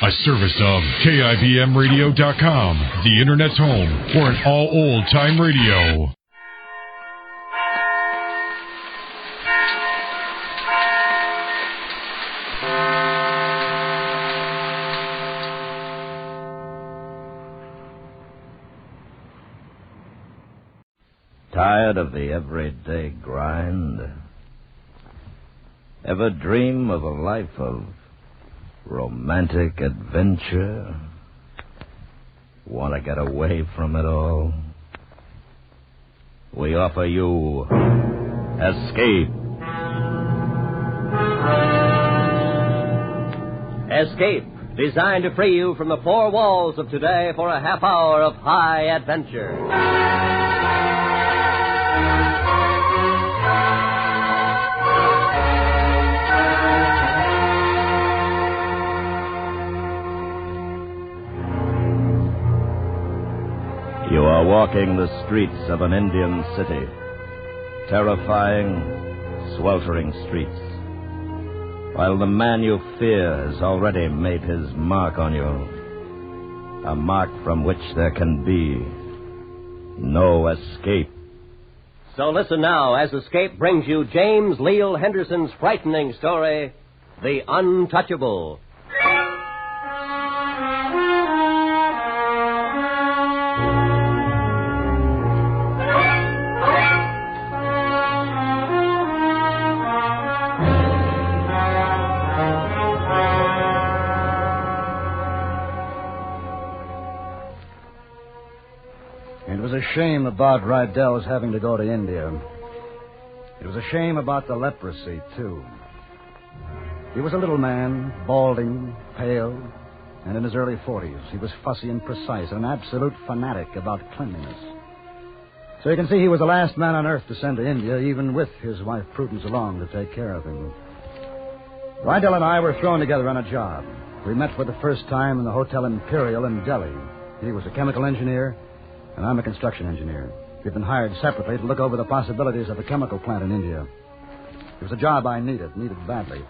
A service of KIBMradio.com, the Internet's home for an all-old-time radio. Tired of the everyday grind? Ever dream of a life of romantic adventure? Want to get away from it all? We offer you Escape. Escape, designed to free you from the four walls of today for a half hour of high adventure. You are walking the streets of an Indian city. Terrifying, sweltering streets. While the man you fear has already made his mark on you. A mark from which there can be no escape. So listen now as Escape brings you James Leal Henderson's frightening story, The Untouchable. It was a shame about Rydell's having to go to India. It was a shame about the leprosy, too. He was a little man, balding, pale, and in his early 40s. He was fussy and precise, an absolute fanatic about cleanliness. So you can see he was the last man on earth to send to India, even with his wife Prudence along to take care of him. Rydell and I were thrown together on a job. We met for the first time in the Hotel Imperial in Delhi. He was a chemical engineer, and I'm a construction engineer. We've been hired separately to look over the possibilities of a chemical plant in India. It was a job I needed badly.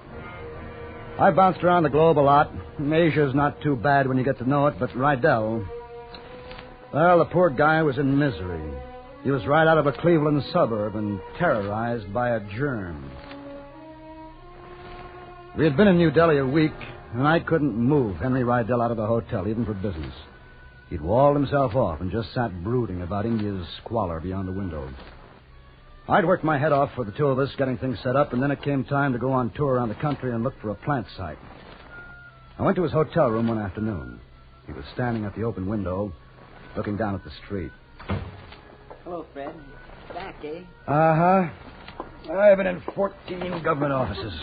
I bounced around the globe a lot. Asia's not too bad when you get to know it, but Rydell, well, the poor guy was in misery. He was right out of a Cleveland suburb and terrorized by a germ. We had been in New Delhi a week, and I couldn't move Henry Rydell out of the hotel, even for business. He'd walled himself off and just sat brooding about India's squalor beyond the window. I'd worked my head off for the two of us, getting things set up, and then it came time to go on tour around the country and look for a plant site. I went to his hotel room one afternoon. He was standing at the open window, looking down at the street. Hello, Fred. Back, eh? Uh-huh. I've been in 14 government offices.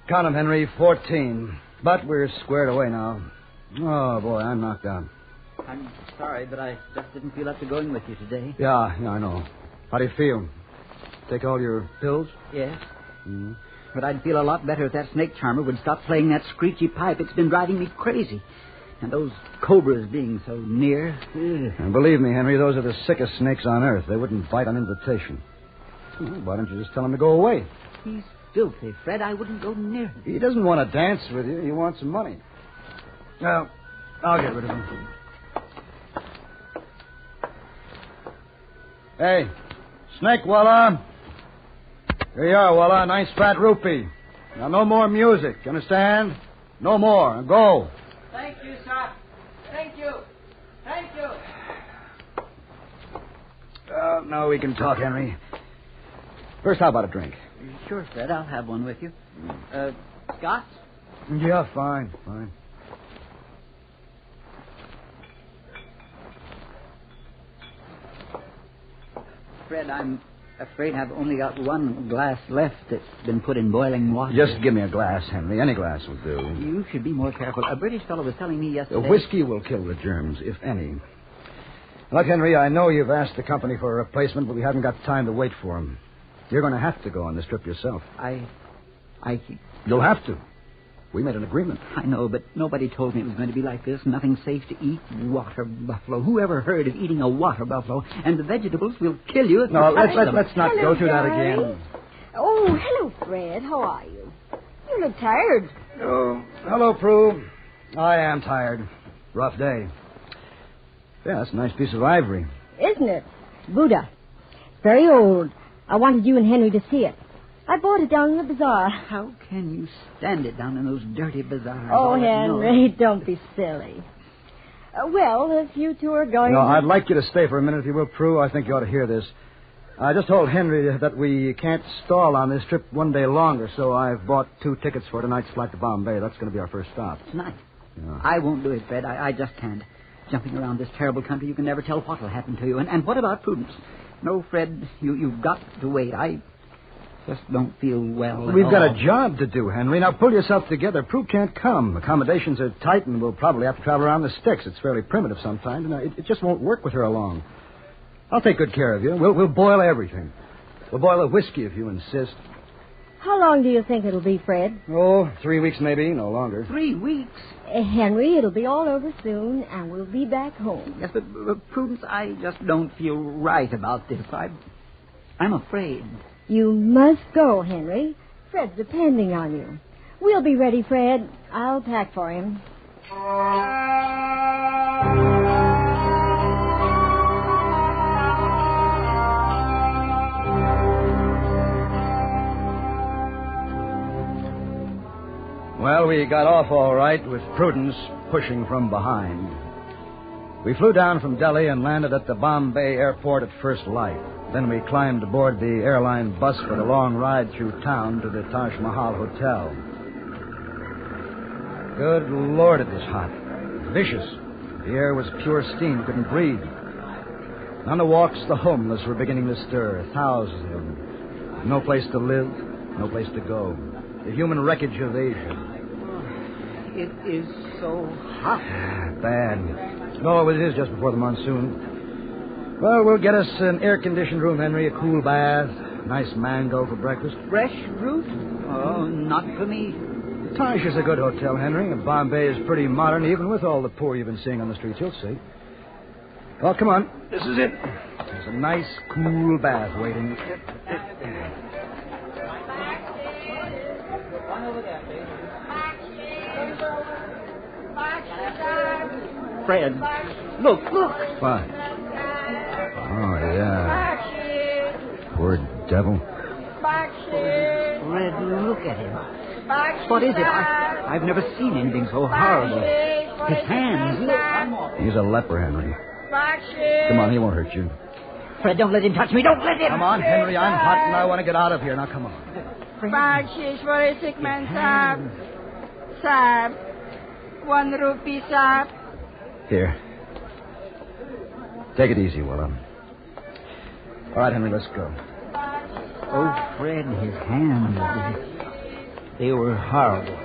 Count 'em, Henry, 14. But we're squared away now. Oh, boy, I'm knocked out. I'm sorry, but I just didn't feel up to going with you today. Yeah, I know. How do you feel? Take all your pills? Yes. Mm-hmm. But I'd feel a lot better if that snake charmer would stop playing that screechy pipe. It's been driving me crazy. And those cobras being so near. And believe me, Henry, those are the sickest snakes on earth. They wouldn't bite on invitation. Well, why don't you just tell him to go away? He's filthy, Fred. I wouldn't go near him. He doesn't want to dance with you. He wants some money. Well, I'll get rid of him. Hey, Snake Walla. Here you are, Walla. Nice fat rupee. Now, no more music. You understand? No more. Now go. Thank you, sir. Thank you. Thank you. Now we can talk, Henry. First, how about a drink? Sure, Fred. I'll have one with you. Scotch? Yeah, fine. Fred, I'm afraid I've only got one glass left that's been put in boiling water. Just give me a glass, Henry. Any glass will do. You should be more careful. A British fellow was telling me yesterday... Whiskey will kill the germs, if any. Look, Henry, I know you've asked the company for a replacement, but we haven't got time to wait for him. You're going to have to go on this trip yourself. You'll have to. We made an agreement. I know, but nobody told me it was going to be like this. Nothing safe to eat. Water buffalo. Who ever heard of eating a water buffalo? And the vegetables will kill you. No, let's not go through that again. Oh, hello, Fred. How are you? You look tired. Oh, hello, Prue. I am tired. Rough day. Yeah, that's a nice piece of ivory. Isn't it? Buddha. Very old. I wanted you and Henry to see it. I bought it down in the bazaar. How can you stand it down in those dirty bazaars? Oh, Henry, don't be silly. Well, if you two are going... No, I'd like you to stay for a minute, if you will, Prue. I think you ought to hear this. I just told Henry that we can't stall on this trip one day longer, so I've bought 2 tickets for tonight's flight to Bombay. That's going to be our first stop. Tonight? Yeah. I won't do it, Fred. I just can't. Jumping around this terrible country, you can never tell what will happen to you. And what about Prudence? No, Fred, you've got to wait. I just don't feel well at We've got all. a job to do, Henry. Now, pull yourself together. Prue can't come. Accommodations are tight, and we'll probably have to travel around the sticks. It's fairly primitive sometimes, and it just won't work with her along. I'll take good care of you. We'll boil everything. We'll boil a whiskey if you insist. How long do you think it'll be, Fred? Oh, 3 weeks maybe, no longer. 3 weeks? Henry, it'll be all over soon, and we'll be back home. Yes, but Prudence, I just don't feel right about this. I'm afraid. You must go, Henry. Fred's depending on you. We'll be ready, Fred. I'll pack for him. Well, we got off all right with Prudence pushing from behind. We flew down from Delhi and landed at the Bombay airport at first light. Then we climbed aboard the airline bus for the long ride through town to the Taj Mahal Hotel. Good Lord, it was hot. Vicious. The air was pure steam. You couldn't breathe. On the walks, the homeless were beginning to stir. Thousands of them. No place to live, no place to go. The human wreckage of Asia. It is so hot. Bad. No, it is just before the monsoon. Well, we'll get us an air-conditioned room, Henry, a cool bath, nice mango for breakfast. Fresh fruit? Oh, not for me. Taj is a good hotel, Henry. And Bombay is pretty modern, even with all the poor you've been seeing on the streets. You'll see. Well, come on. This is it. There's a nice, cool bath waiting. Fred, look. What? Oh, yeah. Poor devil. Fred, look at him. What is it? I've never seen anything so horrible. His hands, look. He's a leper, Henry. Come on, he won't hurt you. Fred, don't let him touch me. Don't let him. Come on, Henry. I'm hot and I want to get out of here. Now, come on. Bakshish for a sick man, Saab. Saab. 1 rupee, Saab. Here. Take it easy, Willa. All right, Henry, let's go. Oh, Fred, his hands. They were horrible.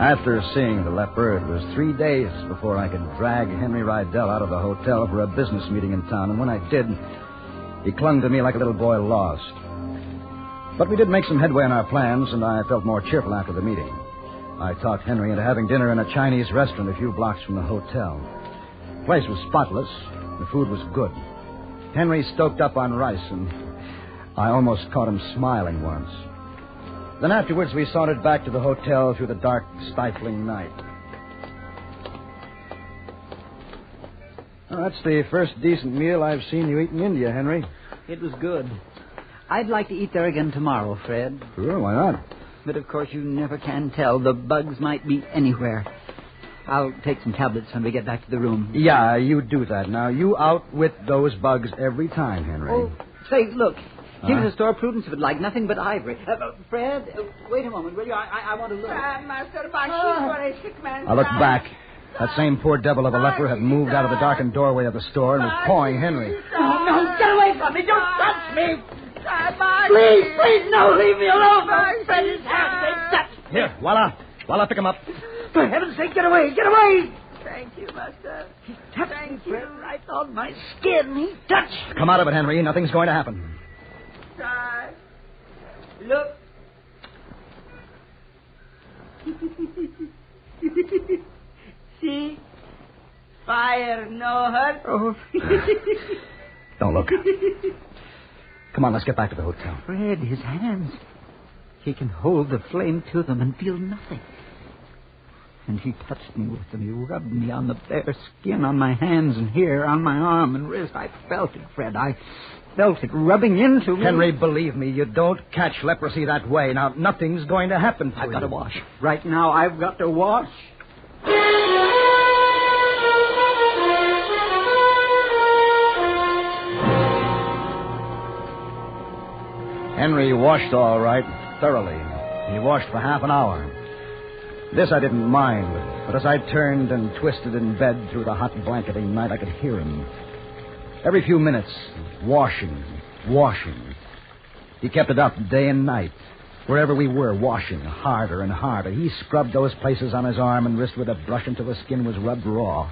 After seeing the leper, it was 3 days before I could drag Henry Rydell out of the hotel for a business meeting in town. And when I did, he clung to me like a little boy lost. But we did make some headway in our plans, and I felt more cheerful after the meeting. I talked Henry into having dinner in a Chinese restaurant a few blocks from the hotel. The place was spotless. The food was good. Henry stoked up on rice, and I almost caught him smiling once. Then afterwards, we sauntered back to the hotel through the dark, stifling night. Well, that's the first decent meal I've seen you eat in India, Henry. It was good. I'd like to eat there again tomorrow, Fred. Sure, why not? But, of course, you never can tell. The bugs might be anywhere. I'll take some tablets when we get back to the room. Yeah, you do that. Now, you outwit those bugs every time, Henry. Oh, say, look. Here's a store Prudence would like. Nothing but ivory. Fred, wait a moment, will you? I want to look. Master Bakshish for a sick man, I looked back. That same poor devil of a leper had moved out of the darkened doorway of the store and was pawing Henry. No, get away from me. Don't touch me. Please, no, leave me alone. Fred, his hands, they touch me. Here, voila, pick him up. For heaven's sake, get away. Thank you, Master. He touched me, Fred, right on my skin. He touched. Come out of it, Henry. Nothing's going to happen. Sir, look. See? Fire, no hurt. Oh. Don't look. Come on, let's get back to the hotel. Fred, his hands. He can hold the flame to them and feel nothing. And he touched me with them. He rubbed me on the bare skin on my hands and here, on my arm and wrist. I felt it, Fred. I felt it rubbing into me. Henry, believe me, you don't catch leprosy that way. Now, nothing's going to happen to you. I've got to wash. Right now, I've got to wash. Henry washed all right, thoroughly. He washed for half an hour. This I didn't mind, but as I turned and twisted in bed through the hot blanketing night, I could hear him. Every few minutes, washing. He kept it up day and night. Wherever we were, washing harder and harder. He scrubbed those places on his arm and wrist with a brush until the skin was rubbed raw.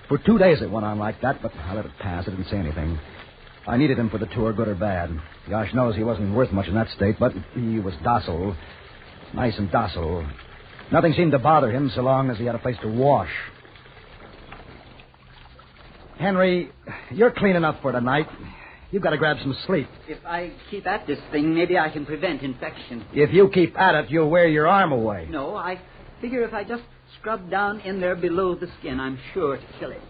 For 2 days it went on like that, but I let it pass. I didn't say anything. I needed him for the tour, good or bad. Gosh knows he wasn't worth much in that state, but he was docile. Nice and docile. Nothing seemed to bother him so long as he had a place to wash. Henry, you're clean enough for tonight. You've got to grab some sleep. If I keep at this thing, maybe I can prevent infection. If you keep at it, you'll wear your arm away. No, I figure if I just scrub down in there below the skin, I'm sure to kill it.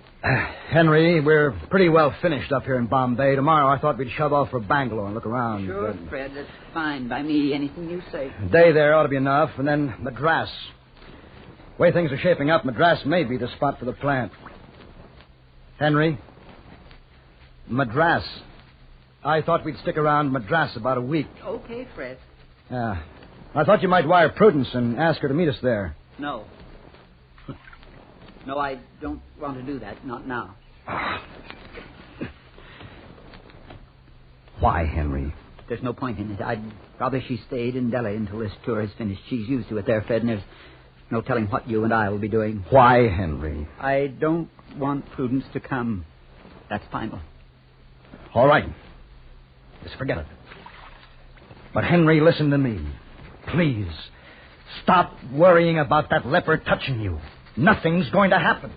Henry, we're pretty well finished up here in Bombay. Tomorrow I thought we'd shove off for Bangalore and look around. Sure, Fred, that's fine by me. Anything you say. A day there ought to be enough, and then Madras. The way things are shaping up, Madras may be the spot for the plant. Henry, Madras. I thought we'd stick around Madras about a week. Okay, Fred. Yeah. I thought you might wire Prudence and ask her to meet us there. No. No, I don't want to do that. Not now. Why, Henry? There's no point in it. I'd rather she stayed in Delhi until this tour is finished. She's used to it there, Fred, and there's no telling what you and I will be doing. Why, Henry? I don't want Prudence to come. That's final. All right. Just forget it. But, Henry, listen to me. Please, stop worrying about that leper touching you. Nothing's going to happen.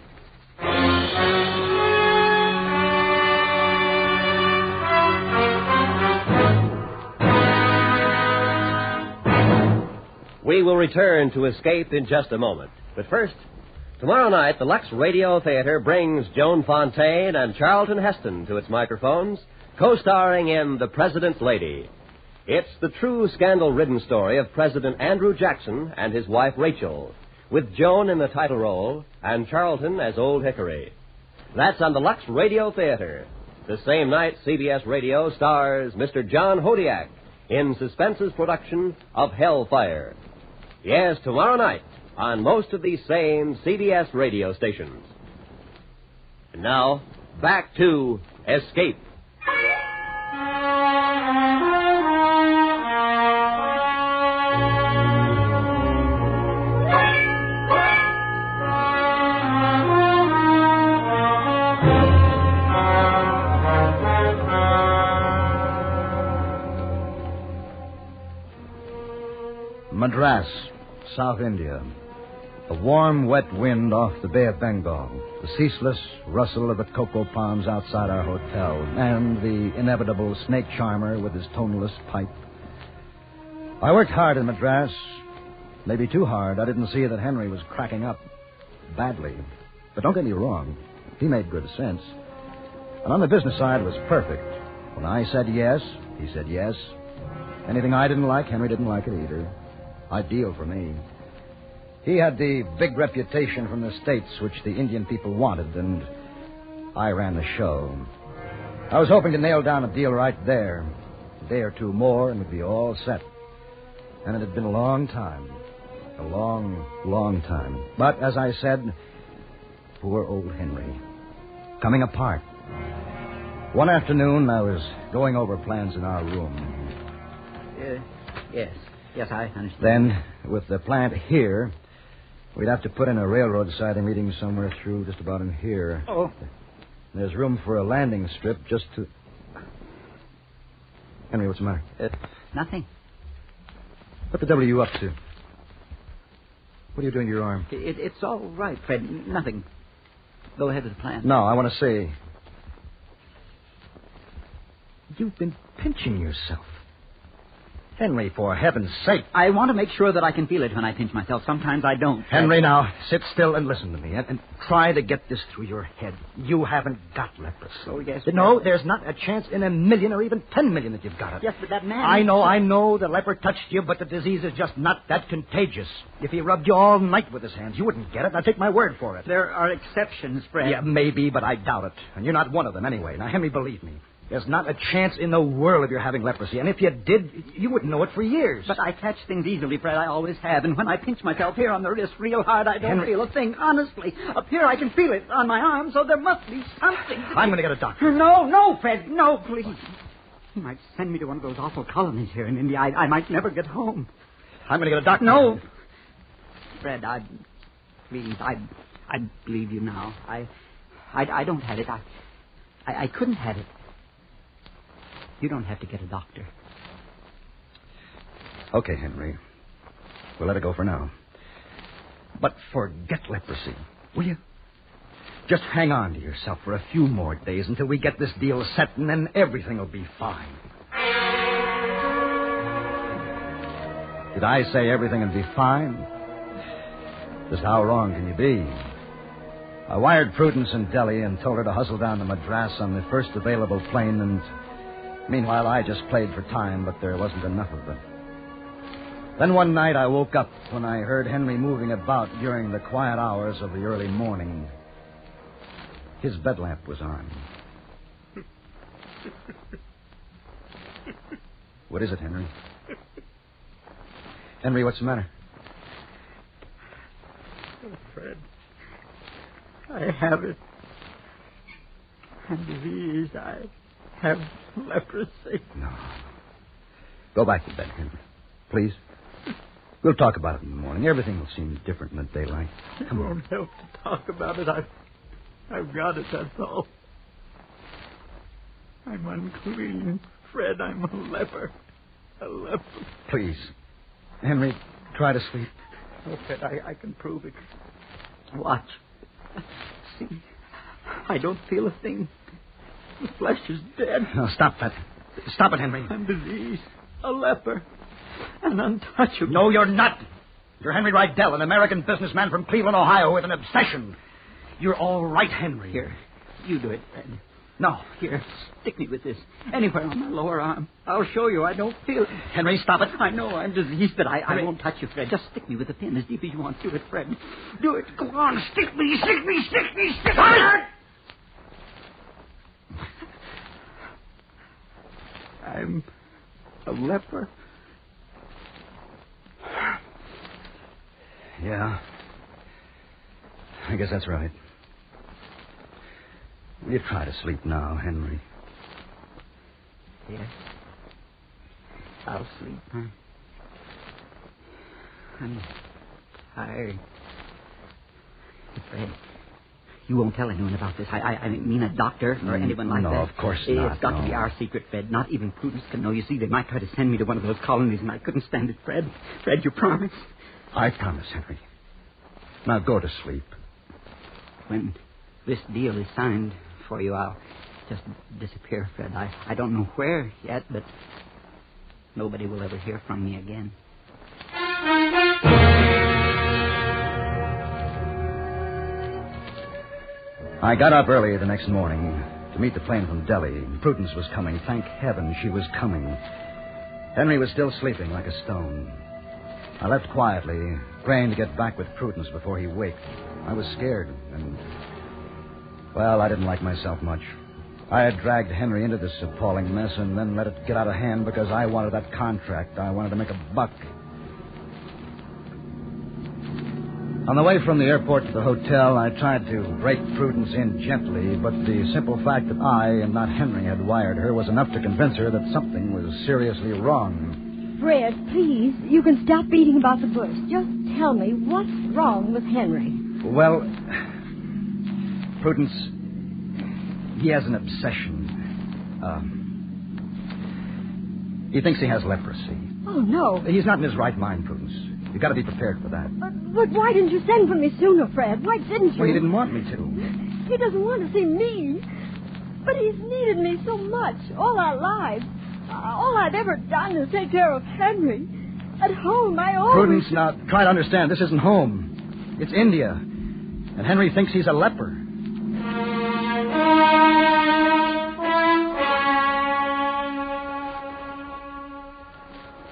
We will return to Escape in just a moment. But first, tomorrow night, the Lux Radio Theater brings Joan Fontaine and Charlton Heston to its microphones, co-starring in The President's Lady. It's the true scandal-ridden story of President Andrew Jackson and his wife Rachel, with Joan in the title role and Charlton as Old Hickory. That's on the Lux Radio Theater. The same night, CBS Radio stars Mr. John Hodiak in Suspense's production of Hellfire. Yes, tomorrow night on most of these same CBS radio stations. And now, back to Escape. Madras, South India. A warm, wet wind off the Bay of Bengal. The ceaseless rustle of the cocoa palms outside our hotel. And the inevitable snake charmer with his toneless pipe. I worked hard in Madras. Maybe too hard. I didn't see that Henry was cracking up. Badly. But don't get me wrong. He made good sense. And on the business side, it was perfect. When I said yes, he said yes. Anything I didn't like, Henry didn't like it either. Ideal for me. He had the big reputation from the States which the Indian people wanted, and I ran the show. I was hoping to nail down a deal right there. A day or two more, and we'd be all set. And it had been a long time. A long, long time. But, as I said, poor old Henry. Coming apart. One afternoon, I was going over plans in our room. Yes, I understand. Then, with the plant here, we'd have to put in a railroad siding leading somewhere through just about in here. Oh. There's room for a landing strip just to... Henry, what's the matter? Nothing. What the devil are you up to? What are you doing to your arm? It's all right, Fred. Nothing. Go ahead with the plan. No, I want to see. You've been pinching yourself. Henry, for heaven's sake. I want to make sure that I can feel it when I pinch myself. Sometimes I don't. Henry, now, sit still and listen to me. And try to get this through your head. You haven't got leprosy. Oh, yes. No, there's not a chance in 1,000,000 or even 10,000,000 that you've got it. Yes, but that man... I know the leper touched you, but the disease is just not that contagious. If he rubbed you all night with his hands, you wouldn't get it. Now, take my word for it. There are exceptions, Fred. Yeah, maybe, but I doubt it. And you're not one of them anyway. Now, Henry, believe me. There's not a chance in the world of your having leprosy. And if you did, you wouldn't know it for years. But I catch things easily, Fred. I always have. And when I pinch myself here on the wrist real hard, I don't feel a thing. Honestly. Up here, I can feel it on my arm, so there must be something. I'm going to get a doctor. No, Fred. No, please. He might send me to one of those awful colonies here in India. I might never get home. I'm going to get a doctor. No. Fred, I believe you now. I don't have it. I couldn't have it. You don't have to get a doctor. Okay, Henry. We'll let it go for now. But forget leprosy, will you? Just hang on to yourself for a few more days until we get this deal set, and then everything will be fine. Did I say everything will be fine? Just how wrong can you be? I wired Prudence in Delhi and told her to hustle down to Madras on the first available plane, and meanwhile I just played for time, but there wasn't enough of it. Then one night I woke up when I heard Henry moving about during the quiet hours of the early morning. His bed lamp was on. What is it, Henry? Henry, what's the matter? Oh, Fred. I have it. I'm diseased. I have leprosy. No. Go back to bed, Henry. Please. We'll talk about it in the morning. Everything will seem different in the daylight. It won't help to talk about it. I've got it, that's all. I'm unclean. Fred, I'm a leper. A leper. Please. Henry, try to sleep. Oh, Fred, I can prove it. Watch. See, I don't feel a thing. The flesh is dead. No, stop that. Stop it, Henry. I'm diseased. A leper. An untouchable. No, you're not. You're Henry Rydell, an American businessman from Cleveland, Ohio, with an obsession. You're all right, Henry. Here, you do it, Fred. No. Here, stick me with this. Anywhere on my lower arm. I'll show you. I don't feel it. Henry, stop it. I know I'm diseased, but I won't touch you, Fred. Just stick me with the pin as deep as you want. Do it, Fred. Do it. Go on. Stick me, stick me, stick me, stick me. I'm a leper. Yeah. I guess that's right. You try to sleep now, Henry. Yes. I'll sleep. I'm tired. Fred, you won't tell anyone about this. I mean a doctor or anyone like that. No, of course not. It's got to be our secret, Fred. Not even Prudence can know. You see, they might try to send me to one of those colonies, and I couldn't stand it, Fred. Fred, you promise? I promise, Henry. Now go to sleep. When this deal is signed for you, I'll just disappear, Fred. I don't know where yet, but nobody will ever hear from me again. I got up early the next morning to meet the plane from Delhi. Prudence was coming. Thank heaven she was coming. Henry was still sleeping like a stone. I left quietly, praying to get back with Prudence before he waked. I was scared, and, well, I didn't like myself much. I had dragged Henry into this appalling mess and then let it get out of hand because I wanted that contract. I wanted to make a buck. On the way from the airport to the hotel, I tried to break Prudence in gently, but the simple fact that I and not Henry had wired her was enough to convince her that something was seriously wrong. Fred, please, you can stop beating about the bush. Just tell me what's wrong with Henry. Well, Prudence, he has an obsession. He thinks he has leprosy. Oh, no. He's not in his right mind, Prudence. You've got to be prepared for that. But why didn't you send for me sooner, Fred? Why didn't you? Well, he didn't want me to. He doesn't want to see me. But he's needed me so much all our lives. All I've ever done is take care of Henry. At home, I always... Prudence, now, try to understand. This isn't home. It's India. And Henry thinks he's a leper.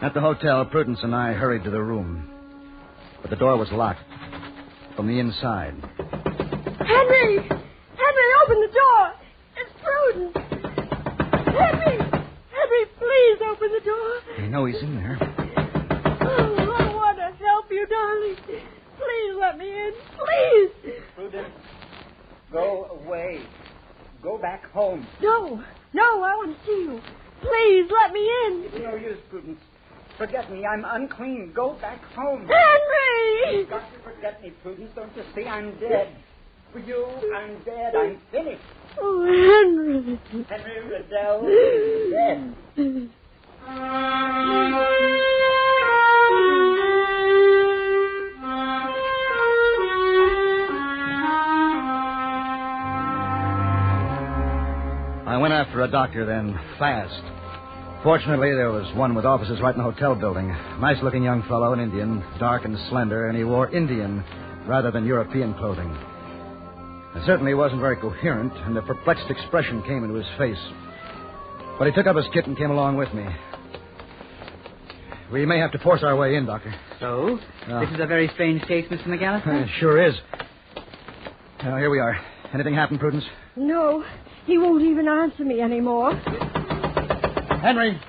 At the hotel, Prudence and I hurried to the room. But the door was locked from the inside. Henry! Henry, open the door! It's Prudence! Henry! Henry, please open the door! I know he's in there. Oh, I want to help you, darling. Please let me in. Please! Prudence, go away. Go back home. No, I want to see you. Please let me in. No use, Prudence. Forget me. I'm unclean. Go back home. Henry! You've got to forget me, Prudence. Don't you see I'm dead? For you, I'm dead. I'm finished. Oh, Henry. Henry Riddell is dead. I went after a doctor then, fast. Fortunately, there was one with offices right in the hotel building. Nice-looking young fellow, an Indian, dark and slender, and he wore Indian rather than European clothing. It certainly wasn't very coherent, and a perplexed expression came into his face. But he took up his kit and came along with me. We may have to force our way in, Doctor. So? This is a very strange case, Mr. McAllister? It sure is. Now, here we are. Anything happen, Prudence? No, he won't even answer me anymore. Henry!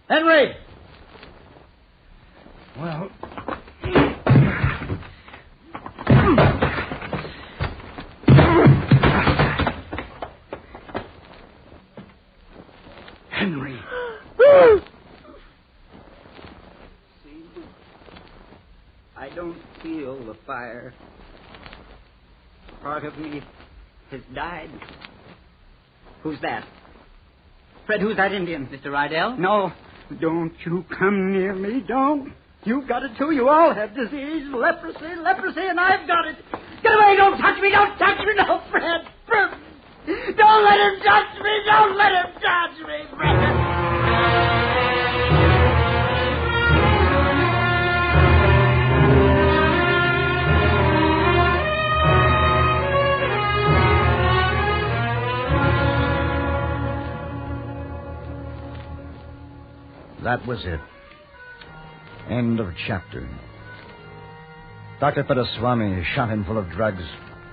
Henry! Well... Henry! See? I don't feel the fire. Part of me has died. Who's that? Fred, who's that Indian? Mr. Rydell? No. Don't you come near me, don't. You've got it, too. You all have disease, leprosy, and I've got it. Get away. Don't touch me. Don't touch me. No, Fred. Don't let him touch me. Don't let him touch me, Fred. That was it. End of chapter. Dr. Pedaswamy shot him full of drugs,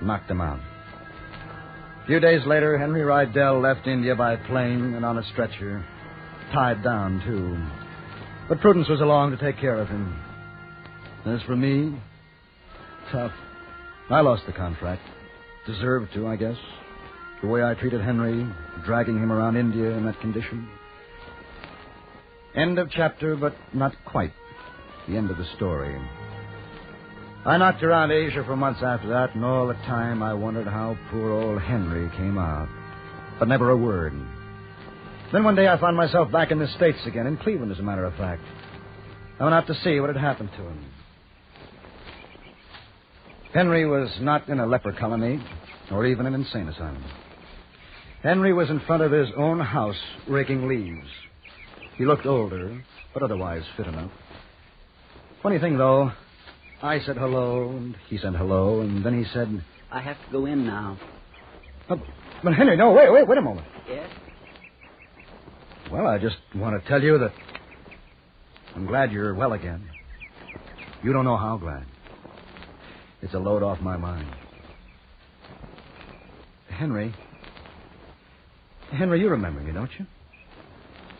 knocked him out. A few days later, Henry Rydell left India by plane and on a stretcher. Tied down, too. But Prudence was along to take care of him. As for me, tough. I lost the contract. Deserved to, I guess. The way I treated Henry, dragging him around India in that condition. End of chapter, but not quite the end of the story. I knocked around Asia for months after that, and all the time I wondered how poor old Henry came out. But never a word. Then one day I found myself back in the States again, in Cleveland, as a matter of fact. I went out to see what had happened to him. Henry was not in a leper colony, or even an insane asylum. Henry was in front of his own house, raking leaves. He looked older, but otherwise fit enough. Funny thing, though, I said hello, and he said hello, and then he said... I have to go in now. But Henry, no, wait a moment. Yes? Well, I just want to tell you that I'm glad you're well again. You don't know how glad. It's a load off my mind. Henry, you remember me, don't you?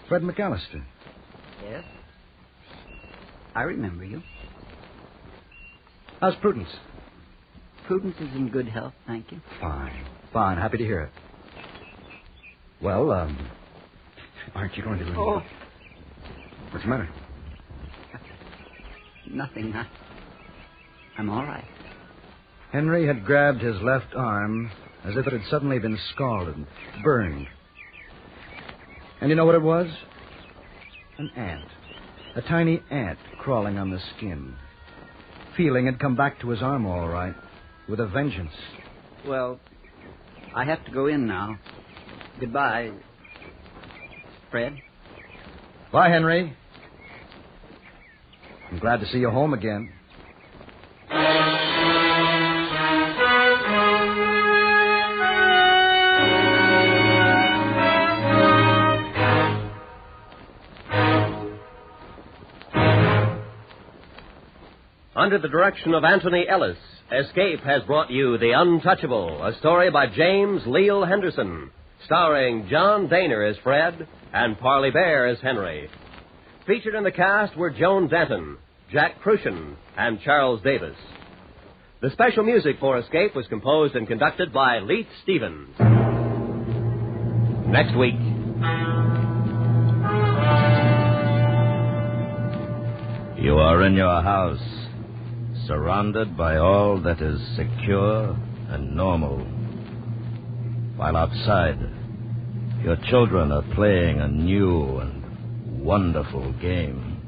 Fred McAllister. Yes? I remember you. How's Prudence? Prudence is in good health, thank you. Fine. Happy to hear it. Well, aren't you going to... Oh. What's the matter? Nothing. I'm all right. Henry had grabbed his left arm as if it had suddenly been scalded, burned. And you know what it was? An ant. A tiny ant crawling on the skin. Feeling had come back to his arm all right, with a vengeance. Well, I have to go in now. Goodbye, Fred. Bye, Henry. I'm glad to see you home again. Under the direction of Anthony Ellis, Escape has brought you The Untouchable, a story by James Leal Henderson, starring John Daner as Fred and Parley Bear as Henry. Featured in the cast were Joan Denton, Jack Crucian, and Charles Davis. The special music for Escape was composed and conducted by Leith Stevens. Next week. You are in your house, surrounded by all that is secure and normal. While outside, your children are playing a new and wonderful game,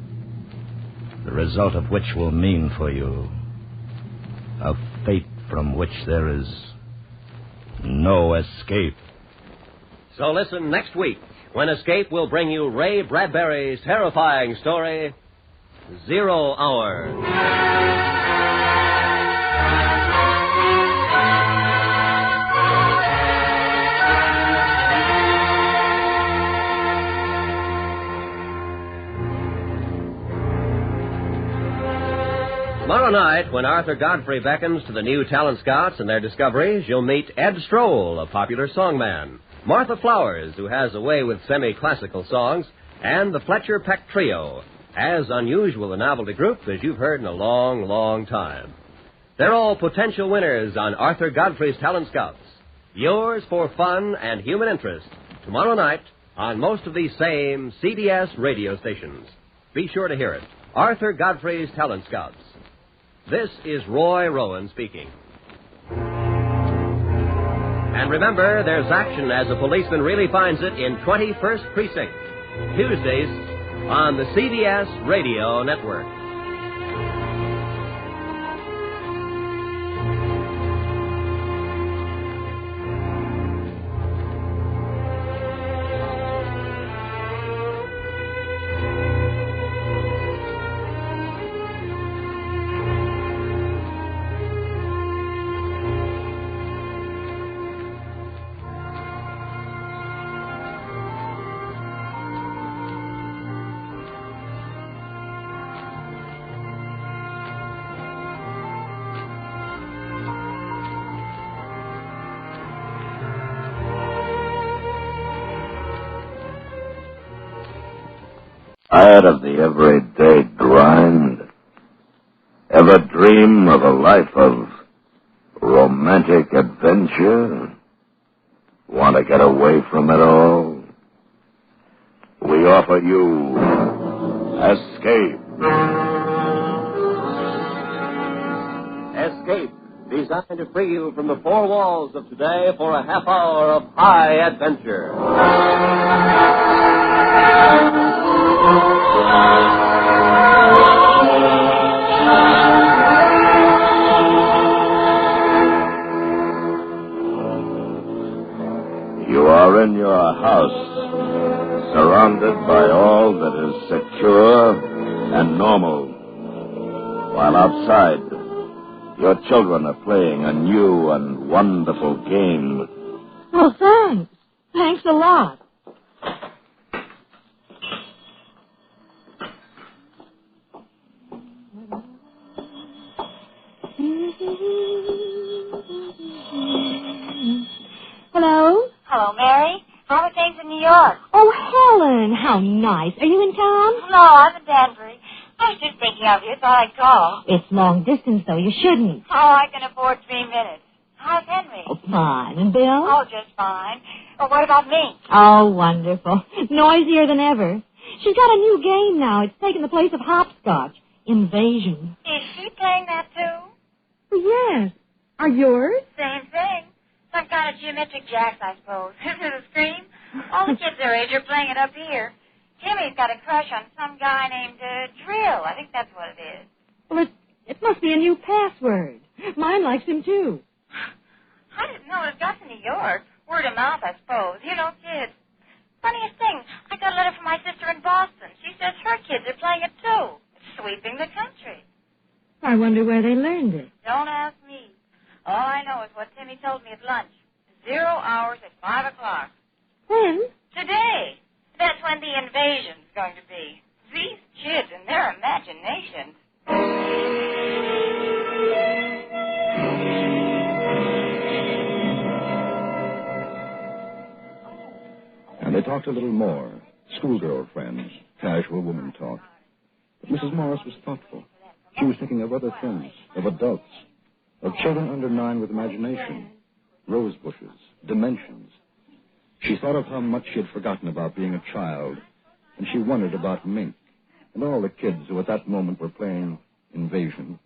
the result of which will mean for you a fate from which there is no escape. So listen next week when Escape will bring you Ray Bradbury's terrifying story, 0 Hour. Tomorrow night, when Arthur Godfrey beckons to the new talent scouts and their discoveries, you'll meet Ed Stroll, a popular songman, Martha Flowers, who has a way with semi-classical songs, and the Fletcher Peck Trio, as unusual a novelty group as you've heard in a long, long time. They're all potential winners on Arthur Godfrey's Talent Scouts. Yours for fun and human interest, tomorrow night on most of these same CBS radio stations. Be sure to hear it. Arthur Godfrey's Talent Scouts. This is Roy Rowan speaking. And remember, there's action as a policeman really finds it in 21st Precinct, Tuesdays on the CBS Radio Network. Tired of the everyday grind? Ever dream of a life of romantic adventure? Want to get away from it all? We offer you Escape. Escape, designed to free you from the four walls of today for a half hour of high adventure. You are in your house, surrounded by all that is secure and normal. While outside, your children are playing a new and wonderful game. Oh, thanks. Thanks a lot. Hello? Hello, Mary. How are things in New York? Oh, Helen, how nice. Are you in town? No, I'm in Danbury. I was just thinking of you, thought I'd call. It's long distance, though. You shouldn't. Oh, I can afford 3 minutes. How's Henry? Oh, fine. And Bill? Oh, just fine. Well, what about me? Oh, wonderful. Noisier than ever. She's got a new game now. It's taken the place of hopscotch. Invasion. Is she playing that, too? Yes. Are yours? Same thing. Some kind of geometric jacks, I suppose. Isn't it a scream? All the kids their age are playing it up here. Jimmy's got a crush on some guy named Drill. I think that's what it is. Well, it must be a new password. Mine likes him, too. I didn't know it got to New York. Word of mouth, I suppose. You know, kids. Funniest thing, I got a letter from my sister in Boston. She says her kids are playing it, too. It's sweeping the country. I wonder where they learned it. Don't ask me. All I know is what Timmy told me at lunch. 0 hours at 5 o'clock. When? Today. That's when the invasion's going to be. These kids and their imaginations. And they talked a little more. Schoolgirl friends, casual woman talk. But Mrs. Morris was thoughtful. She was thinking of other things, of adults, of children under 9 with imagination, rose bushes, dimensions. She thought of how much she had forgotten about being a child, and she wondered about Mink and all the kids who at that moment were playing Invasion.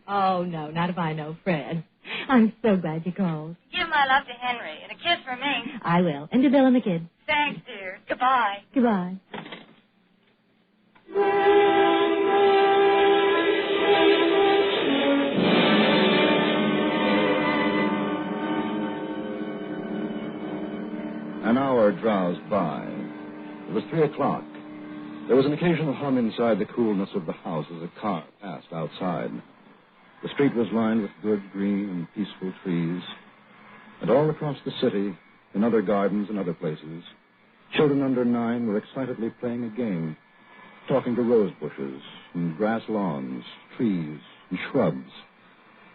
Oh, no, not if I know Fred. I'm so glad you called. Give my love to Henry and a kiss for me. I will. And to Bill and the kids. Thanks, dear. Goodbye. Goodbye. An hour drowsed by. It was 3 o'clock. There was an occasional hum inside the coolness of the house as a car passed outside. The street was lined with good, green, and peaceful trees. And all across the city, in other gardens and other places, children under 9 were excitedly playing a game, talking to rose bushes and grass lawns, trees and shrubs.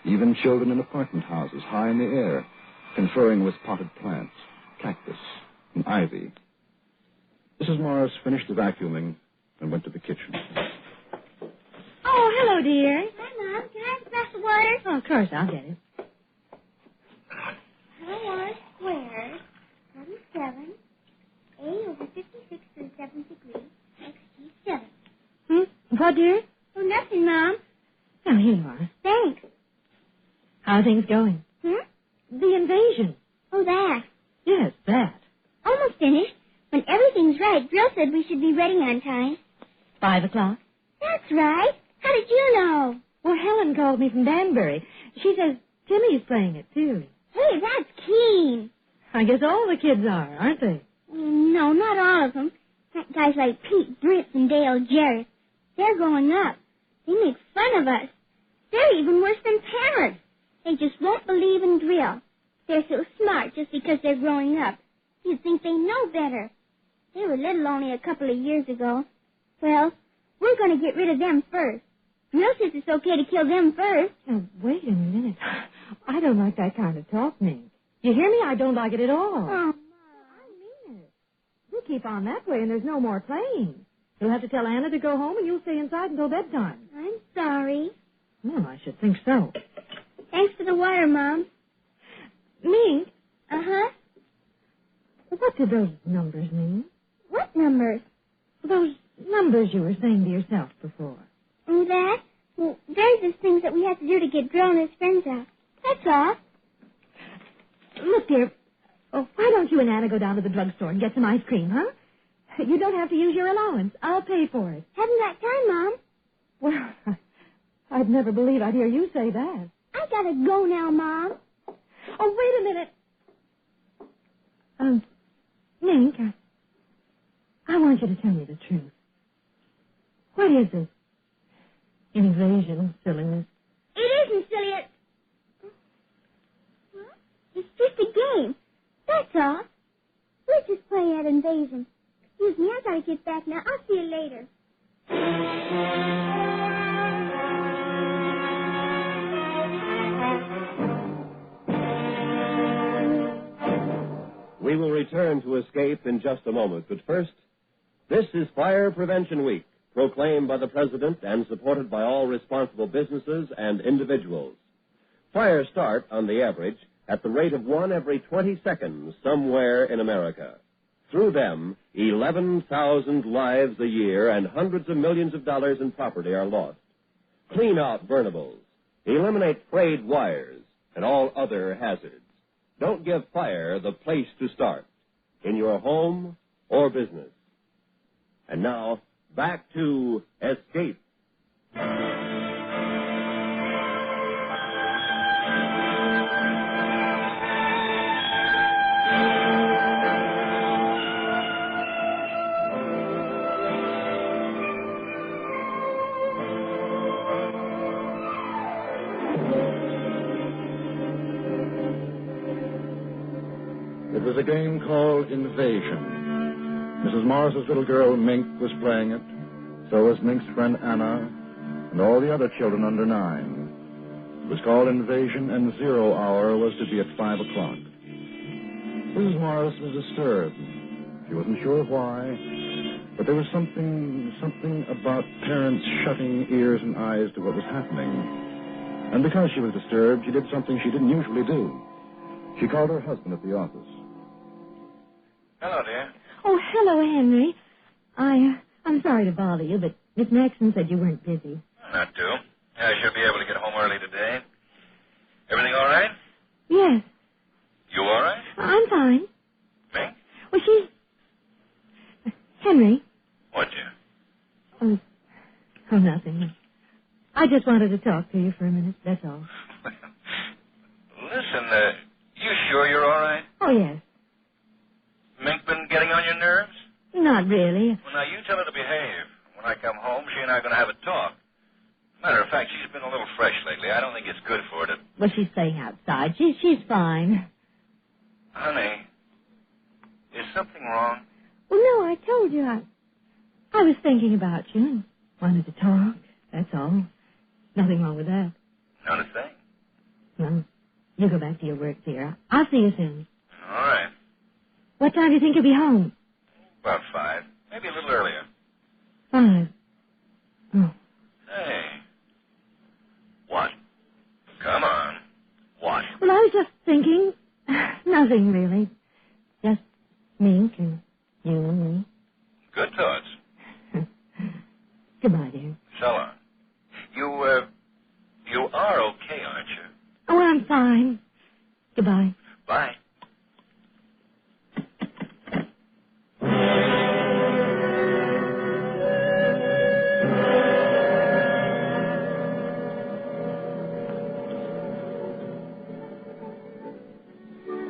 Even children in apartment houses high in the air, conferring with potted plants, cactus, and ivy. Mrs. Morris finished the vacuuming and went to the kitchen. Oh, hello, dear. Hi, Mom. Can I have a glass of water? Oh, of course, I'll get it. Hello, squared, 37, A over 56 to the 7th degree, XG7. What, dear? Oh, nothing, Mom. Oh, here you are. Thanks. How are things going? The The invasion. Oh, that. Yes, that. Almost finished. When everything's right, Bill said we should be ready on time. 5 o'clock. That's right. How did you know? Well, Helen called me from Danbury. She says Timmy's playing it, too. Hey, that's keen. I guess all the kids are, aren't they? No, not all of them. Guys like Pete Britt and Dale Jarrett. They're growing up. They make fun of us. They're even worse than parents. They just won't believe in drill. They're so smart just because they're growing up. You'd think they know better. They were little only a couple of years ago. Well, we're going to get rid of them first. Drill says it's okay to kill them first. Now, wait a minute. I don't like that kind of talk, Mink. You hear me? I don't like it at all. Oh, Mom. I mean it. We'll keep on that way, and there's no more playing. You'll have to tell Anna to go home, and you'll stay inside until bedtime. I'm sorry. Well, I should think so. Thanks for the water, Mom. Mink, Uh-huh. what did those numbers mean? What numbers? Those numbers you were saying to yourself before. Oh, that? Well, there's just things that we have to do to get Drill and his friends out. That's all. Look, dear, why don't you and Anna go down to the drugstore and get some ice cream, huh? You don't have to use your allowance. I'll pay for it. Haven't got time, Mom. Well, I'd never believe I'd hear you say that. I gotta go now, Mom. Oh, wait a minute. Mink, I want you to tell me the truth. What is this invasion silliness? It isn't silly. It's just a game. That's all. We're just playing at invasion. Excuse me, I gotta get back now. I'll see you later. We will return to Escape in just a moment, but first, this is Fire Prevention Week, proclaimed by the President and supported by all responsible businesses and individuals. Fires start, on the average, at the rate of 1 every 20 seconds somewhere in America. Through them, 11,000 lives a year and hundreds of millions of dollars in property are lost. Clean out burnables. Eliminate frayed wires and all other hazards. Don't give fire the place to start, in your home or business. And now, back to Escape. It was a game called Invasion. Mrs. Morris's little girl, Mink, was playing it. So was Mink's friend Anna and all the other children under 9. It was called Invasion, and 0 hour was to be at 5 o'clock. Mrs. Morris was disturbed. She wasn't sure why, but there was something about parents shutting ears and eyes to what was happening. And because she was disturbed, she did something she didn't usually do. She called her husband at the office. Hello, dear. Oh, hello, Henry. I'm sorry to bother you, but Miss Maxon said you weren't busy. Not too. I should be able to get home early today. Everything all right? Yes. You all right? I'm fine. Me? Well, she's... Henry. What, dear? Oh, nothing. I just wanted to talk to you for a minute, that's all. Listen, you sure you're all right? Oh, yes. Mink been getting on your nerves? Not really. Well, now, you tell her to behave. When I come home, she and I are going to have a talk. Matter of fact, she's been a little fresh lately. I don't think it's good for her to... Well, she's staying outside. She's fine. Honey, is something wrong? Well, no, I told you. I was thinking about you and wanted to talk. That's all. Nothing wrong with that. Not a thing. Well, you go back to your work, dear. I'll see you soon. All right. What time do you think you'll be home? About 5. Maybe a little earlier. 5. Oh. Hey. What? Come on. What? Well, I was just thinking. Nothing, really. Just Mink and you and me. Good thoughts. Goodbye, dear. So long. You are okay, aren't you? Oh, I'm fine. Goodbye. Bye.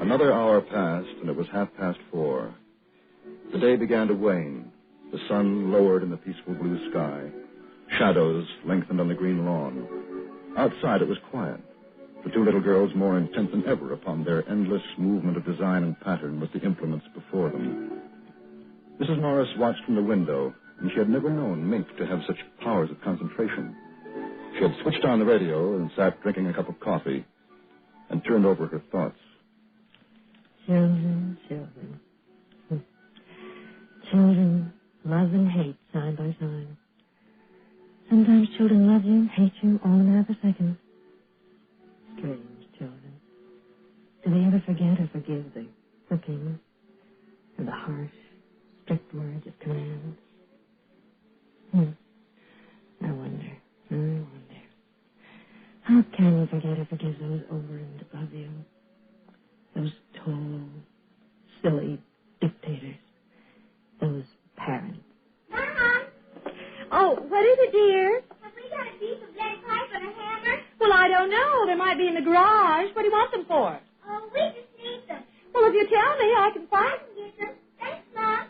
Another hour passed, and it was 4:30. The day began to wane. The sun lowered in the peaceful blue sky. Shadows lengthened on the green lawn. Outside, it was quiet. The 2 little girls, more intent than ever upon their endless movement of design and pattern with the implements before them. Mrs. Morris watched from the window, and she had never known Mink to have such powers of concentration. She had switched on the radio and sat drinking a cup of coffee and turned over her thoughts. Children. Children love and hate side by side. Sometimes children love you and hate you all in half a second. Strange children. Do they ever forget or forgive the whipping and the harsh, strict words of command? I wonder. How can you forget or forgive those over and above you? Those tall, silly dictators. Those parents. Mom! Oh, what is it, dear? Have we got a piece of lead pipe and a hammer? Well, I don't know. They might be in the garage. What do you want them for? Oh, we just need them. Well, if you tell me, I can I find can get them. Thanks, Mom.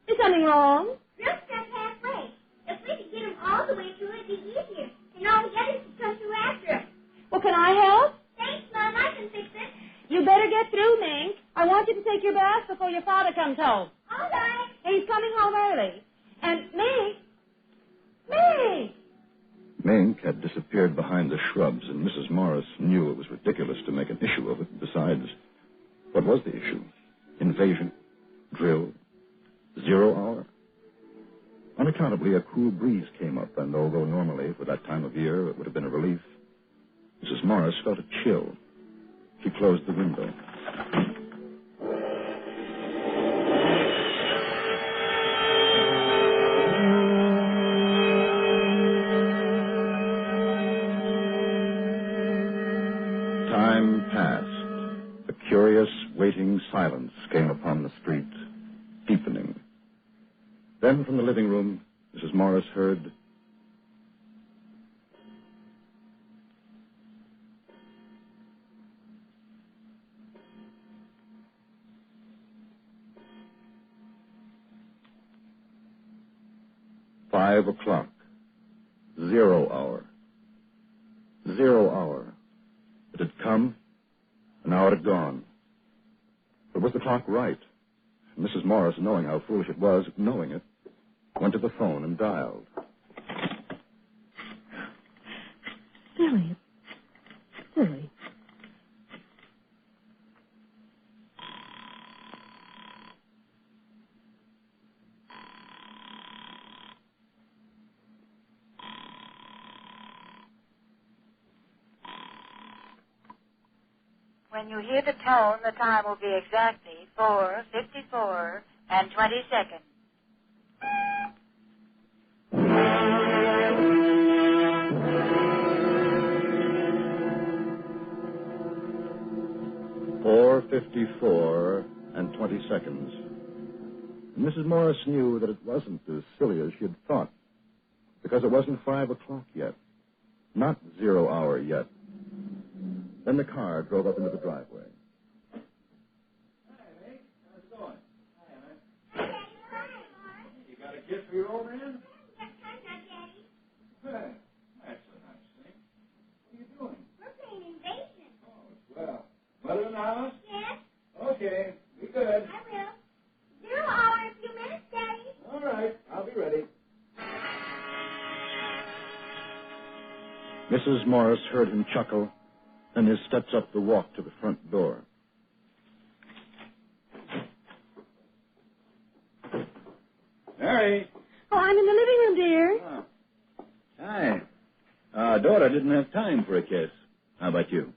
Is something wrong? Real stuck halfway. If we could get them all the way through, it'd be easier. And all the others would come through after us. Well, can I help? Thanks, Mom. I can fix it. You better get through, Mink. I want you to take your bath before your father comes home. All right. He's coming home early. And Mink! Mink had disappeared behind the shrubs, and Mrs. Morris knew it was ridiculous to make an issue of it. Besides, what was the issue? Invasion? Drill? 0 hour? Unaccountably, a cool breeze came up, and although normally, for that time of year, it would have been a relief, Mrs. Morris felt a chill. She closed the window. Time passed. A curious, waiting silence came upon the street, deepening. Then from the living room, Mrs. Morris heard... "5 o'clock. 0 hour. 0 hour. It had come, and now it had gone. But was the clock right? Mrs. Morris, knowing how foolish it was, knowing it, went to the phone and dialed. Silly. Silly. When you hear the tone, the time will be exactly 4:54 and 20 seconds. .4:54 and 20 seconds. Mrs. Morris knew that it wasn't as silly as she had thought, because it wasn't 5 o'clock yet. Not 0 hour yet. Then the car drove up into the driveway. Hey, how's it going? Hi, you got a gift for your old man? Hey, that's a nice thing. What are you doing? We're playing Invasion. Oh, swell. Mother in the house? Yes? Okay, be good. I will. 0 hour in a few minutes, Daddy. All right, I'll be ready. Mrs. Morris heard him chuckle, and his steps up the walk to the front door. Mary. Oh, I'm in the living room, dear. Oh. Hi. Our daughter didn't have time for a kiss. How about you?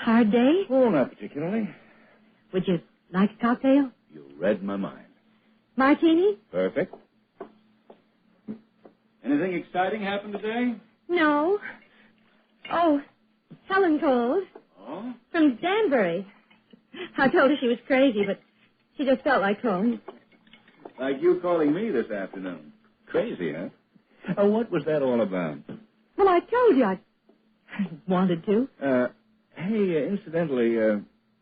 Hard day? Oh, not particularly. Would you like a cocktail? You read my mind. Martini? Perfect. Anything exciting happened today? No. Oh, Helen called. Oh? From Danbury. I told her she was crazy, but she just felt like calling. Like you calling me this afternoon. Crazy, huh? Oh, what was that all about? Well, I told you I wanted to. Hey, incidentally,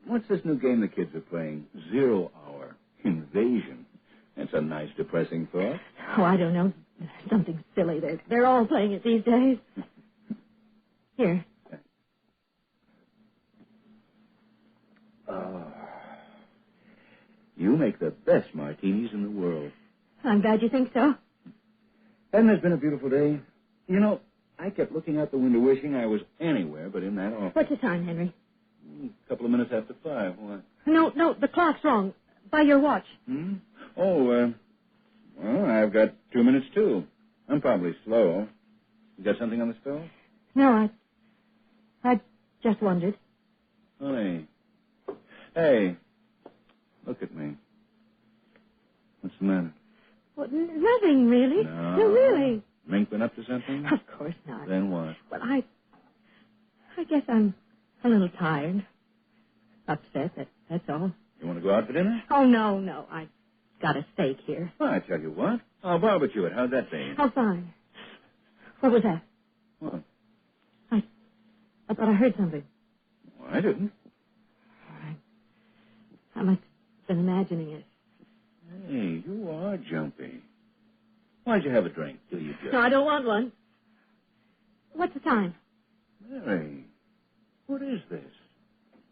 what's this new game the kids are playing? 0 hour. Invasion. That's a nice, depressing thought. Oh, I don't know. Something silly. They're all playing it these days. Here. Oh. You make the best martinis in the world. I'm glad you think so. Hasn't this been a beautiful day? You know, I kept looking out the window wishing I was anywhere but in that office. What's the time, Henry? A couple of minutes after 5. What? No, the clock's wrong. By your watch. Hmm? Oh, well, I've got 2 minutes, too. I'm probably slow. You got something on the stove? No, I just wondered. Honey. Hey, look at me. What's the matter? Well, nothing, really. No, really. Mink been up to something? Of course not. Then what? Well, I guess I'm a little tired. Upset, that's all. You want to go out for dinner? Oh, no. I got a steak here. Well, I tell you what. I'll barbecue it. How'd that be? Oh, fine. What was that? What? I thought I heard something. Well, I didn't. I must have been imagining it. Hey, you are jumpy. Why'd you have a drink? Do you just... No, I don't want one. What's the time? Mary, what is this?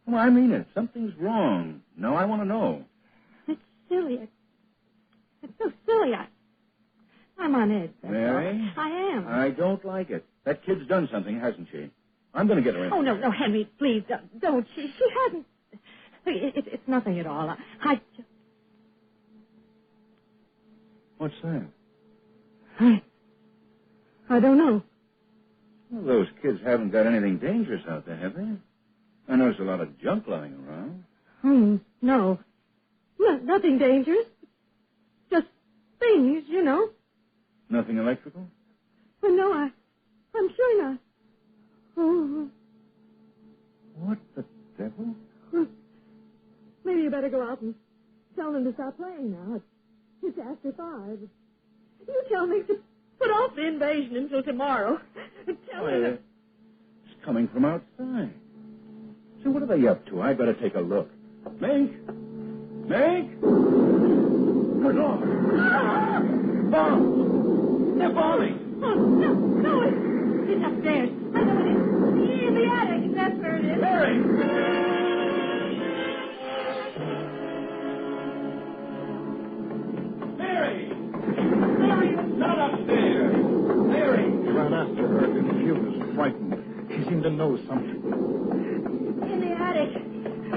Well, I mean it. Something's wrong. No, I want to know. It's silly. It's so silly. I'm on edge. That's Mary? all. I am. I don't like it. That kid's done something, hasn't she? I'm going to get her in. Oh, no, Henry, please, don't. She hasn't. It's nothing at all. What's that? I don't know. Well, those kids haven't got anything dangerous out there, have they? I noticed a lot of junk lying around. No. Nothing dangerous. Just things, you know. Nothing electrical? Well, no, I'm sure not. Oh. What the devil? Well, maybe you better go out and tell them to stop playing now. It's after 5. You tell me to put off the invasion until tomorrow. Tell me that... It's coming from outside. So what are they up to? I better take a look. Mink? Good Lord. Bombs! They're bombing! Oh, no, it's upstairs. I know it is. In the attic, that's where it is. Mary!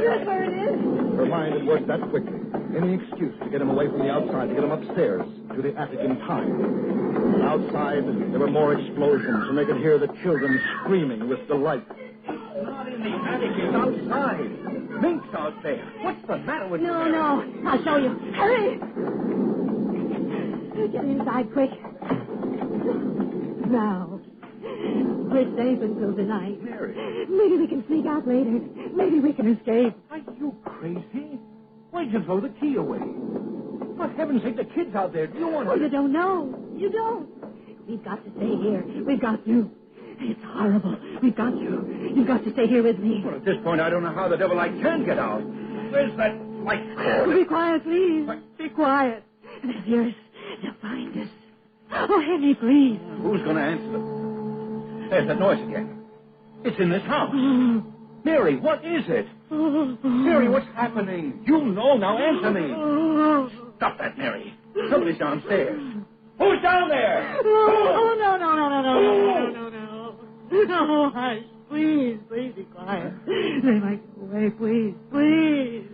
Here's where it is. Her mind had worked that quickly. Any excuse to get him away from the outside, to get him upstairs, to the attic in time. Outside, there were more explosions, and they could hear the children screaming with delight. Not in the attic, it's outside. Mink's out there. What's the matter with you? No. I'll show you. Hurry. Get inside quick. Now. We're safe until tonight. Mary. Maybe we can sneak out later. Maybe we can escape. Are you crazy? Why'd you throw the key away? For heaven's sake, the kid's out there. Do you want to... Oh, you don't know. You don't. We've got to stay here. We've got to. It's horrible. We've got to. You've got to stay here with me. Well, at this point, I don't know how the devil I can get out. Where's that light cord? Be quiet, please. Be quiet. They'll hear us. They'll find us. Oh, Henry, please. Who's going to answer them? There's that noise again. It's in this house. Mary, what is it? Mary, what's happening? You know. Now answer me. Stop that, Mary. Somebody's downstairs. Who's down there? Oh, no. No, hush. Please be quiet. They might go away. Please.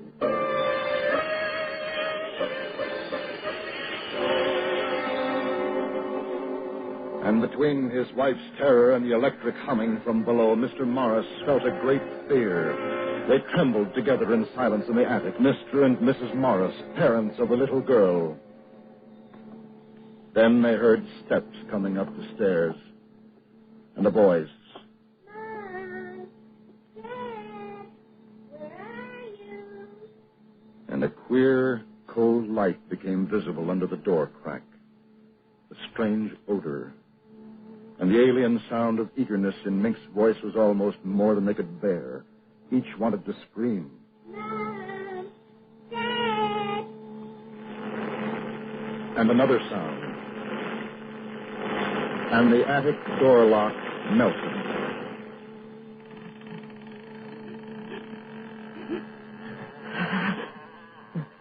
And between his wife's terror and the electric humming from below, Mr. Morris felt a great fear. They trembled together in silence in the attic, Mr. and Mrs. Morris, parents of a little girl. Then they heard steps coming up the stairs, and a voice. Mom, Dad, where are you? And a queer, cold light became visible under the door crack. A strange odor. And the alien sound of eagerness in Mink's voice was almost more than they could bear. Each wanted to scream. Mom, Dad. And another sound. And the attic door lock melted.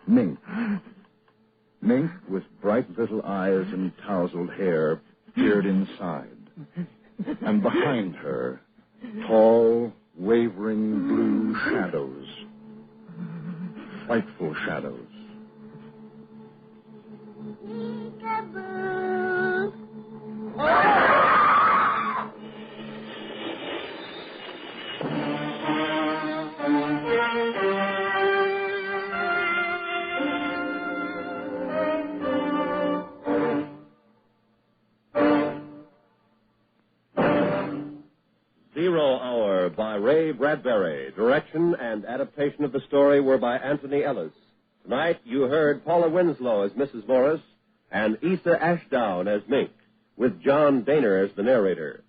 Mink. Mink, with bright little eyes and tousled hair, peered inside. And behind her, tall, wavering blue shadows. Frightful shadows. Peekaboo. Zero Hour by Ray Bradbury. Direction and adaptation of the story were by Anthony Ellis. Tonight, you heard Paula Winslow as Mrs. Morris and Issa Ashdown as Mink, with John Daner as the narrator.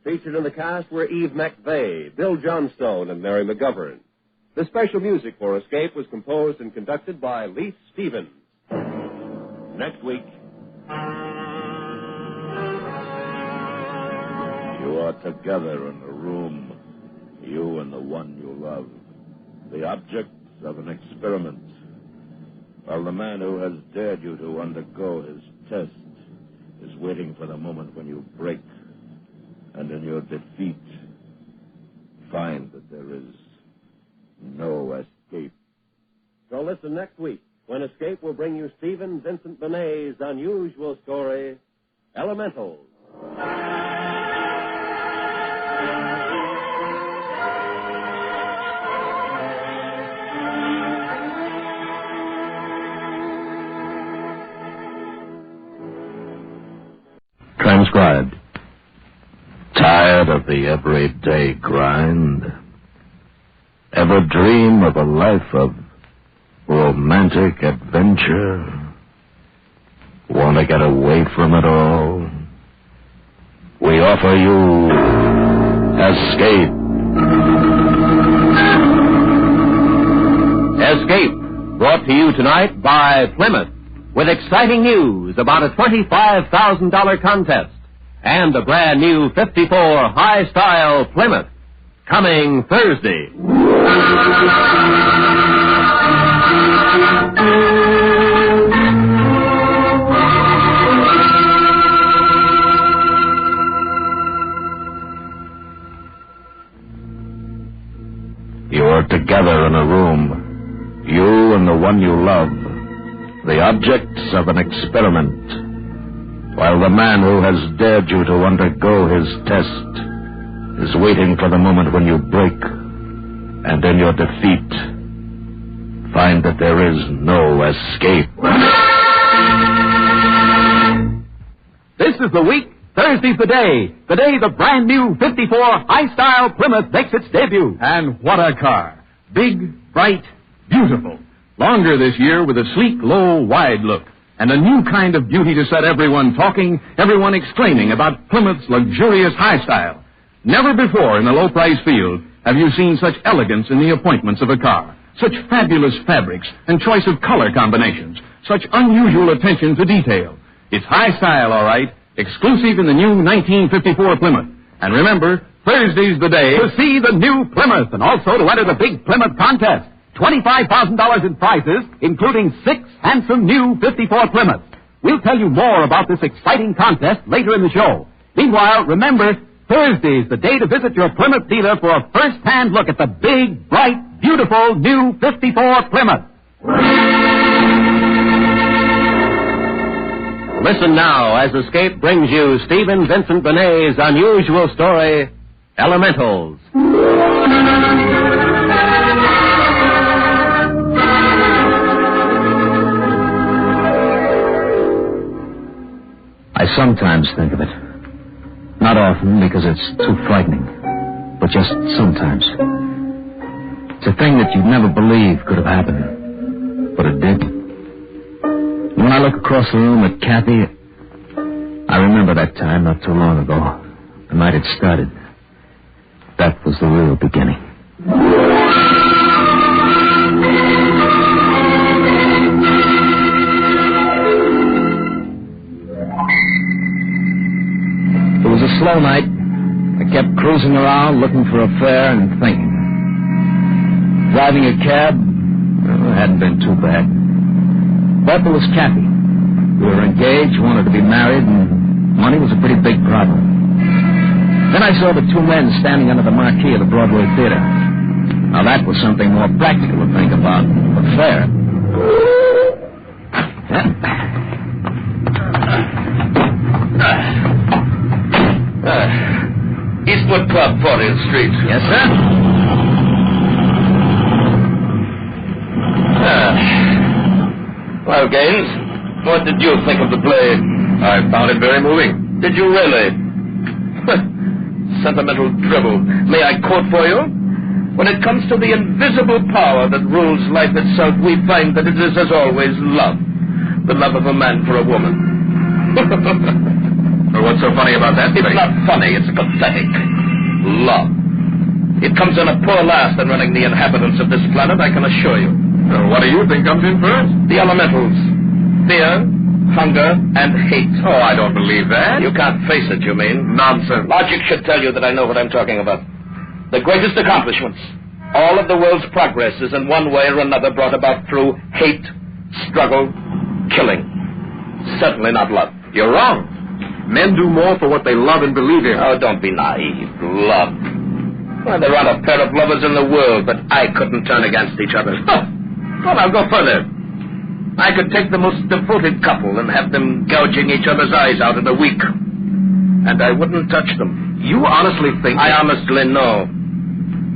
Featured in the cast were Eve McVeigh, Bill Johnstone, and Mary McGovern. The special music for Escape was composed and conducted by Leith Stevens. Next week... You are together in a room, you and the one you love, the objects of an experiment, while the man who has dared you to undergo his test is waiting for the moment when you break, and in your defeat, find that there is no escape. So listen next week, when Escape will bring you Stephen Vincent Benet's unusual story, Elementals. Transcribed. Tired of the everyday grind? Ever dream of a life of romantic adventure? Want to get away from it all? We offer you Escape. Escape, brought to you tonight by Plymouth, with exciting news about a $25,000 contest and a brand new 54 high-style Plymouth coming Thursday. You're together in a room. home, you and the one you love, the objects of an experiment, while the man who has dared you to undergo his test is waiting for the moment when you break, and in your defeat, find that there is no escape. This is the week. Thursday's the day the brand new 54 high-style Plymouth makes its debut. And what a car. Big, bright, beautiful. Longer this year with a sleek, low, wide look. And a new kind of beauty to set everyone talking, everyone exclaiming about Plymouth's luxurious high style. Never before in the low-price field have you seen such elegance in the appointments of a car. Such fabulous fabrics and choice of color combinations. Such unusual attention to detail. It's high style, all right. Exclusive in the new 1954 Plymouth. And remember, Thursday's the day to see the new Plymouth and also to enter the big Plymouth contest. $25,000 in prizes, including 6 handsome new 54 Plymouths. We'll tell you more about this exciting contest later in the show. Meanwhile, remember, Thursday's the day to visit your Plymouth dealer for a first-hand look at the big, bright, beautiful new 54 Plymouth. Listen now as Escape brings you Stephen Vincent Benet's unusual story, Elementals. I sometimes think of it. Not often, because it's too frightening. But just sometimes. It's a thing that you'd never believe could have happened. But it did. And when I look across the room at Kathy, I remember that time not too long ago. The night it started. That was the real beginning. It was a slow night. I kept cruising around looking for a fare and thinking. Driving a cab, well, it hadn't been too bad. But there was Kathy. We were engaged, wanted to be married, and money was a pretty big problem. Then I saw the two men standing under the marquee of the Broadway Theater. Now that was something more practical to think about. A fare. Eastwood Club, 40th Street. Yes, sir? Well, Gaines, what did you think of the play? I found it very moving. Did you really? Sentimental dribble. May I quote for you? When it comes to the invisible power that rules life itself, we find that it is, as always, love. The love of a man for a woman. Well, what's so funny about that? It's not funny, it's pathetic. Love. It comes in a poor last in running the inhabitants of this planet, I can assure you. Well, what do you think comes in first? The elementals. Fear, hunger, and hate. Oh, I don't believe that. You can't face it, you mean? Nonsense. Logic should tell you that I know what I'm talking about. The greatest accomplishments, all of the world's progress is in one way or another brought about through hate, struggle, killing. Certainly not love. You're wrong. Men do more for what they love and believe in. Oh, don't be naive. Love. Well, there aren't a pair of lovers in the world that I couldn't turn against each other. Well, I'll go further. I could take the most devoted couple and have them gouging each other's eyes out in a week. And I wouldn't touch them. You honestly think... I honestly know.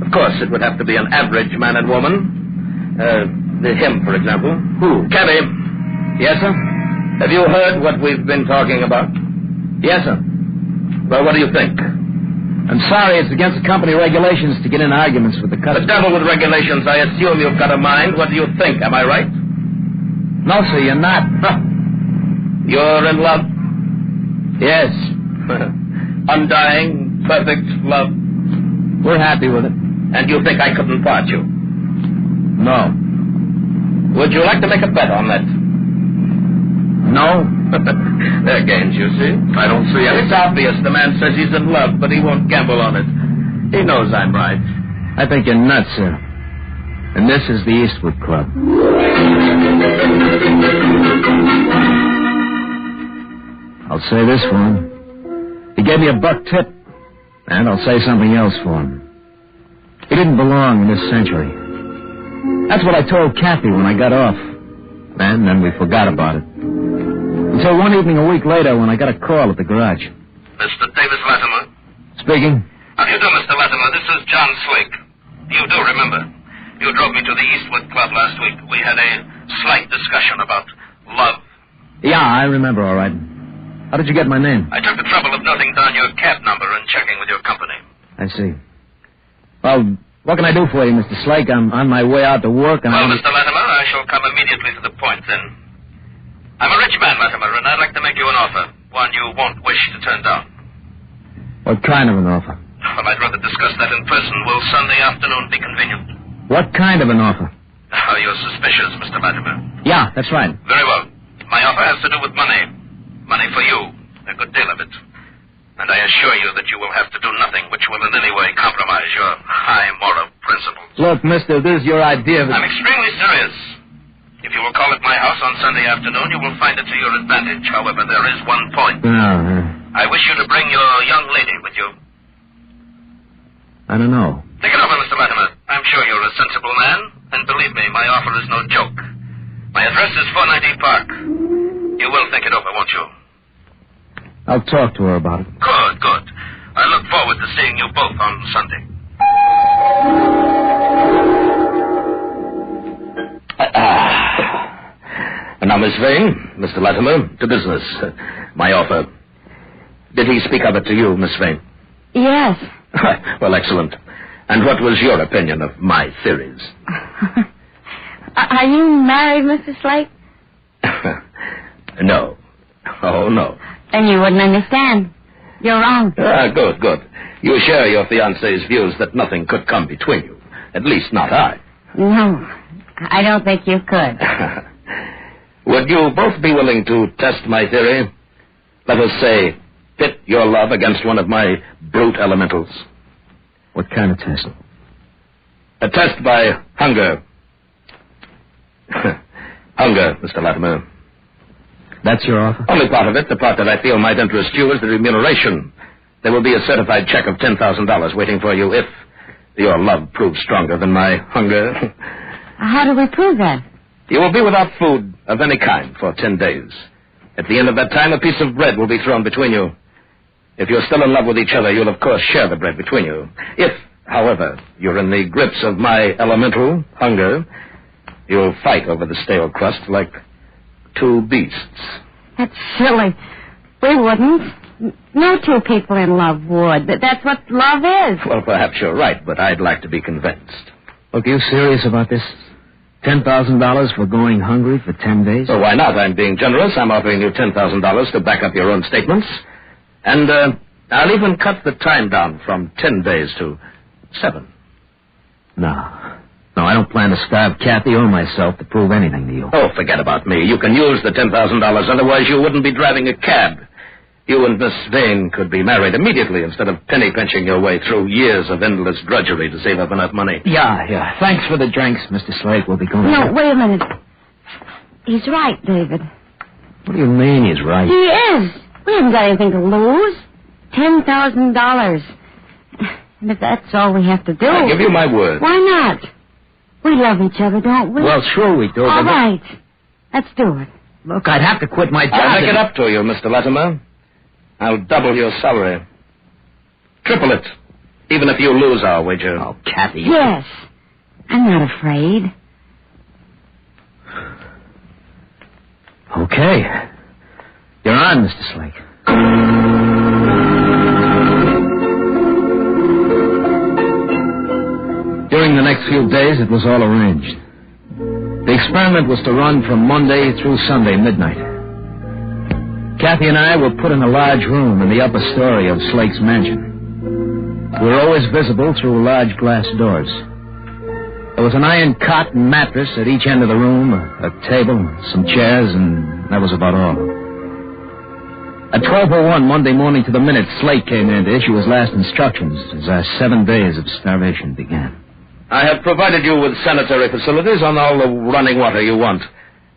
Of course, it would have to be an average man and woman. Him, for example. Who? Cabby. Yes, sir? Have you heard what we've been talking about? Yes, sir. Well, what do you think? I'm sorry, it's against the company regulations to get in arguments with the customers. The devil with regulations. I assume you've got a mind. What do you think? Am I right? No, sir, you're not. Huh. You're in love? Yes. Undying, perfect love. We're happy with it. And you think I couldn't part you? No. Would you like to make a bet on that? No. There, Gaines, you see? I don't see it. It's obvious the man says he's in love, but he won't gamble on it. He knows I'm right. I think you're nuts, sir. And this is the Eastwood Club. I'll say this for him. He gave me $1 tip. And I'll say something else for him. He didn't belong in this century. That's what I told Kathy when I got off. And then we forgot about it. Until one evening a week later when I got a call at the garage. Mr. Davis Latimer? Speaking. How do you do, Mr. Latimer? This is John Slick. You do remember. You drove me to the Eastwood Club last week. We had a slight discussion about love. Yeah, I remember all right. How did you get my name? I took the trouble of noting down your cab number and checking with your company. I see. Well, what can I do for you, Mr. Slake? I'm on my way out to work and Well, Mr. Latimer, I shall come immediately to the point then. I'm a rich man, Latimer, and I'd like to make you an offer. One you won't wish to turn down. What kind of an offer? Well, I'd rather discuss that in person. Will Sunday afternoon be convenient? What kind of an offer? Oh, you're suspicious, Mr. Latimer. Yeah, that's right. Very well. My offer has to do with money. Money for you. A good deal of it. And I assure you that you will have to do nothing which will in any way compromise your high moral principles. Look, mister, this is your idea of... I'm extremely serious. If you will call at my house on Sunday afternoon, you will find it to your advantage. However, there is one point. I wish you to bring your young lady with you. I don't know. Think it over, Mr. Latimer. I'm sure you're a sensible man, and believe me, my offer is no joke. My address is 490 Park. You will think it over, won't you? I'll talk to her about it. Good, good. I look forward to seeing you both on Sunday. Now, Miss Vane, Mr. Latimer, to business. My offer. Did he speak of it to you, Miss Vane? Yes. Well, excellent. And what was your opinion of my theories? Are you married, Mr. Slate? No. Oh, no. Then you wouldn't understand. You're wrong. Good, good. You share your fiancé's views that nothing could come between you. At least not I. No, I don't think you could. Would you both be willing to test my theory? Let us say, pit your love against one of my brute elementals. What kind of test? A test by hunger. Hunger, Mr. Latimer. That's your offer? Only part of it. The part that I feel might interest you is the remuneration. There will be a certified check of $10,000 waiting for you if your love proves stronger than my hunger. How do we prove that? You will be without food of any kind for 10 days. At the end of that time, a piece of bread will be thrown between you. If you're still in love with each other, you'll of course share the bread between you. If, however, you're in the grips of my elemental, hunger, you'll fight over the stale crust like two beasts. That's silly. We wouldn't. No two people in love would. That's what love is. Well, perhaps you're right, but I'd like to be convinced. Look, are you serious about this? $10,000 for going hungry for 10 days? Well, why not? I'm being generous. I'm offering you $10,000 to back up your own statements. And I'll even cut the time down from 10 days to 7. No, I don't plan to starve Kathy or myself to prove anything to you. Oh, forget about me. You can use the $10,000. Otherwise, you wouldn't be driving a cab. You and Miss Vane could be married immediately instead of penny-pinching your way through years of endless drudgery to save up enough money. Yeah. Thanks for the drinks, Mr. Slate. We'll be going... No, wait a minute. He's right, David. What do you mean he's right? He is. We haven't got anything to lose. $10,000. And if that's all we have to do... I give you my word. Why not? We love each other, don't we? Well, sure we do. All right. Let's do it. Look, I'd have to quit my job. I'll make it up to you, Mr. Latimer. I'll double your salary. Triple it. Even if you lose our wager. Oh, Kathy. Yes. I'm not afraid. Okay. You're on, Mr. Slake. During the next few days, it was all arranged. The experiment was to run from Monday through Sunday midnight. Kathy and I were put in a large room in the upper story of Slake's mansion. We were always visible through large glass doors. There was an iron cot and mattress at each end of the room, a table, some chairs, and that was about all. At 12:01 Monday morning to the minute, Slake came in to issue his last instructions as our 7 days of starvation began. I have provided you with sanitary facilities on all the running water you want.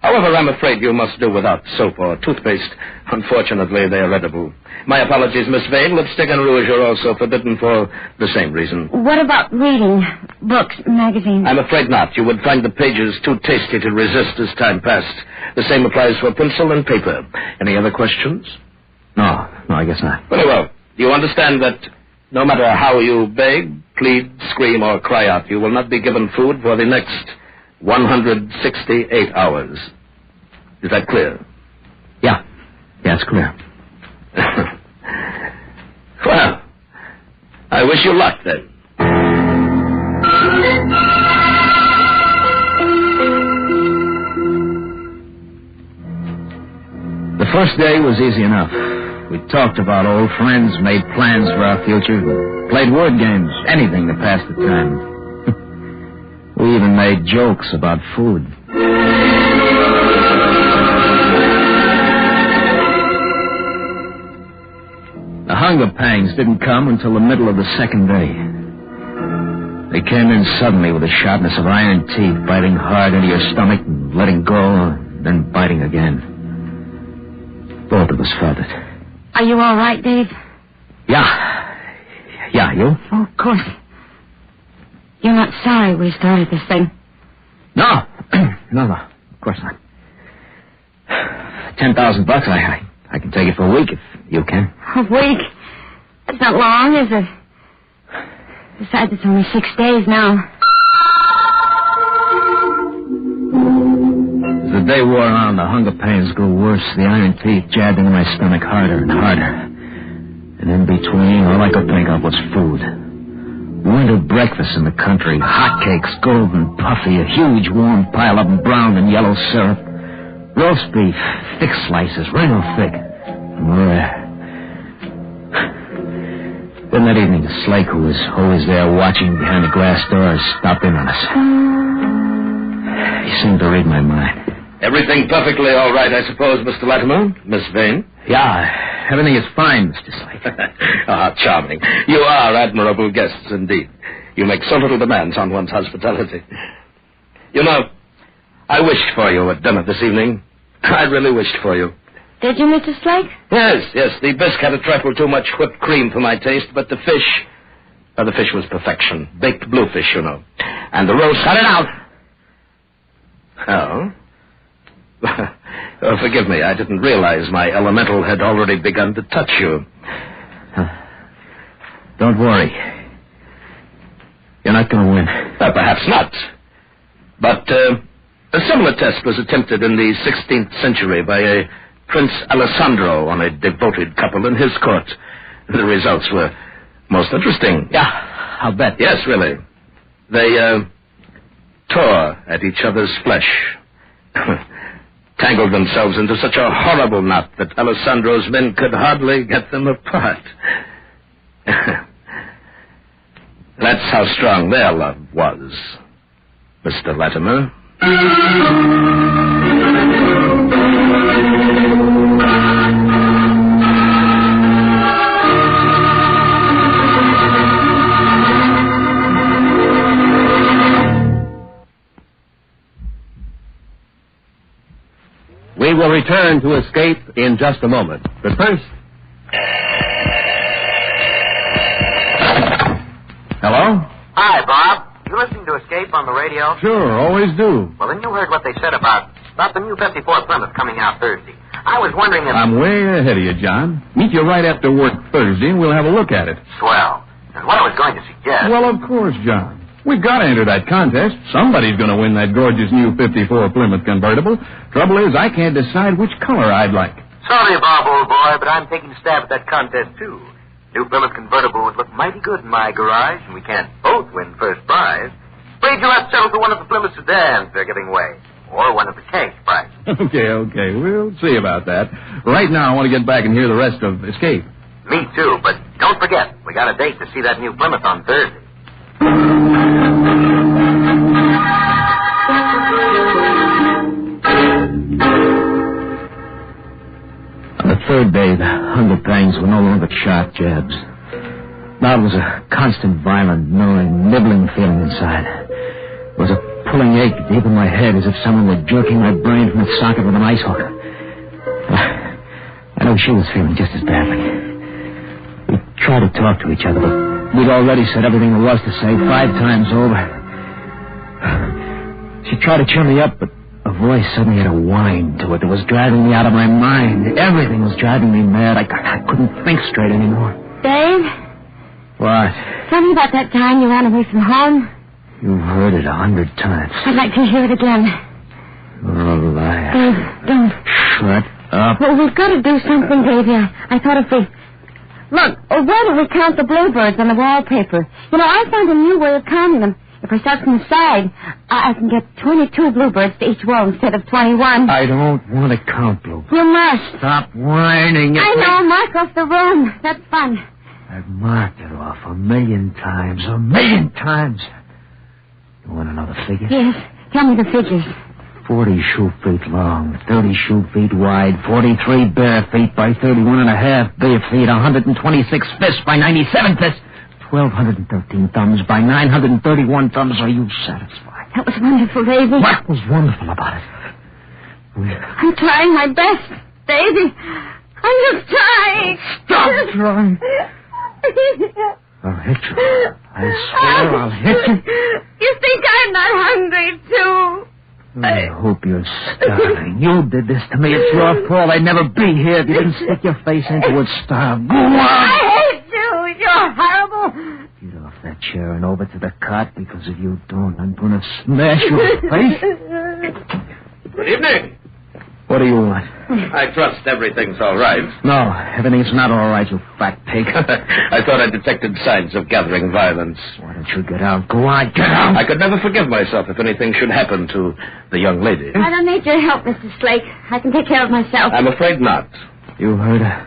However, I'm afraid you must do without soap or toothpaste. Unfortunately, they are edible. My apologies, Miss Vane. Lipstick and rouge are also forbidden for the same reason. What about reading? Books, magazines? I'm afraid not. You would find the pages too tasty to resist as time passed. The same applies for pencil and paper. Any other questions? No, I guess not. Very well. You understand that no matter how you beg, plead, scream, or cry out, you will not be given food for the next 168 hours. Is that clear? Yeah, it's clear. Well, I wish you luck, then. The first day was easy enough. We talked about old friends, made plans for our future, played word games, anything to pass the time. We even made jokes about food. The hunger pangs didn't come until the middle of the second day. They came in suddenly with the sharpness of iron teeth, biting hard into your stomach and letting go, then biting again. Both of us felt it. Are you all right, Dave? Yeah, you? Oh, of course. You're not sorry we started this thing? No, of course not. $10,000, I can take it for a week if you can. A week? That's not long, is it? Besides, it's only 6 days now. As the day wore on, the hunger pains grew worse. The iron teeth jabbed into my stomach harder and harder. And in between, all I could think of was food. Winter breakfast in the country, hotcakes, golden, puffy, a huge warm pile of them browned in yellow syrup, roast beef, thick slices, real thick, and rare. Then that evening, the Slake, who was always there watching behind the glass doors, stopped in on us. He seemed to read my mind. Everything perfectly all right, I suppose, Mr. Latimer? Miss Vane? Yeah, everything is fine, Mr. Slake. Ah, charming. You are admirable guests, indeed. You make so little demands on one's hospitality. You know, I wished for you at dinner this evening. I really wished for you. Did you, Mr. Slake? Yes. The bisque had a trifle too much whipped cream for my taste, but the fish... Well, the fish was perfection. Baked bluefish, you know. And the roast... Cut it out! Oh? Oh, forgive me. I didn't realize my elemental had already begun to touch you. Don't worry. You're not going to win. Perhaps not. But a similar test was attempted in the 16th century by a Prince Alessandro on a devoted couple in his court. The results were most interesting. Yeah, I'll bet. Yes, really. They tore at each other's flesh. Tangled themselves into such a horrible knot that Alessandro's men could hardly get them apart. That's how strong their love was, Mr. Latimer. We will return to Escape in just a moment. But first... Hello? Hi, Bob. You listening to Escape on the radio? Sure, always do. Well, then you heard what they said about the new 54 Plymouth coming out Thursday. I was wondering if... I'm way ahead of you, John. Meet you right after work Thursday, and we'll have a look at it. Swell. And what I was going to suggest... Well, of course, John. We've got to enter that contest. Somebody's going to win that gorgeous new 54 Plymouth convertible. Trouble is, I can't decide which color I'd like. Sorry, Bob, old boy, but I'm taking a stab at that contest, too. New Plymouth convertible would look mighty good in my garage, and we can't both win first prize. Wager let's settle for one of the Plymouth sedans they're giving away, or one of the cash prizes. Okay. We'll see about that. Right now, I want to get back and hear the rest of Escape. Me, too, but don't forget, we got a date to see that new Plymouth on Thursday. On the third day, the hunger pangs were no longer sharp jabs. Now it was a constant, violent, gnawing, nibbling feeling inside. It was a pulling ache deep in my head as if someone were jerking my brain from its socket with an ice hook. I know she was feeling just as badly. We tried to talk to each other, but we'd already said everything there was to say 5 times over. She tried to cheer me up, but her voice suddenly had a whine to it that was driving me out of my mind. Everything was driving me mad. I couldn't think straight anymore. Dave? What? Tell me about that time you ran away from home. You've heard it 100 times. I'd like to hear it again. You're a liar. Dave, don't. Shut up. Well, we've got to do something, Davey. I thought if we... Look, why don't we count the bluebirds on the wallpaper? You know, I found a new way of counting them. If I start from the side, I can get 22 bluebirds to each row instead of 21. I don't want to count bluebirds. You must. Stop whining. I know. Mark off the room. That's fun. I've marked it off 1,000,000 times. 1,000,000 times. You want to know the figures? Yes. Tell me the figures. 40 shoe feet long, 30 shoe feet wide, 43 bare feet by 31.5 bare feet, 126 fists by 97 fists, 1,213 thumbs by 931 thumbs. Are you satisfied? That was wonderful, Davy. What was wonderful about it? I'm trying my best, Davy. I'm just trying. Stop trying. I'll hit you. I swear I'll hit you. You think I'm not hungry, too? I hope you're starving. You did this to me. It's your fault. I'd never be here if you didn't stick your face into it. Starve. Go on. I hate you. You're horrible. Get off that chair and over to the cot, because if you don't, I'm going to smash your face. Good evening. What do you want? I trust everything's all right. No, everything's not all right, you fat pig. I thought I detected signs of gathering violence. Why don't you get out? Go on, get out. I could never forgive myself if anything should happen to the young lady. I don't need your help, Mr. Slake. I can take care of myself. I'm afraid not. You heard her.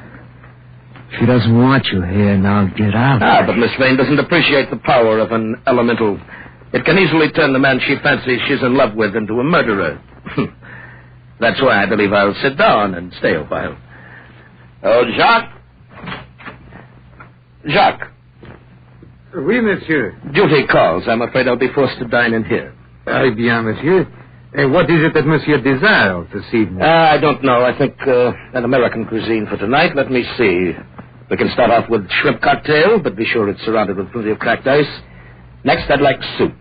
She doesn't want you here. Now get out. But Miss Vane doesn't appreciate the power of an elemental. It can easily turn the man she fancies she's in love with into a murderer. That's why I believe I'll sit down and stay a while. Oh, Jacques? Jacques. Oui, monsieur. Duty calls. I'm afraid I'll be forced to dine in here. Eh bien, monsieur. And what is it that monsieur desires this evening? I don't know. I think an American cuisine for tonight. Let me see. We can start off with shrimp cocktail, but be sure it's surrounded with plenty of cracked ice. Next, I'd like soup,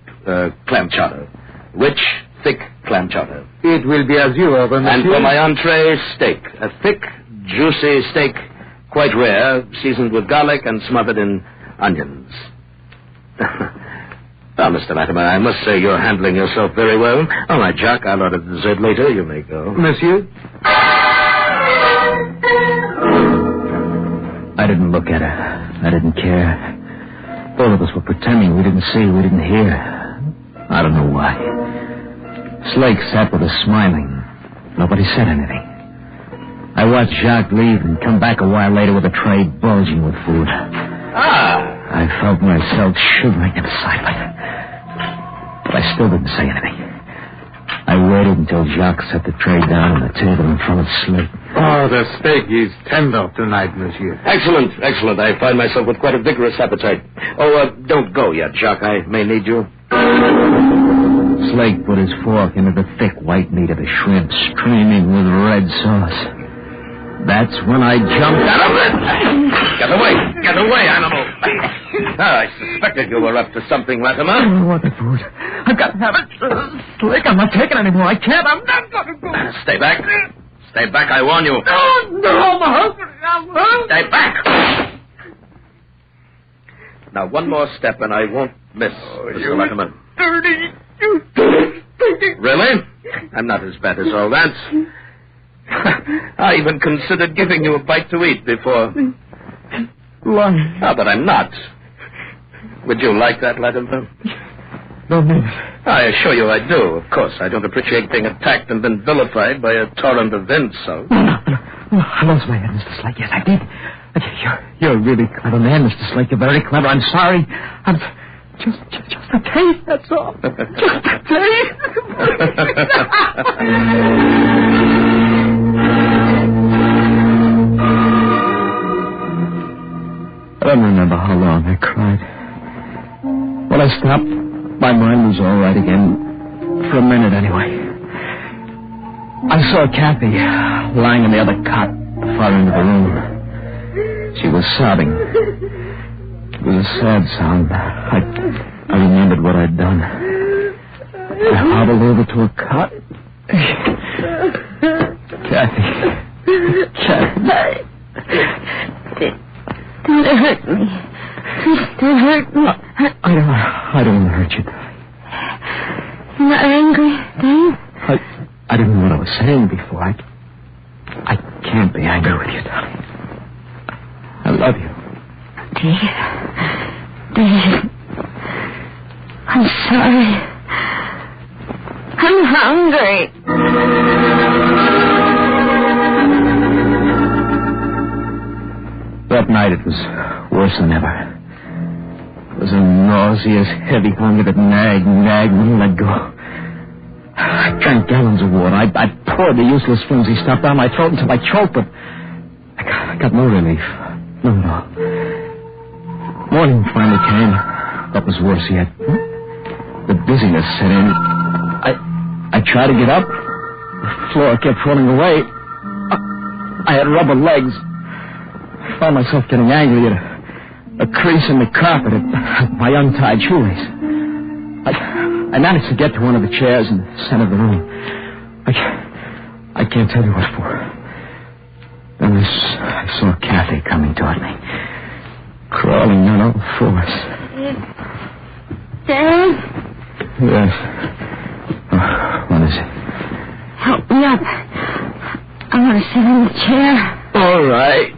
clam chowder. Rich, thick clam chowder. It will be as you order, monsieur. And for my entree, steak. A thick, juicy steak, quite rare, seasoned with garlic and smothered in onions. Well, Mr. Latimer, I must say you're handling yourself very well. All right, Jacques, I'll order the dessert later. You may go. Monsieur? I didn't look at her. I didn't care. Both of us were pretending we didn't see, we didn't hear. I don't know why. Slake sat with us smiling. Nobody said anything. I watched Jacques leave and come back a while later with a tray bulging with food. I felt myself shivering inside, but I still didn't say anything. I waited until Jacques set the tray down on the table in front of Slake. Oh, the steak is tender tonight, monsieur. Excellent, excellent. I find myself with quite a vigorous appetite. Oh, don't go yet, Jacques. I may need you. Slake put his fork into the thick white meat of the shrimp, streaming with red sauce. That's when I jumped out of it. Get away! Get away, animal! I suspected you were up to something, Latimer. I don't want the food. I've got to have it. Slake, I'm not taking it anymore. I can't. I'm not going to go. Stay back. Stay back, I warn you. No, I'm hungry. I'm hungry. Stay back. Now, one more step and I won't miss, Mr. Latimer. Dirty. Really? I'm not as bad as all that. I even considered giving you a bite to eat before. Lying. But I'm not. Would you like that, Latimer? No, no. I assure you I do. Of course, I don't appreciate being attacked and then vilified by a torrent of insults. No, I lost my head, Mr. Slake. Yes, I did. You're a really clever man, Mr. Slake. You're very clever. I'm sorry. I'm just a taste, that's all. Just a taste. I don't remember how long I cried. When I stopped, my mind was all right again. For a minute, anyway. I saw Kathy lying in the other cot far into the room. She was sobbing. It was a sad sound. I remembered what I'd done. I hobbled over to her cot. Kathy. Don't hurt me. Don't hurt me. I don't want to hurt you, darling. You're not angry, Dave? I didn't know what I was saying before. I can't be angry with you, darling. I love you. Dave. I'm sorry. I'm hungry. That night it was worse than ever. It was a nauseous, heavy hunger that nagged, wouldn't let go. I drank gallons of water. I poured the useless flimsy stuff down my throat until I choked, but I got no relief. No. Morning finally came. That was worse yet. The dizziness set in. I tried to get up. The floor kept falling away. I had rubber legs. I found myself getting angry at a crease in the carpet at my untied shoelace. I managed to get to one of the chairs in the center of the room. I can't tell you what for. Then I saw Kathy coming toward me, crawling on all fours. Dad? Yes. What is it? Help me up. I want to sit in the chair. All right.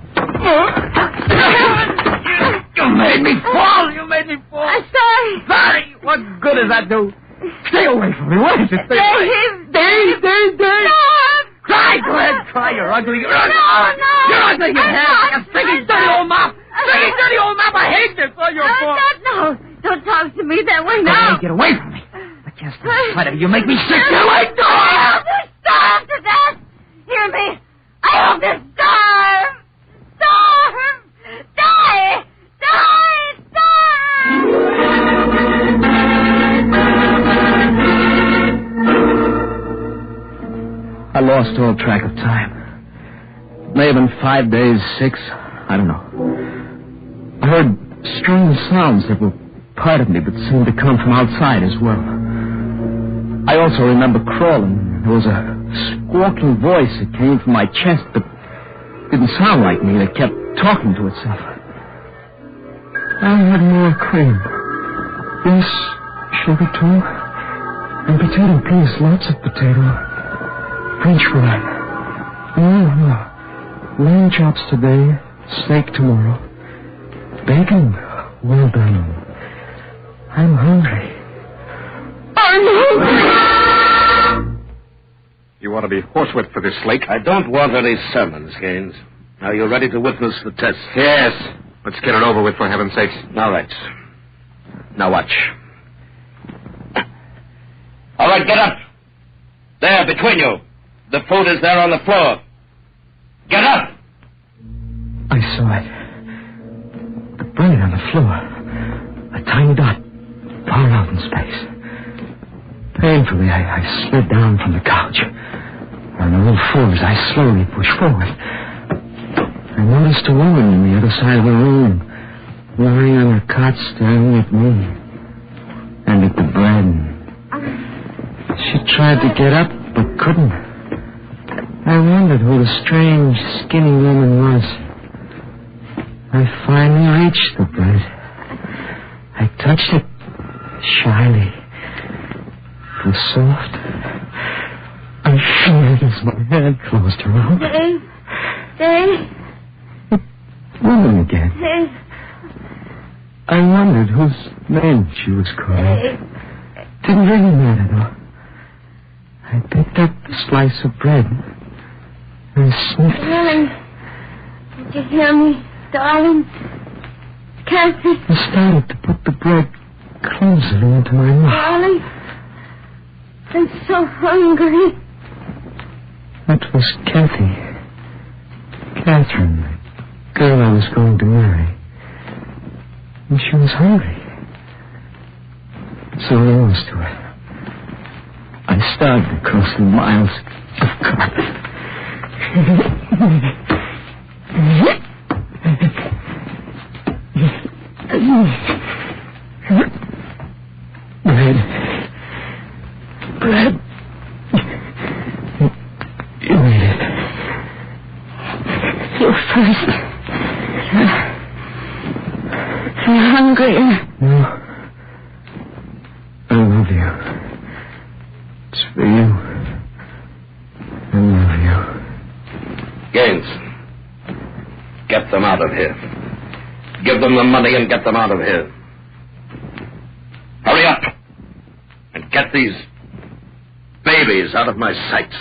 You made me fall. I'm sorry. Sorry. What good does that do? Stay away from me. What is it? Stay away. Dave. Stop. Cry. Go ahead. Cry. You're ugly. No. You're ugly. You're like a stinking dirty old mop. I hate this. All your fault. No. Don't talk to me that way Hey, now. get away from me. I can't stand the sight of you. You make me sick. Get away. Starve to death. Hear me. I hope to starve. Starve. Die. I lost all track of time. It may have been 5 days, 6. I don't know. I heard strange sounds that were part of me but seemed to come from outside as well. I also remember crawling. There was a squawking voice that came from my chest but didn't sound like me. It kept talking to itself. I had more cream. Yes, sugar too. And potato peas, lots of potato. French fry. Lamb chops today, steak tomorrow. Bacon, well done. I'm hungry. You want to be horsewhipped for this, Slake? I don't want any sermons, Gaines. Are you ready to witness the test? Yes. Let's get it over with, for heaven's sakes. All right. Now watch. All right, get up. There, between you. The food is there on the floor. Get up! I saw it. The bread on the floor. A tiny dot, far out in space. Painfully, I slid down from the couch. On all fours, I slowly pushed forward. I noticed a woman on the other side of the room, lying on her cot staring at me and at the bread. She tried to get up, but couldn't. I wondered who the strange, skinny woman was. I finally reached the bread. I touched it shyly. It was soft. I shivered as my hand closed around it. Dave. Woman again. Dave. I wondered whose name she was calling. Didn't really matter, though. I picked up a slice of bread and sniffed it. Darling, did you hear me? Darling, Kathy. I started to put the bread clumsily into my mouth. Darling, I'm so hungry. That was Kathy. Catherine, the girl I was going to marry. And she was hungry. So there was to it. I started crossing miles of carpet. Bread. You eat it. You first. I'm hungry. No. I love you. It's for you. I love you. Gaines, get them out of here. Give them the money and get them out of here. Hurry up and get these babies out of my sight.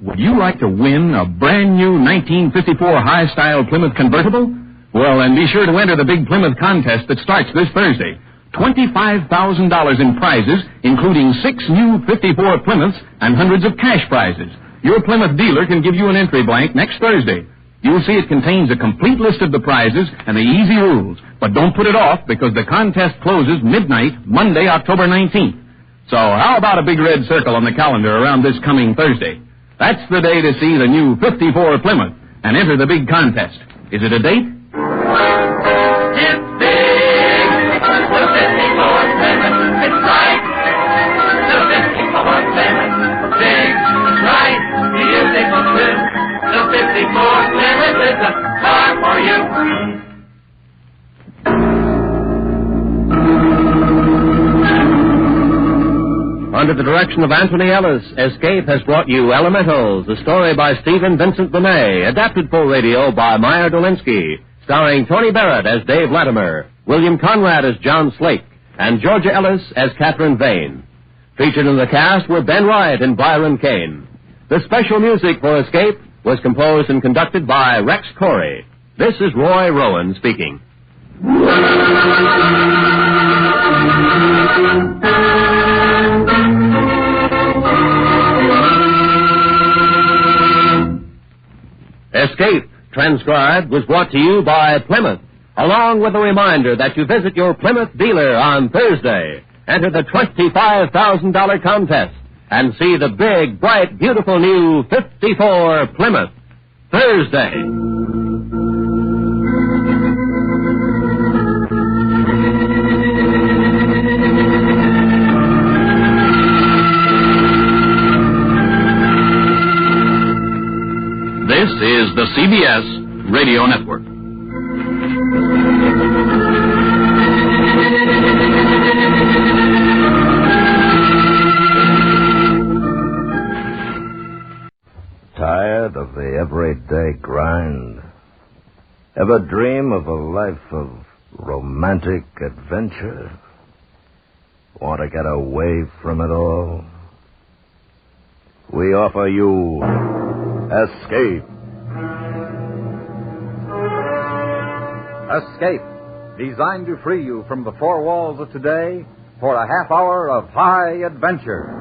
Would you like to win a brand new 1954 high-style Plymouth convertible? Well, then be sure to enter the big Plymouth contest that starts this Thursday. $25,000 in prizes, including 6 new 54 Plymouths and hundreds of cash prizes. Your Plymouth dealer can give you an entry blank next Thursday. You'll see it contains a complete list of the prizes and the easy rules. But don't put it off because the contest closes midnight, Monday, October 19th. So how about a big red circle on the calendar around this coming Thursday? That's the day to see the new 54 Plymouth and enter the big contest. Is it a date? Under the direction of Anthony Ellis, Escape has brought you Elementals, the story by Stephen Vincent Benet, adapted for radio by Meyer Dolinsky, starring Tony Barrett as Dave Latimer, William Conrad as John Slake, and Georgia Ellis as Catherine Vane. Featured in the cast were Ben Wright and Byron Kane. The special music for Escape was composed and conducted by Rex Corey. This is Roy Rowan speaking. Escape, transcribed, was brought to you by Plymouth, along with a reminder that you visit your Plymouth dealer on Thursday, enter the $25,000 contest, and see the big, bright, beautiful new 54 Plymouth. Thursday. This is the CBS Radio Network. Tired of the everyday grind? Ever dream of a life of romantic adventure? Want to get away from it all? We offer you Escape. Escape, designed to free you from the four walls of today for a half hour of high adventure.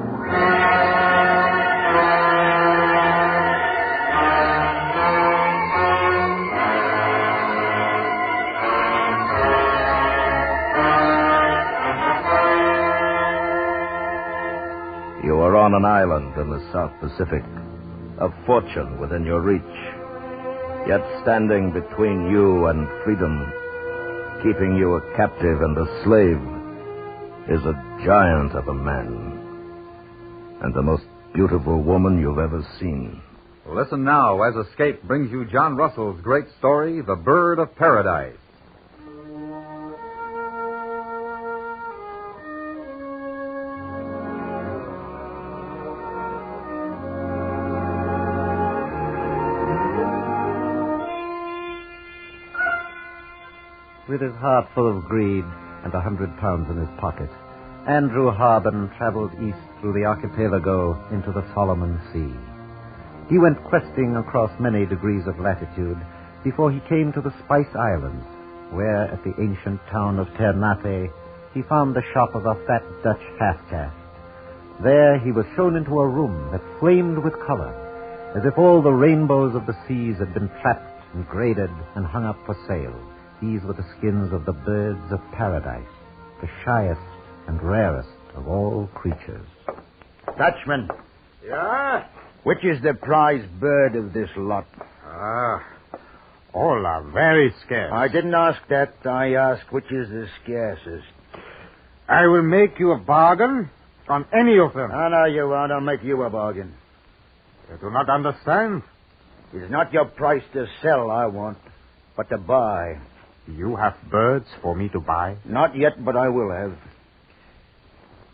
You are on an island in the South Pacific, a fortune within your reach, yet standing between you and freedom, keeping you a captive and a slave, is a giant of a man, and the most beautiful woman you've ever seen. Listen now as Escape brings you John Russell's great story, The Bird of Paradise. With his heart full of greed and £100 in his pocket, Andrew Harben traveled east through the archipelago into the Solomon Sea. He went questing across many degrees of latitude before he came to the Spice Islands, where, at the ancient town of Ternate, he found the shop of a fat Dutch half-caste. There he was shown into a room that flamed with color, as if all the rainbows of the seas had been trapped and graded and hung up for sale. These were the skins of the birds of paradise, the shyest and rarest of all creatures. Dutchman. Yeah? Which is the prize bird of this lot? All are very scarce. I didn't ask that. I asked which is the scarcest. I will make you a bargain on any of them. No, you won't. I'll make you a bargain. You do not understand. It's not your price to sell I want, but to buy. You have birds for me to buy? Not yet, but I will have.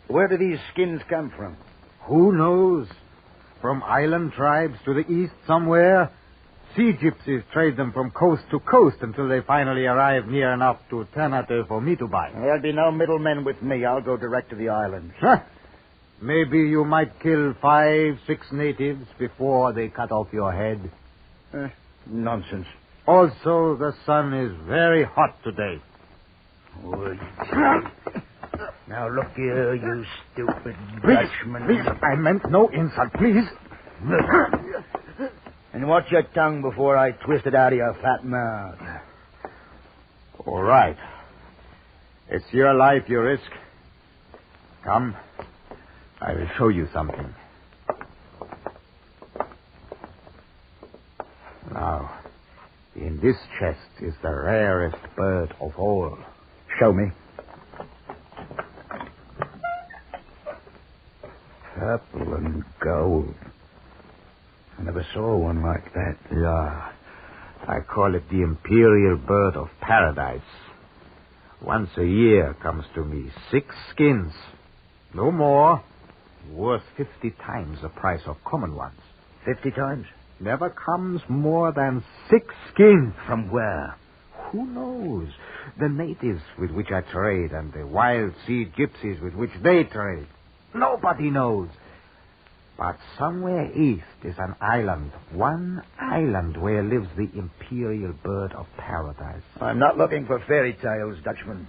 Where do these skins come from? Who knows? From island tribes to the east somewhere. Sea gypsies trade them from coast to coast until they finally arrive near enough to Ternate for me to buy. There'll be no middlemen with me. I'll go direct to the islands. Maybe you might kill 5, 6 natives before they cut off your head. Nonsense. Also, the sun is very hot today. Now, look here, you stupid Dutchman. Please, I meant no insult, please. And watch your tongue before I twist it out of your fat mouth. All right. It's your life you risk. Come. I will show you something. Now, in this chest is the rarest bird of all. Show me. Purple and gold. I never saw one like that. Yeah. I call it the imperial bird of paradise. Once a year comes to me 6 skins. No more. Worth 50 times the price of common ones. 50 times? Never comes more than 6 skins. From where? Who knows? The natives with which I trade and the wild sea gypsies with which they trade. Nobody knows. But somewhere east is an island. One island where lives the imperial bird of paradise. I'm not looking for fairy tales, Dutchman.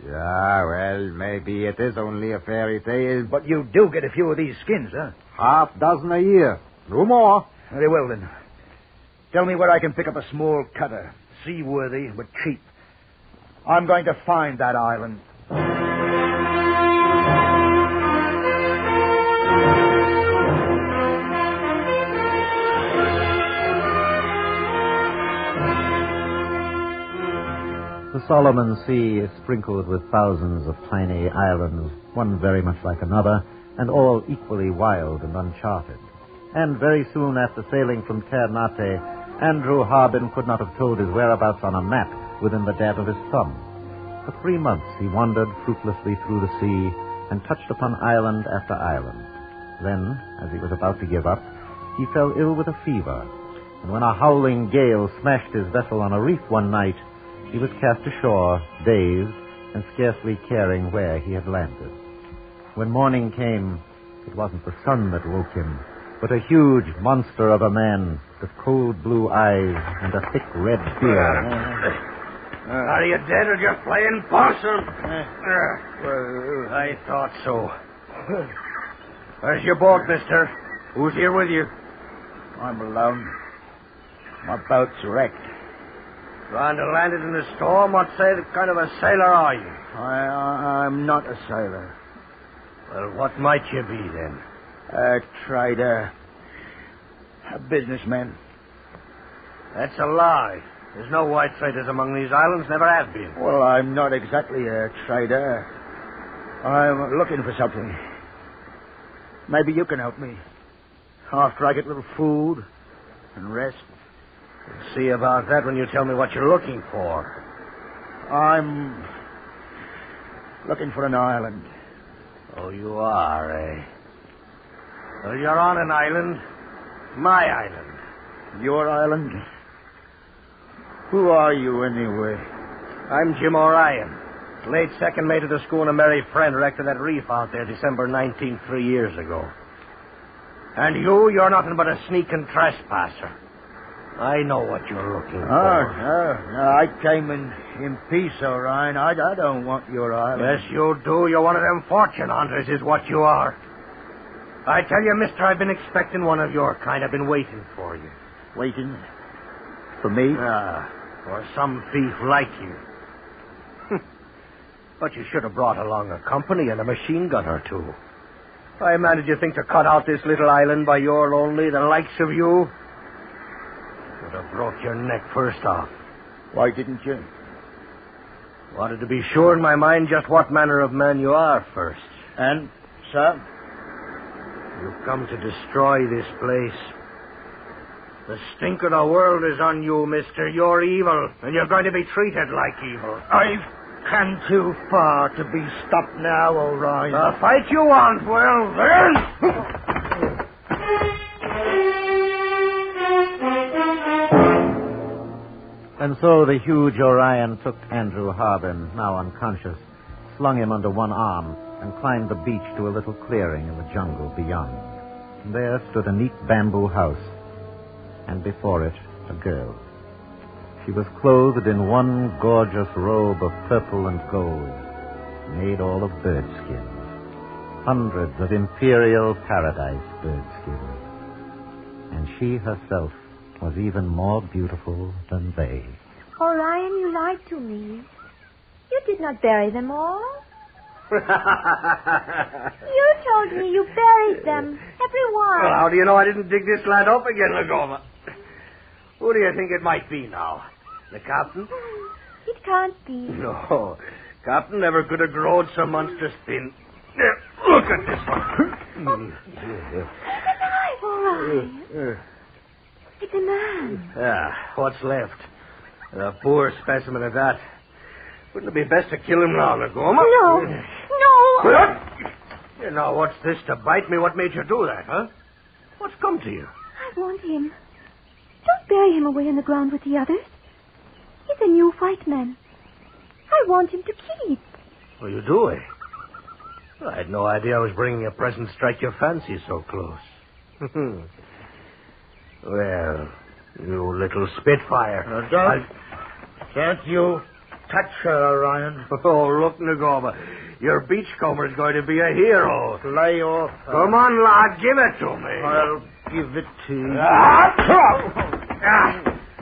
Yeah, well, maybe it is only a fairy tale. But you do get a few of these skins, huh? 6 a year. No more. Very well, then. Tell me where I can pick up a small cutter. Seaworthy, but cheap. I'm going to find that island. The Solomon Sea is sprinkled with thousands of tiny islands, one very much like another, and all equally wild and uncharted. And very soon after sailing from Ternate, Andrew Harbin could not have told his whereabouts on a map within the dab of his thumb. For 3 months he wandered fruitlessly through the sea and touched upon island after island. Then, as he was about to give up, he fell ill with a fever, and when a howling gale smashed his vessel on a reef one night, he was cast ashore, dazed, and scarcely caring where he had landed. When morning came, it wasn't the sun that woke him, but a huge monster of a man with cold blue eyes and a thick red beard. Are you dead or just playing possum? Well, I thought so. Where's your boat, mister? Who's here with you? I'm alone. My boat's wrecked. Trying to land it in a storm? What kind of a sailor are you? I'm not a sailor. Well, what might you be, then? A trader. A businessman. That's a lie. There's no white traders among these islands, never have been. Well, I'm not exactly a trader. I'm looking for something. Maybe you can help me. After I get a little food and rest. We'll see about that when you tell me what you're looking for. I'm looking for an island. Oh, you are, eh? Well, you're on an island. My island. Your island? Who are you, anyway? I'm Jim O'Ryan. Late second mate of the schooner Mary Friend wrecked to that reef out there December 19th, 3 years ago. And you're nothing but a sneaking trespasser. I know what you're looking for. No, I came in peace, Orion. I don't want your island. Yes, you do. You're one of them fortune hunters is what you are. I tell you, mister, I've been expecting one of your kind. I've been waiting for you. Waiting? For me? Or some thief like you. But you should have brought along a company and a machine gun or two. Why, man, did you think to cut out this little island by your lonely, the likes of you? Would have broke your neck first off. Why didn't you? Wanted to be sure in my mind just what manner of man you are first. And, sir? You've come to destroy this place. The stink of the world is on you, mister. You're evil, and you're going to be treated like evil. I've come too far to be stopped now, Orion. The fight you want, well, then... And so the huge Orion took Andrew Harbin, now unconscious, slung him under one arm, and climbed the beach to a little clearing in the jungle beyond. And there stood a neat bamboo house, and before it, a girl. She was clothed in one gorgeous robe of purple and gold, made all of bird skins, hundreds of imperial paradise bird skins. And she herself was even more beautiful than they. Orion, you lied to me. You did not bury them all. You told me you buried them, every one. Well, how do you know I didn't dig this lad up again, Lagoma? Who do you think it might be now? The captain? It can't be. No. Captain never could have growed so monstrous thin. Look at this one. It's alive, Orion. It's a man. Yeah, what's left? A poor specimen of that. Wouldn't it be best to kill him now, Lagoma? No. You know, what's this to bite me? What made you do that, huh? What's come to you? I want him. Don't bury him away in the ground with the others. He's a new white man. I want him to keep. Well, you do, eh? I had no idea I was bringing a present strike your fancy so close. Well, you little spitfire. Can't you touch her, Orion? Oh, look, Nagoma. Your beachcomber's going to be a hero. Lay off. Come on, lad. Give it to me. I'll give it to you.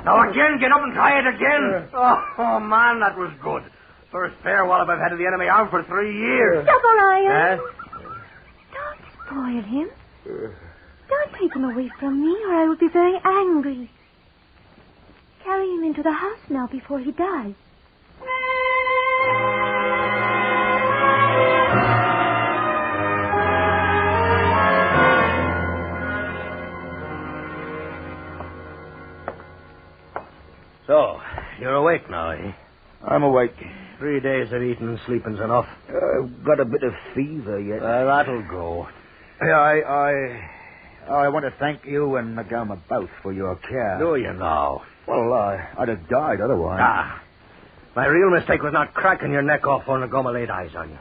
Now again, get up and try it again. Oh, man, that was good. First fair wallop I've had of the enemy armed for 3 years. Stop, Orion. Don't spoil him. Don't take him away from me, or I will be very angry. Carry him into the house now before he dies. So, you're awake now, eh? I'm awake. 3 days of eating and sleeping's enough. I've got a bit of fever yet. That'll go. I want to thank you and Nagoma both for your care. Do you now? Well, I'd have died otherwise. My real mistake was not cracking your neck off when Nagoma laid eyes on you.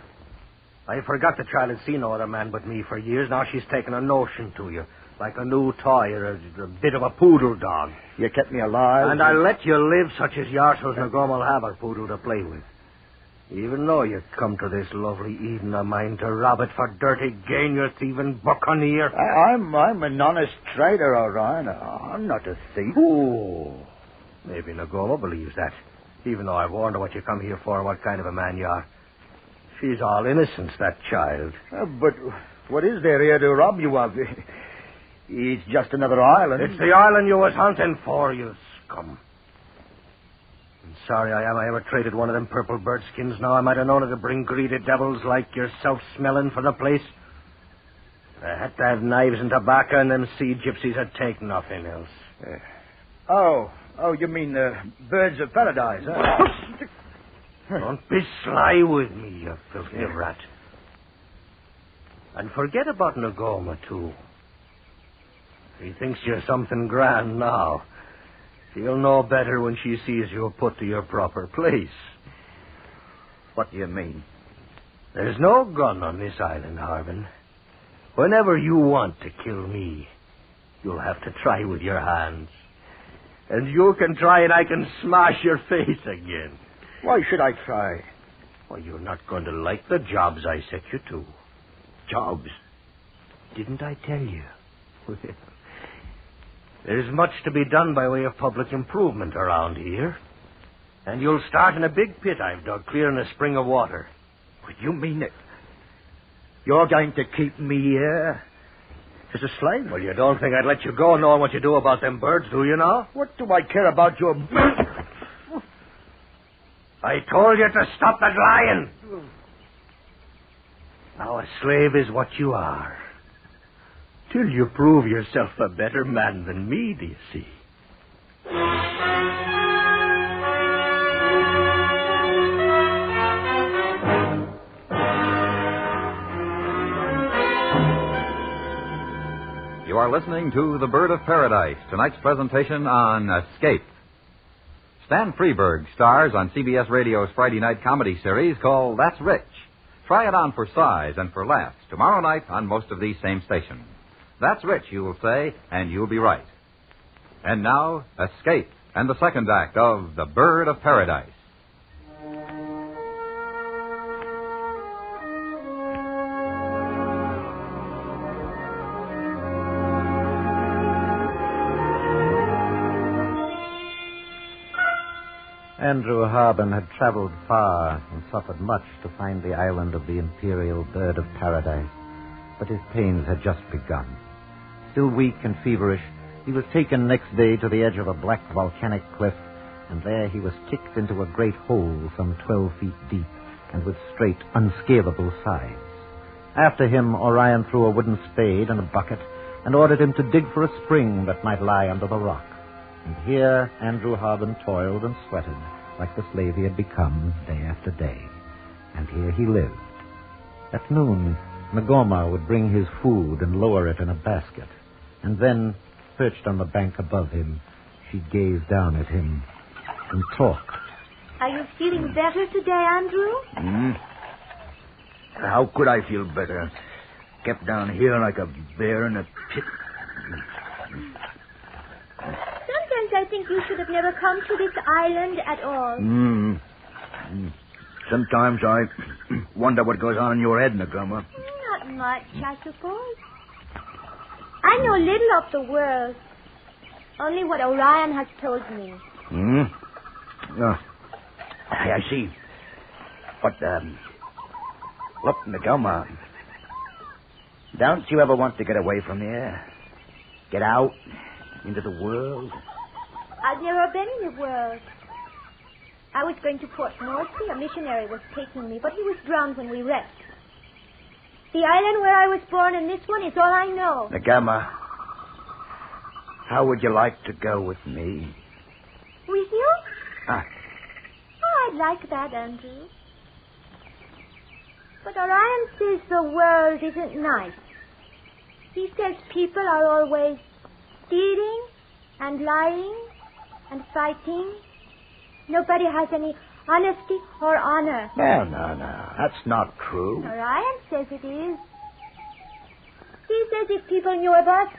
I forgot the child had seen no other man but me for years. Now she's taken a notion to you, like a new toy or a bit of a poodle dog. You kept me alive. And I'll let you live such as Yarsel's Nagoma will have her poodle to play with. Even though you come to this lovely Eden of mine to rob it for dirty gain, you thieving buccaneer. I'm an honest trader, Orion. I'm not a thief. Ooh. Maybe Nagoma believes that, even though I've warned her what you come here for and what kind of a man you are. She's all innocence, that child. But what is there here to rob you of? It's just another island. It's the island you was hunting for, you scum. I'm sorry I am. I ever traded one of them purple bird skins. Now I might have known it to bring greedy devils like yourself smelling for the place. I had to have knives and tobacco, and them sea gypsies had taken nothing else. Oh, you mean the birds of paradise, huh? Don't be sly with me, you filthy rat. And forget about Nagoma, too. She thinks you're something grand now. She'll know better when she sees you put to your proper place. What do you mean? There's no gun on this island, Harbin. Whenever you want to kill me, you'll have to try with your hands. And you can try and I can smash your face again. Why should I try? Well, you're not going to like the jobs I set you to. Jobs? Didn't I tell you? Well, there's much to be done by way of public improvement around here. And you'll start in a big pit I've dug clear in a spring of water. What, you mean it? You're going to keep me here as a slave? Well, you don't think I'd let you go knowing what you do about them birds, do you now? What do I care about your... I told you to stop that lying. Now, a slave is what you are. Till you prove yourself a better man than me, do you see? You are listening to The Bird of Paradise, tonight's presentation on Escape. Stan Freberg stars on CBS Radio's Friday night comedy series called That's Rich. Try it on for size and for laughs tomorrow night on most of these same stations. That's rich, you will say, and you'll be right. And now, Escape and the second act of The Bird of Paradise. Andrew Harbin had traveled far and suffered much to find the island of the imperial bird of paradise, but his pains had just begun. Still weak and feverish, he was taken next day to the edge of a black volcanic cliff, and there he was kicked into a great hole some 12 feet deep and with straight, unscalable sides. After him, Orion threw a wooden spade and a bucket and ordered him to dig for a spring that might lie under the rock. And here Andrew Harbin toiled and sweated like the slave he had become day after day. And here he lived. At noon, Nagoma would bring his food and lower it in a basket. And then, perched on the bank above him, she'd gaze down at him and talk. Are you feeling better today, Andrew? How could I feel better? Kept down here like a bear in a pit. Sometimes I think you should have never come to this island at all. Sometimes I wonder what goes on in your head, Nagoma. Not much, I suppose. I know little of the world. Only what Orion has told me. Oh, I see. But, look, Nagoma, don't you ever want to get away from here? Get out into the world? I've never been in the world. I was going to Port Moresby. A missionary was taking me, but he was drowned when we wrecked. The island where I was born and this one is all I know. Nagama, how would you like to go with me? With you? Ah. Oh, I'd like that, Andrew. But Orion says the world isn't nice. He says people are always stealing and lying and fighting. Nobody has any honesty or honor. No. That's not true. Orion says it is. He says if people knew of us,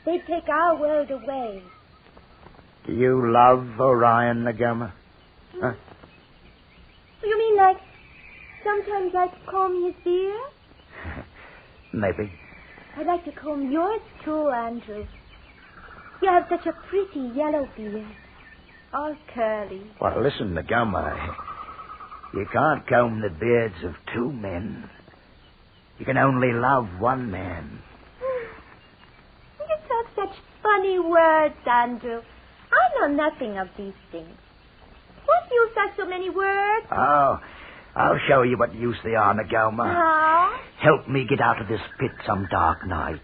they'd take our world away. Do you love Orion, Nagama? Huh? You mean like sometimes I'd comb his beard? Maybe. I'd like to comb yours too, Andrew. You have such a pretty yellow beard. All curly. Well, listen, Nagama. You can't comb the beards of two men. You can only love one man. You talk such funny words, Andrew. I know nothing of these things. What use are so many words? Oh, I'll show you what use they are, Nagama. How? Help me get out of this pit some dark night.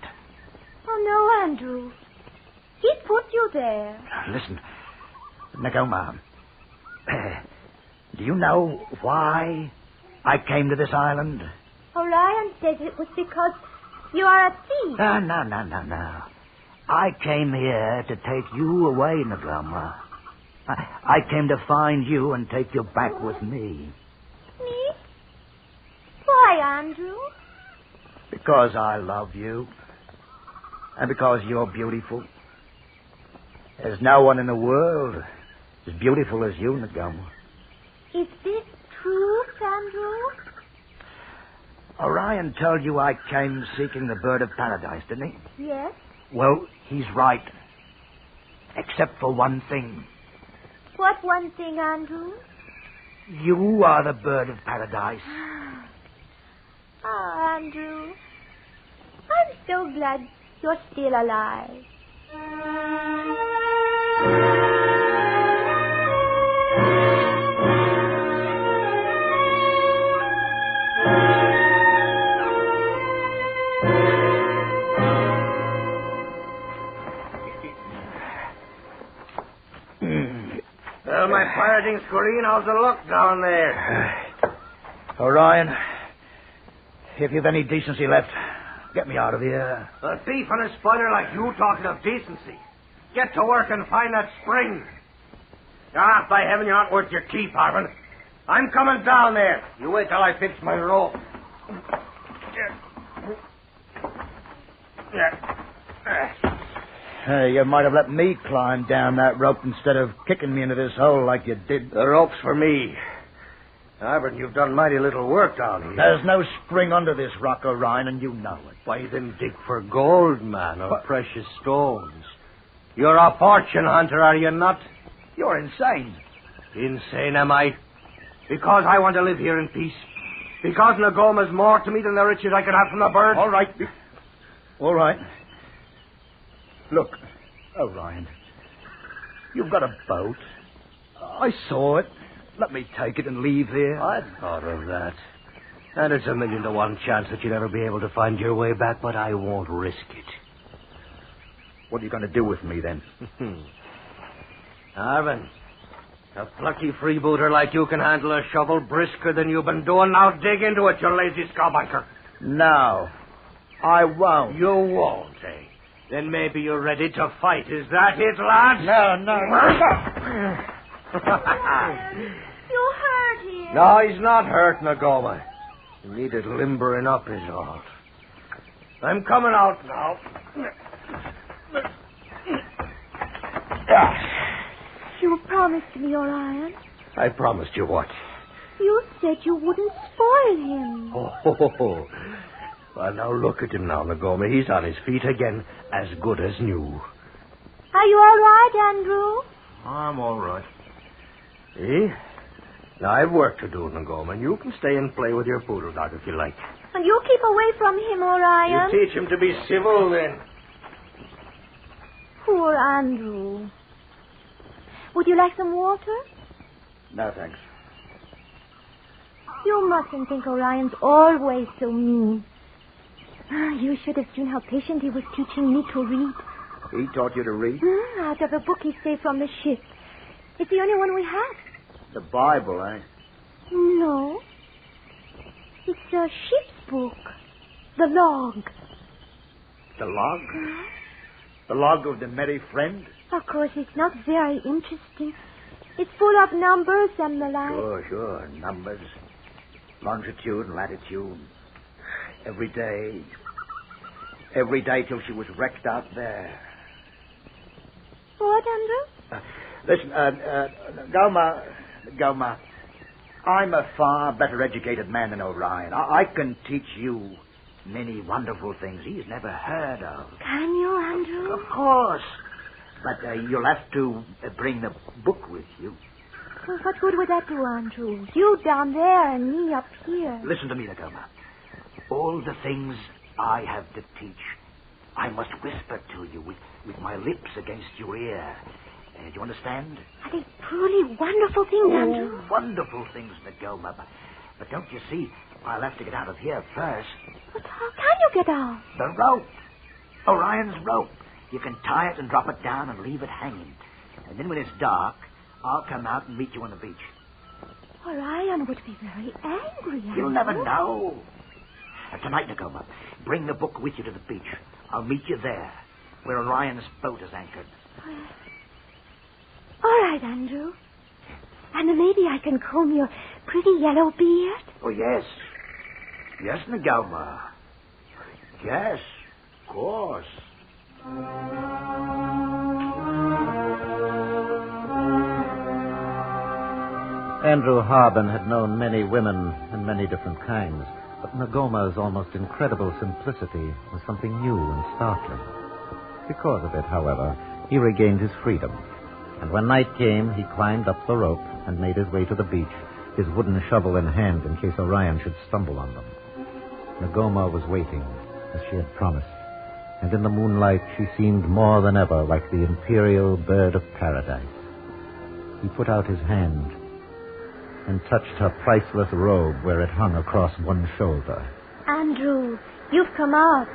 Oh, no, Andrew. He put you there. Listen, Nagoma, do you know why I came to this island? Orion says it was because you are a thief. No. I came here to take you away, Nagoma. I came to find you and take you back with me. Me? Why, Andrew? Because I love you. And because you're beautiful. There's no one in the world as beautiful as you, Nagoma. Is this true, Andrew? Orion told you I came seeking the bird of paradise, didn't he? Yes. Well, he's right. Except for one thing. What one thing, Andrew? You are the bird of paradise. Oh, Andrew. I'm so glad you're still alive. Well, my pirating screen, how's the luck down there? Orion, if you've any decency left, get me out of here. A thief and a spider like you talking of decency. Get to work and find that spring. Ah, by heaven, you're not worth your keep, Harvin. I'm coming down there. You wait till I fix my rope. Hey, you might have let me climb down that rope instead of kicking me into this hole like you did. The rope's for me. Harvin, you've done mighty little work down here. There's no spring under this rock, Orion, and you know it. Why, then dig for gold, man, or precious stones. You're a fortune hunter, are you not? You're insane. Insane, am I? Because I want to live here in peace. Because Nagoma's more to me than the riches I could have from the bird. All right. All right. Look, Orion, you've got a boat. I saw it. Let me take it and leave here. I'd thought of that. And it's 1,000,000 to 1 chance that you'll ever be able to find your way back, but I won't risk it. What are you going to do with me, then? Harvin, a plucky freebooter like you can handle a shovel brisker than you've been doing. Now dig into it, you lazy scawbanker. No, I won't. You won't, eh? Then maybe you're ready to fight. Is that it, lad? No. You hurt him. No, he's not hurt, Nagoma. He needed limbering up is all. I'm coming out now. You promised me, Orion. I promised you what? You said you wouldn't spoil him. Oh. Well, now look at him now, Nagoma. He's on his feet again, as good as new. Are you all right, Andrew? I'm all right. See? Now, I've work to do, Nagoma, and you can stay and play with your poodle dog if you like. And you keep away from him, Orion. You teach him to be civil, then. Poor Andrew. Would you like some water? No, thanks. You mustn't think Orion's always so mean. You should have seen how patient he was teaching me to read. He taught you to read? Out of a book he saved from the ship. It's the only one we have. The Bible, eh? No. It's a ship's book. The log. The log? The log of the Merry Friend? Of course, it's not very interesting. It's full of numbers and the like. Sure. Numbers. Longitude and latitude. Every day till she was wrecked out there. What, Andrew? Listen, Goma, I'm a far better educated man than Orion. I can teach you many wonderful things he's never heard of. Can you, Andrew? Of course. But you'll have to bring the book with you. Well, what good would that do, Andrew? You down there and me up here. Listen to me, Nagoma. All the things I have to teach, I must whisper to you with my lips against your ear. Do you understand? Are they truly wonderful things, Andrew? Wonderful things, Nagoma. But don't you see, I'll have to get out of here first. But how can you get out? The rope. Orion's rope. You can tie it and drop it down and leave it hanging. And then when it's dark, I'll come out and meet you on the beach. Orion would be very angry, Andrew. You'll never know. Tonight, Nagoma, bring the book with you to the beach. I'll meet you there, where Orion's boat is anchored. All right, Andrew. And maybe I can comb your pretty yellow beard. Oh, yes. Yes, Nagoma. Yes, of course. Andrew Harbin had known many women and many different kinds, but Nagoma's almost incredible simplicity was something new and startling. Because of it, however, he regained his freedom. And when night came, he climbed up the rope and made his way to the beach, his wooden shovel in hand in case Orion should stumble on them. Nagoma was waiting, as she had promised, and in the moonlight she seemed more than ever like the imperial bird of paradise. He put out his hand and touched her priceless robe where it hung across one shoulder. Andrew, you've come out.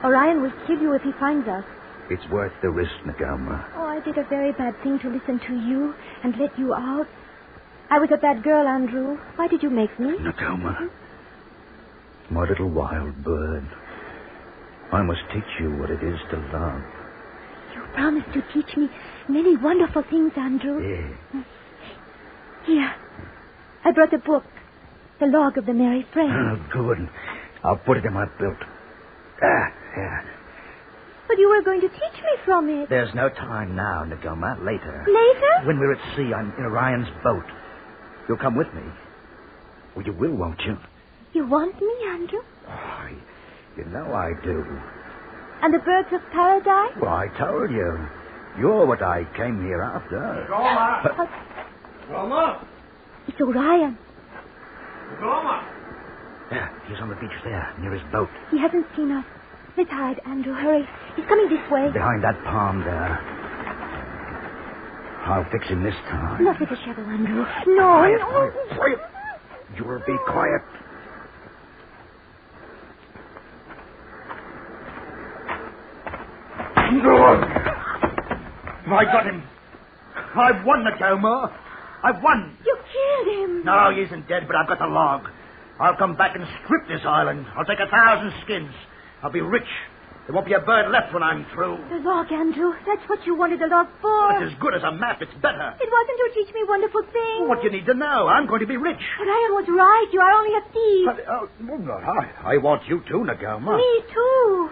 Orion will kill you if he finds us. It's worth the risk, Nagoma. Oh, I did a very bad thing to listen to you and let you out. I was a bad girl, Andrew. Why did you make me? Nagoma, my little wild bird, I must teach you what it is to love. You promised to teach me many wonderful things, Andrew. Yeah. Here, I brought a book, The Log of the Merry Friend. Oh, good. I'll put it in my belt. Yeah. But you were going to teach me from it. There's no time now, Nagoma. Later. Later? When we're at sea, I'm in Orion's boat. You'll come with me. Well, you will, won't you? You want me, Andrew? Oh, you know I do. And the birds of paradise? Well, I told you. You're what I came here after. Roma! It's Orion. Roma! Yeah, he's on the beach there, near his boat. He hasn't seen us. Let's hide, Andrew. Hurry. He's coming this way. Behind that palm there. I'll fix him this time. Not with a shovel, Andrew. No. Quiet. You'll be quiet. I got him. I've won, Nagoma. I've won. You killed him. No, he isn't dead, but I've got the log. I'll come back and strip this island. I'll take 1,000 skins. I'll be rich. There won't be a bird left when I'm through. The log, Andrew. That's what you wanted the log for. It's as good as a map. It's better. It wasn't to teach me wonderful things. What you need to know. I'm going to be rich. Orion was right. You are only a thief. I want you too, Nagoma. Me too.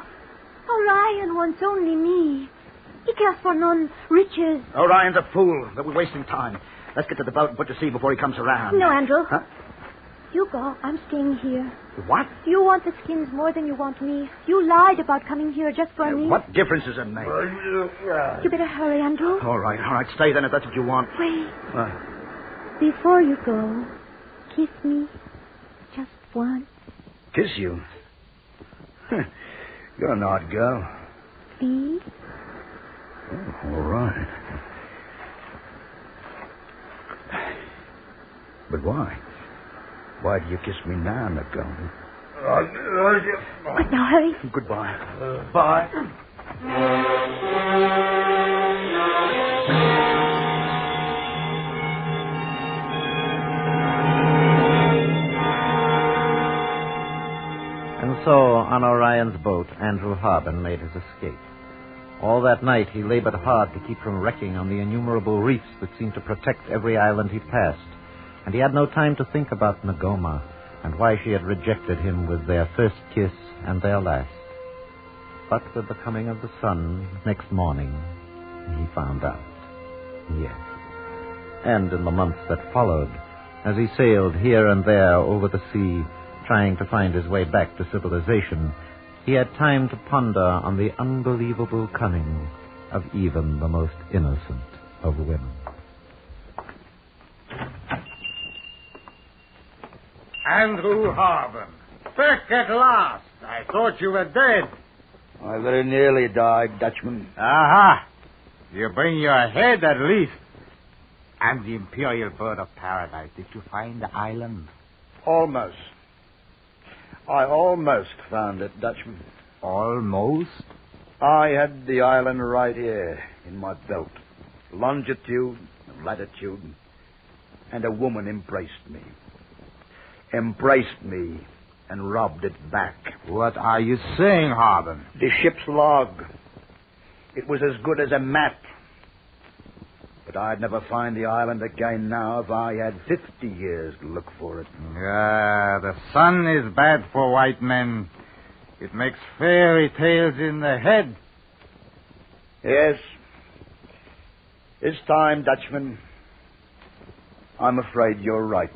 Orion wants only me. He cares for none riches. Orion's a fool. That we're wasting time. Let's get to the boat and put to sea before he comes around. No, Andrew. Huh? You go. I'm staying here. What? You want the skins more than you want me. You lied about coming here just for me. What difference does it make? You better hurry, Andrew. All right. Stay then if that's what you want. Wait. Before you go, kiss me just once. Kiss you? You're an odd girl. Please? Oh, all right. But why? Why do you kiss me now, Nagoma? Quick now, hurry. Goodbye. Bye. And so, on Orion's boat, Andrew Harbin made his escape. All that night, he labored hard to keep from wrecking on the innumerable reefs that seemed to protect every island he passed. And he had no time to think about Nagoma and why she had rejected him with their first kiss and their last. But with the coming of the sun next morning, he found out. Yes. And in the months that followed, as he sailed here and there over the sea, trying to find his way back to civilization, he had time to ponder on the unbelievable cunning of even the most innocent of women. Andrew Harbin. Back at last. I thought you were dead. I very nearly died, Dutchman. Aha. You bring your head at least. And the imperial bird of paradise. Did you find the island? Almost. I almost found it, Dutchman. Almost? I had the island right here in my belt. Longitude, latitude, and a woman embraced me. Embraced me and robbed it back. What are you saying, Harbin? The ship's log. It was as good as a map. But I'd never find the island again now if I had 50 years to look for it. Yeah, the sun is bad for white men. It makes fairy tales in the head. Yes. It's time, Dutchman. I'm afraid you're right.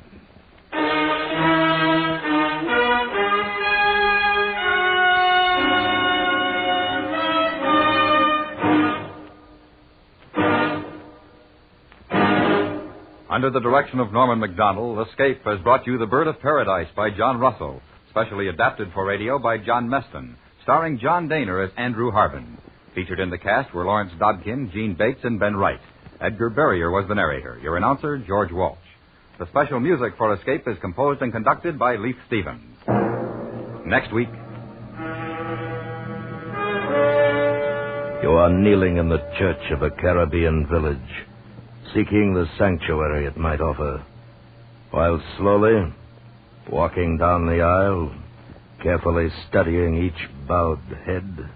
Under the direction of Norman MacDonald, Escape has brought you The Bird of Paradise by John Russell, specially adapted for radio by John Meston, starring John Daner as Andrew Harbin. Featured in the cast were Lawrence Dodkin, Gene Bates, and Ben Wright. Edgar Barrier was the narrator. Your announcer, George Walsh. The special music for Escape is composed and conducted by Leif Stevens. Next week. You are kneeling in the church of a Caribbean village, seeking the sanctuary it might offer, while slowly, walking down the aisle, carefully studying each bowed head,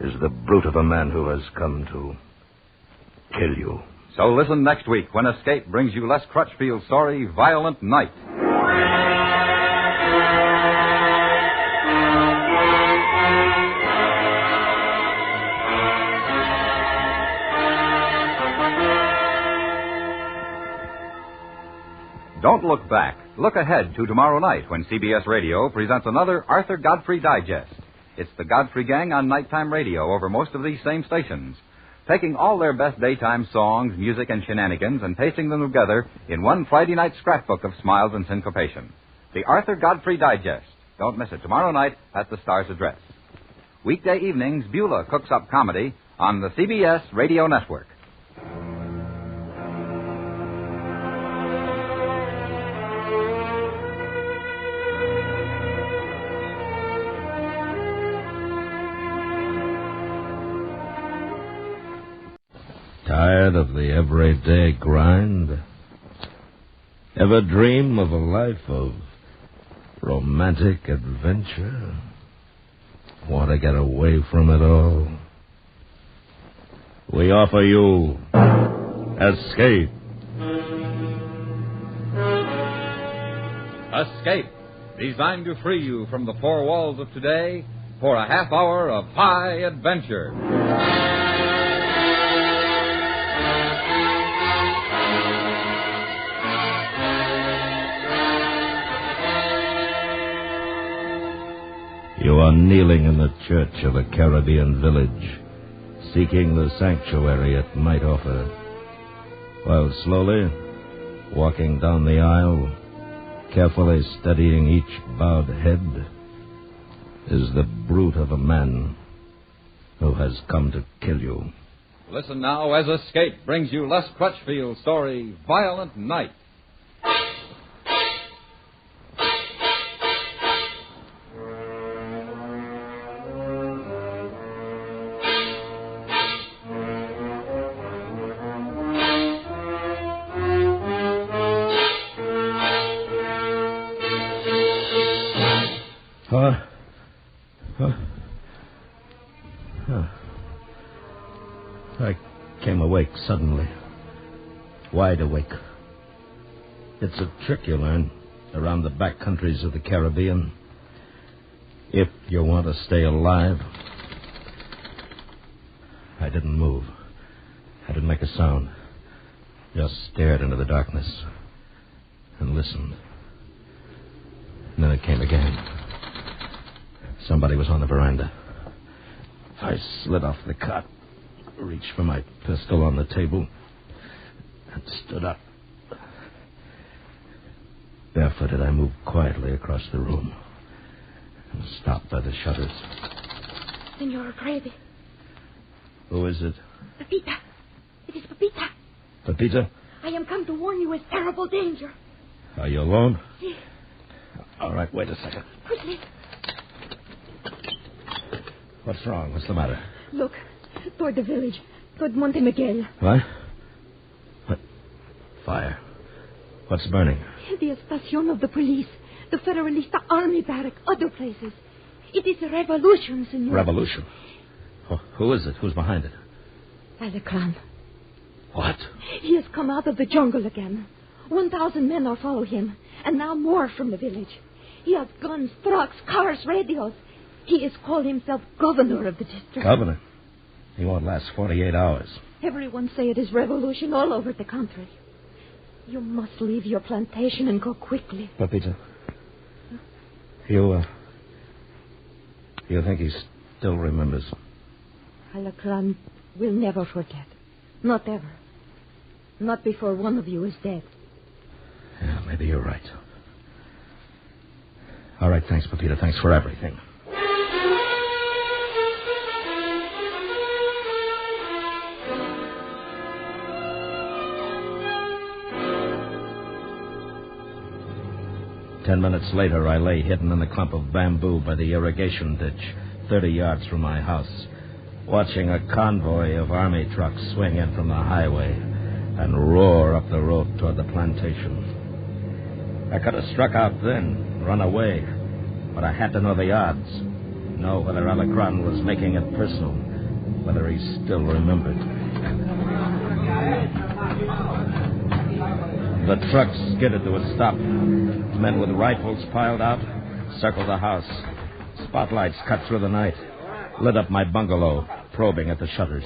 is the brute of a man who has come to kill you. So listen next week when Escape brings you Les Crutchfield's story, Violent Night. Don't look back. Look ahead to tomorrow night when CBS Radio presents another Arthur Godfrey Digest. It's the Godfrey Gang on nighttime radio over most of these same stations, taking all their best daytime songs, music, and shenanigans and pasting them together in one Friday night scrapbook of smiles and syncopation. The Arthur Godfrey Digest. Don't miss it tomorrow night at the Star's Address. Weekday evenings, Beulah cooks up comedy on the CBS Radio Network. Tired of the everyday grind? Ever dream of a life of romantic adventure? Want to get away from it all? We offer you Escape. Escape, designed to free you from the four walls of today for a half hour of high adventure. You are kneeling in the church of a Caribbean village, seeking the sanctuary it might offer, while slowly, walking down the aisle, carefully studying each bowed head, is the brute of a man who has come to kill you. Listen now as Escape brings you Les Crutchfield's story, Violent Night. I came awake suddenly. Wide awake. It's a trick you learn around the back countries of the Caribbean. If you want to stay alive. I didn't move. I didn't make a sound. Just stared into the darkness and listened. And then it came again. Somebody was on the veranda. I slid off the cot, reached for my pistol on the table, and stood up. Barefooted, I moved quietly across the room and stopped by the shutters. Senora Gravy. Who is it? Pepita. It is Pepita. Pepita? I am come to warn you of terrible danger. Are you alone? Si. All right, wait a second. Quickly. What's wrong? What's the matter? Look, toward the village, toward Monte Miguel. What? What? Fire. What's burning? The estacion of the police, the Federalista army barrack, other places. It is a revolution, senor. Revolution? Who is it? Who's behind it? Alacran. What? He has come out of the jungle again. 1,000 men are following him, and now more from the village. He has guns, trucks, cars, radios. He is called himself governor of the district. Governor? He won't last 48 hours. Everyone say it is revolution all over the country. You must leave your plantation and go quickly. Pepita, you think he still remembers? Alacran will never forget. Not ever. Not before one of you is dead. Yeah, maybe you're right. All right, thanks, Pepita. Thanks for everything. Ten minutes later, I lay hidden in a clump of bamboo by the irrigation ditch, 30 yards from my house, watching a convoy of army trucks swing in from the highway and roar up the road toward the plantation. I could have struck out then, run away, but I had to know the odds, know whether Alacran was making it personal, whether he still remembered. The truck skidded to a stop. Men with rifles piled out, circled the house. Spotlights cut through the night, lit up my bungalow, probing at the shutters.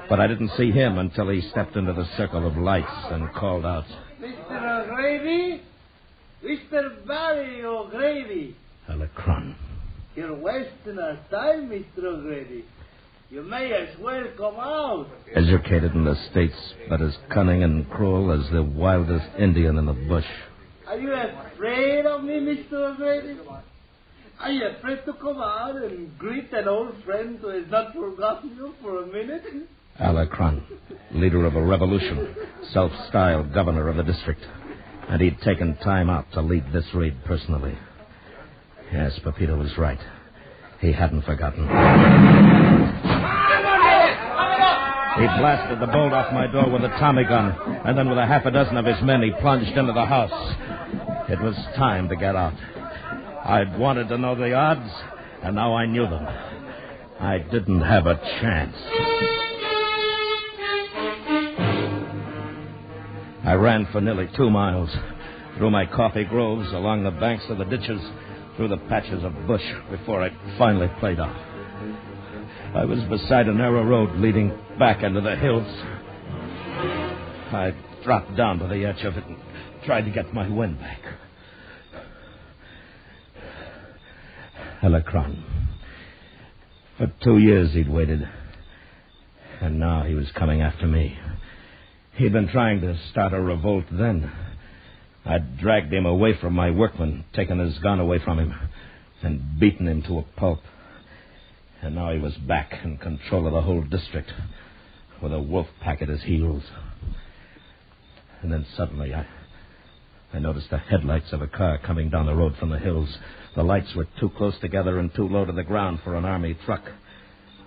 But I didn't see him until he stepped into the circle of lights and called out. Mr. O'Grady? Mr. Barry O'Grady. Alacran. You're wasting our time, Mr. O'Grady. You may as well come out. Educated in the States, but as cunning and cruel as the wildest Indian in the bush. Are you afraid of me, Mr. O'Grady? Are you afraid to come out and greet an old friend who has not forgotten you for a minute? Alacran, leader of a revolution, self-styled governor of the district. And he'd taken time out to lead this raid personally. Yes, Pepito was right. He hadn't forgotten. He blasted the bolt off my door with a Tommy gun, and then with a half a dozen of his men, he plunged into the house. It was time to get out. I'd wanted to know the odds, and now I knew them. I didn't have a chance. I ran for nearly 2 miles, through my coffee groves, along the banks of the ditches, through the patches of bush, before I finally played off. I was beside a narrow road leading back into the hills. I dropped down to the edge of it and tried to get my wind back. Alacran. For 2 years he'd waited, and now he was coming after me. He'd been trying to start a revolt then. I'd dragged him away from my workmen, taken his gun away from him, and beaten him to a pulp. And now he was back in control of the whole district, with a wolf pack at his heels. And then suddenly I noticed the headlights of a car coming down the road from the hills. The lights were too close together and too low to the ground for an army truck.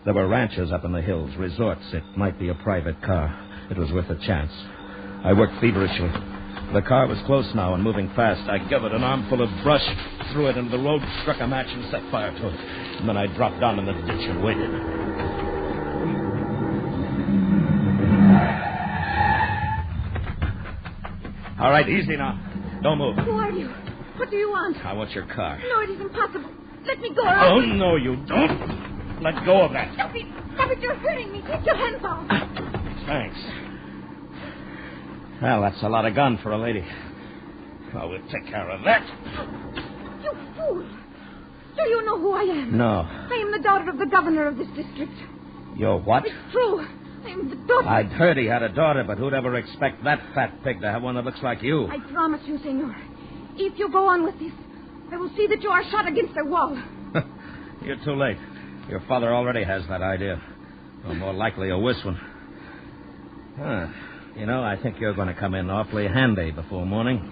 There were ranches up in the hills, resorts. It might be a private car. It was worth a chance. I worked feverishly. The car was close now and moving fast. I gathered an armful of brush, threw it into the road, struck a match, and set fire to it. And then I dropped down in the ditch and waited. All right, easy now. Don't move. Who are you? What do you want? I want your car. No, it is impossible. Let me go. Oh, no, you don't. Let go of that. Stop it. Stop it. You're hurting me. Take your hands off. Thanks. Well, that's a lot of gun for a lady. Well, we'll take care of that. You fool. Do you know who I am? No. I am the daughter of the governor of this district. You're what? It's true. I am the daughter... I'd heard he had a daughter, but who'd ever expect that fat pig to have one that looks like you? I promise you, senor. If you go on with this, I will see that you are shot against the wall. You're too late. Your father already has that idea. Or more likely a worse one. Huh. You know, I think you're going to come in awfully handy before morning.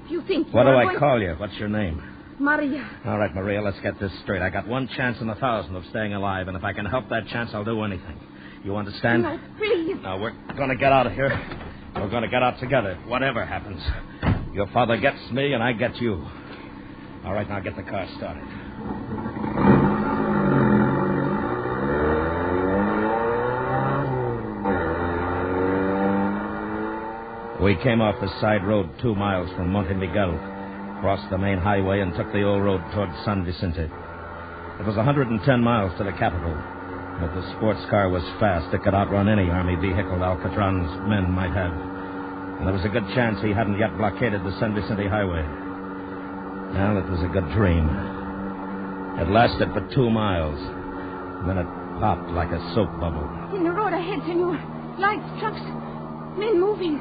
If you think... What do I call you? What's your name? Maria. All right, Maria, let's get this straight. I got one chance in 1,000 of staying alive, and if I can help that chance, I'll do anything. You understand? No, please. Now, we're going to get out of here. We're going to get out together, whatever happens. Your father gets me, and I get you. All right, now get the car started. We came off the side road 2 miles from Monte Miguel, crossed the main highway, and took the old road towards San Vicente. It was 110 miles to the capital. If the sports car was fast, it could outrun any army vehicle Alcatraz's men might have. And there was a good chance he hadn't yet blockaded the San Vicente Highway. Well, it was a good dream. It lasted for 2 miles. And then it popped like a soap bubble. In the road ahead, senor. Lights, trucks, men moving.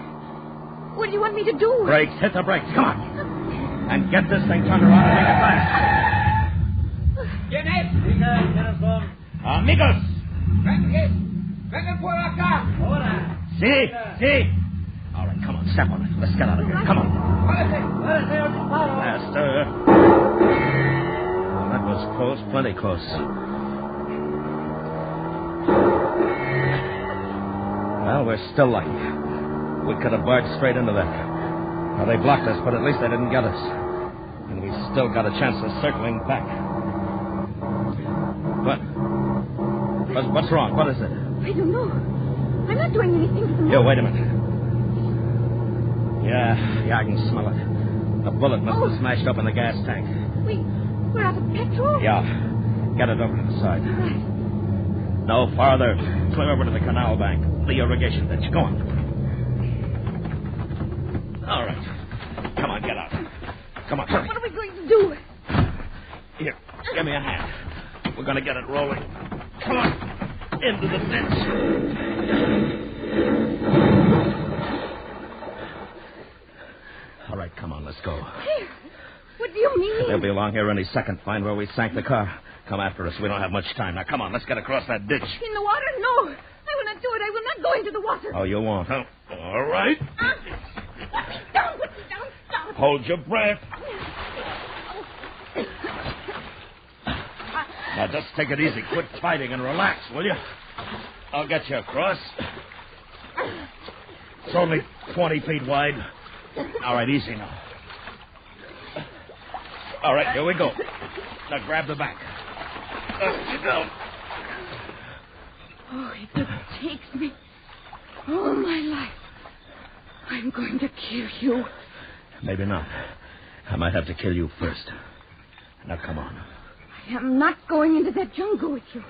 What do you want me to do? Brakes. Hit the brakes. Come on. And get this thing turned around and make it fast. ¿Quién es? ¿Quiénes son? Amigos. Vengan por acá. Ahora. See? All right, come on. Step on it. Let's get out of here. Come on. Faster. Well, that was close. Plenty close. Well, we're still lucky. We could have barged straight into that. Well, they blocked us, but at least they didn't get us. And we still got a chance of circling back. What's wrong? What is it? I don't know. I'm not doing anything. Yo, wait a minute. Yeah, I can smell it. A bullet must have smashed open the gas tank. We're out of petrol? Yeah. Get it over to the side. Right. No, farther. Clear over to the canal bank. The irrigation ditch. Go on. All right. Come on, get out. Come on, hurry. What are we going to do? Here, give me a hand. We're going to get it rolling. Come on. Into the ditch. All right, come on, let's go. Here. What do you mean? They'll be along here any second. Find where we sank the car. Come after us. We don't have much time. Now, come on, let's get across that ditch. In the water? No. I will not do it. I will not go into the water. Oh, you won't, huh? All right. Put me down. Stop. Hold your breath. Now, just take it easy. Quit fighting and relax, will you? I'll get you across. It's only 20 feet wide. All right, easy now. All right, here we go. Now, grab the back. Up you go. Oh, if it takes me all my life, I'm going to kill you. Maybe not. I might have to kill you first. Now, come on. I am not going into that jungle with you.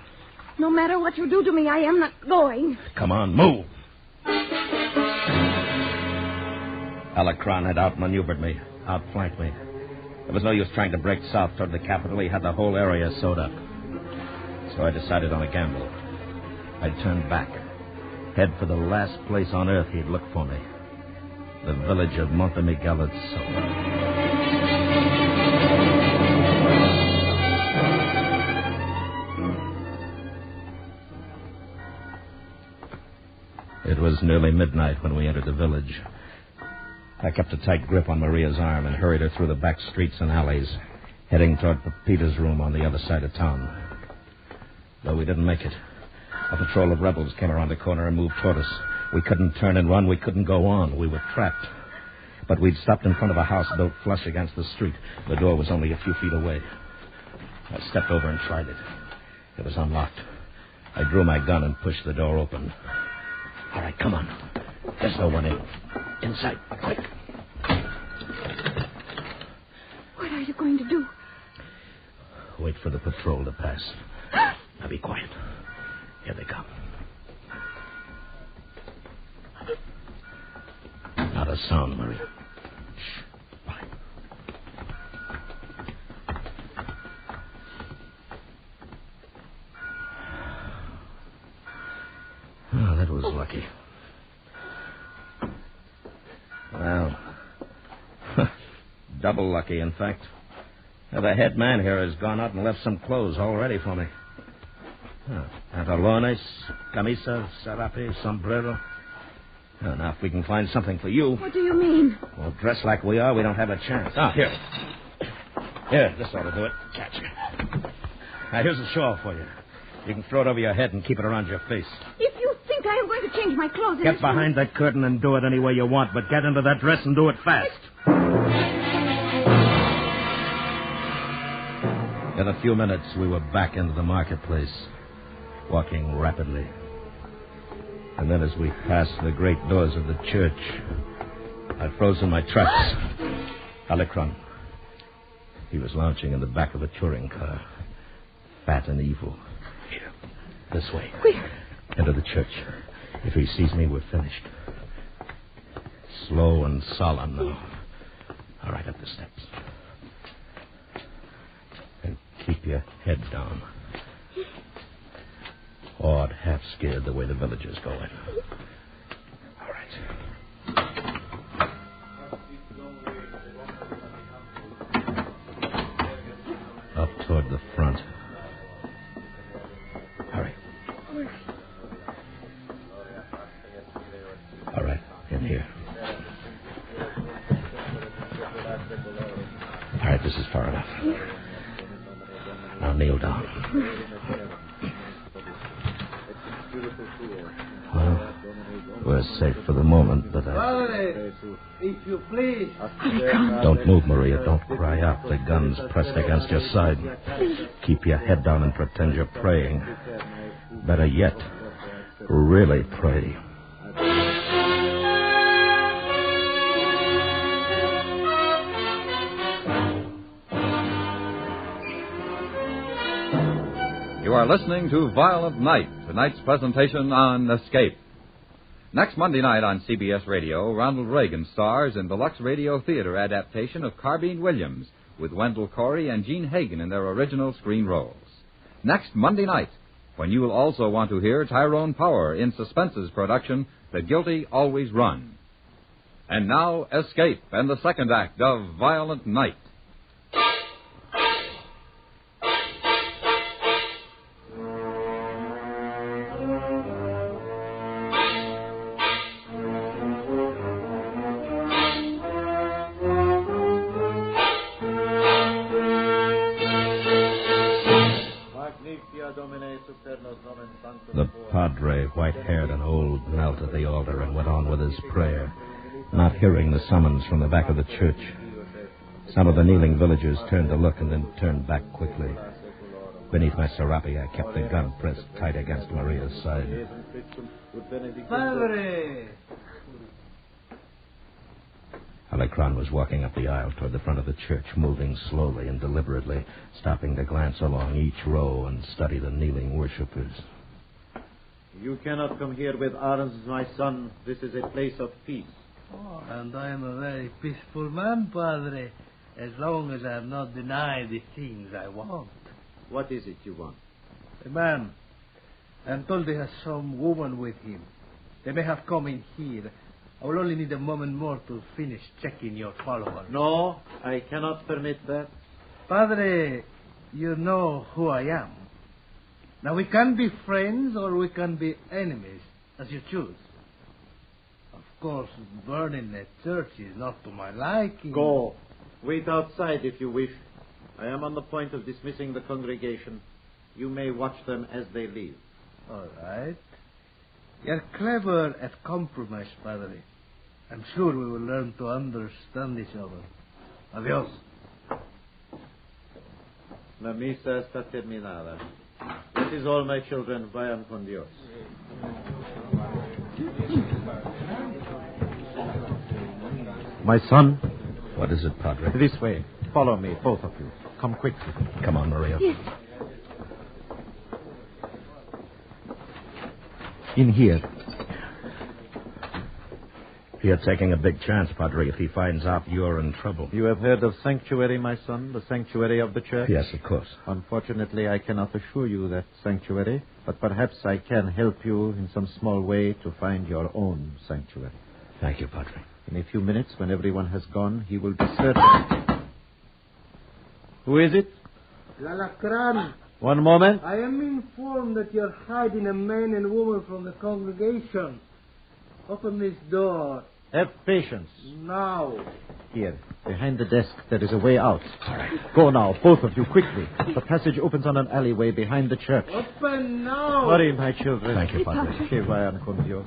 No matter what you do to me, I am not going. Come on, move. Alacron had outmaneuvered me, outflanked me. There was no use trying to break south toward the capital. He had the whole area sewed up. So I decided on a gamble. I'd turn back, head for the last place on earth he'd look for me. The village of Monte Miguel itself. It was nearly midnight when we entered the village. I kept a tight grip on Maria's arm and hurried her through the back streets and alleys, heading toward Pepita's room on the other side of town. Though we didn't make it, a patrol of rebels came around the corner and moved toward us. We couldn't turn and run. We couldn't go on. We were trapped. But we'd stopped in front of a house built flush against the street. The door was only a few feet away. I stepped over and tried it. It was unlocked. I drew my gun and pushed the door open. All right, come on. There's no one in. Inside, quick. What are you going to do? Wait for the patrol to pass. Now be quiet. Here they come. Not a sound, Maria. Shh. Quiet. Oh, that was lucky. Well, double lucky, in fact. Now, the head man here has gone out and left some clothes all ready for me. Pantalones, camisa, sarape, sombrero. Now, if we can find something for you... What do you mean? Well, dressed like we are, we don't have a chance. Here. Here, this ought to do it. Catch it. Now, here's a shawl for you. You can throw it over your head and keep it around your face. If you think I am going to change my clothes... Get behind that curtain and do it any way you want, but get into that dress and do it fast. In a few minutes, we were back into the marketplace, walking rapidly. And then as we passed the great doors of the church, I'd frozen my tracks. Alacron. He was lounging in the back of a touring car, fat and evil. Here, this way. Where? Into the church. If he sees me, we're finished. slow and solemn now. All right, up the steps. And keep your head down. Awed, half scared the way the villagers going. All right. Up toward the front. Hurry. All right, in here. All right, this is far enough. Now kneel down. Well, we're safe for the moment, but Padre, if you please. Don't move, Maria. Don't cry out. The gun's pressed against your side. Keep your head down and pretend you're praying. Better yet, really pray. You are listening to Violent Night, tonight's presentation on Escape. Next Monday night on CBS Radio, Ronald Reagan stars in the Lux Radio Theater adaptation of Carbine Williams with Wendell Corey and Gene Hagen in their original screen roles. Next Monday night, when you will also want to hear Tyrone Power in Suspense's production, The Guilty Always Run. And now, Escape and the second act of Violent Night. The padre, white-haired and old, knelt at the altar and went on with his prayer, not hearing the summons from the back of the church. Some of the kneeling villagers turned to look and then turned back quickly. Beneath my serape, I kept the gun pressed tight against Maria's side. Padre! Alecran was walking up the aisle toward the front of the church, moving slowly and deliberately, stopping to glance along each row and study the kneeling worshippers. You cannot come here with arms, my son. This is a place of peace. Oh, and I am a very peaceful man, Padre, as long as I am not denied the things I want. What is it you want? A man. I'm told he has some woman with him. They may have come in here. I will only need a moment more to finish checking your followers. No, I cannot permit that. Padre, you know who I am. Now, we can be friends or we can be enemies, as you choose. Of course, burning a church is not to my liking. Go. Wait outside if you wish. I am on the point of dismissing the congregation. You may watch them as they leave. All right. You're clever at compromise, Padre. I'm sure we will learn to understand each other. Adios. La misa está terminada. That is all, my children. Vayan con Dios. My son. What is it, Padre? This way. Follow me, both of you. Come quickly. Come on, Maria. Yes. In here. You're taking a big chance, Padre. If he finds out you're in trouble. You have heard of sanctuary, my son? The sanctuary of the church? Yes, of course. Unfortunately, I cannot assure you that sanctuary, but perhaps I can help you in some small way to find your own sanctuary. Thank you, Padre. In a few minutes, when everyone has gone, he will be certain. Who is it? Lalacran. One moment. I am informed that you're hiding a man and woman from the congregation. Open this door. Have patience. Now. Here, behind the desk, there is a way out. All right. Go now, both of you, quickly. The passage opens on an alleyway behind the church. Open now. Hurry, my children. Thank you, Padre. Que vayan con Dios.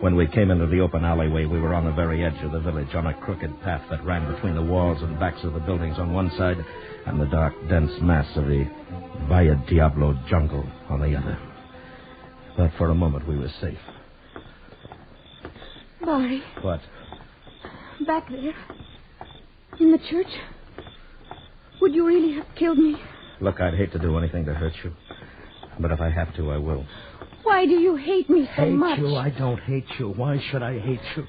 When we came into the open alleyway, we were on the very edge of the village, on a crooked path that ran between the walls and backs of the buildings on one side and the dark, dense mass of the Valle Diablo jungle on the other. But for a moment, we were safe. Barry. What? Back there. In the church. Would you really have killed me? Look, I'd hate to do anything to hurt you. But if I have to, I will. Why do you hate me so much? Hate you? I don't hate you. Why should I hate you?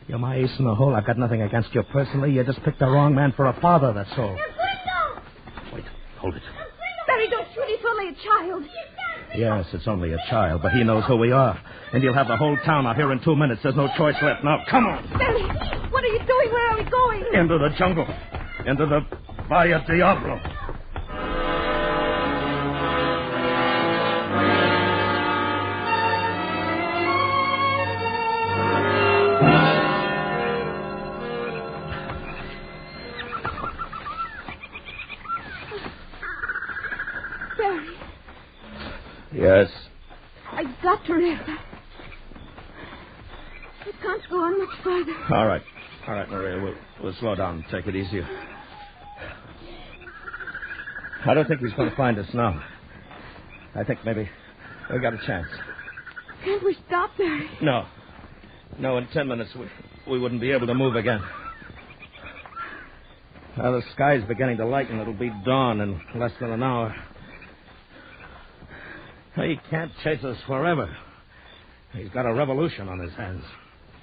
You're my ace in the hole. I've got nothing against you personally. You just picked the wrong man for a father, that's all. Wait, hold it. Barry, don't shoot. He's only a child. Yes, it's only a child, but he knows who we are. And you'll have the whole town out here in 2 minutes. There's no choice left. Now, come on. Barry, what are you doing? Where are we going? Into the jungle. Into the Valle Diablo. Yes. I've got to rest. I can't go on much farther. All right, Maria. We'll slow down and take it easier. I don't think he's going to find us now. I think maybe we got a chance. Can't we stop, Barry? No, in 10 minutes we wouldn't be able to move again. Now the sky's beginning to lighten. It'll be dawn in less than an hour. He can't chase us forever. He's got a revolution on his hands.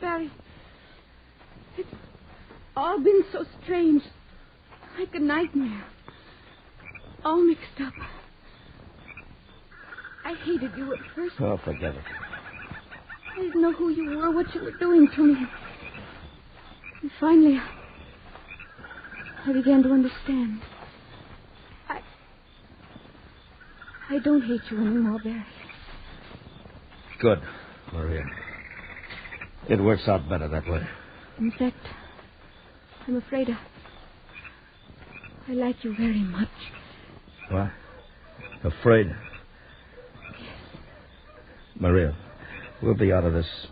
Barry, it's all been so strange. Like a nightmare. All mixed up. I hated you at first. Oh, forget it. I didn't know who you were, what you were doing to me. And finally, I began to understand. I don't hate you anymore, Barry. Good, Maria. It works out better that way. In fact, I'm afraid I like you very much. What? Afraid? Yes. Maria, we'll be out of this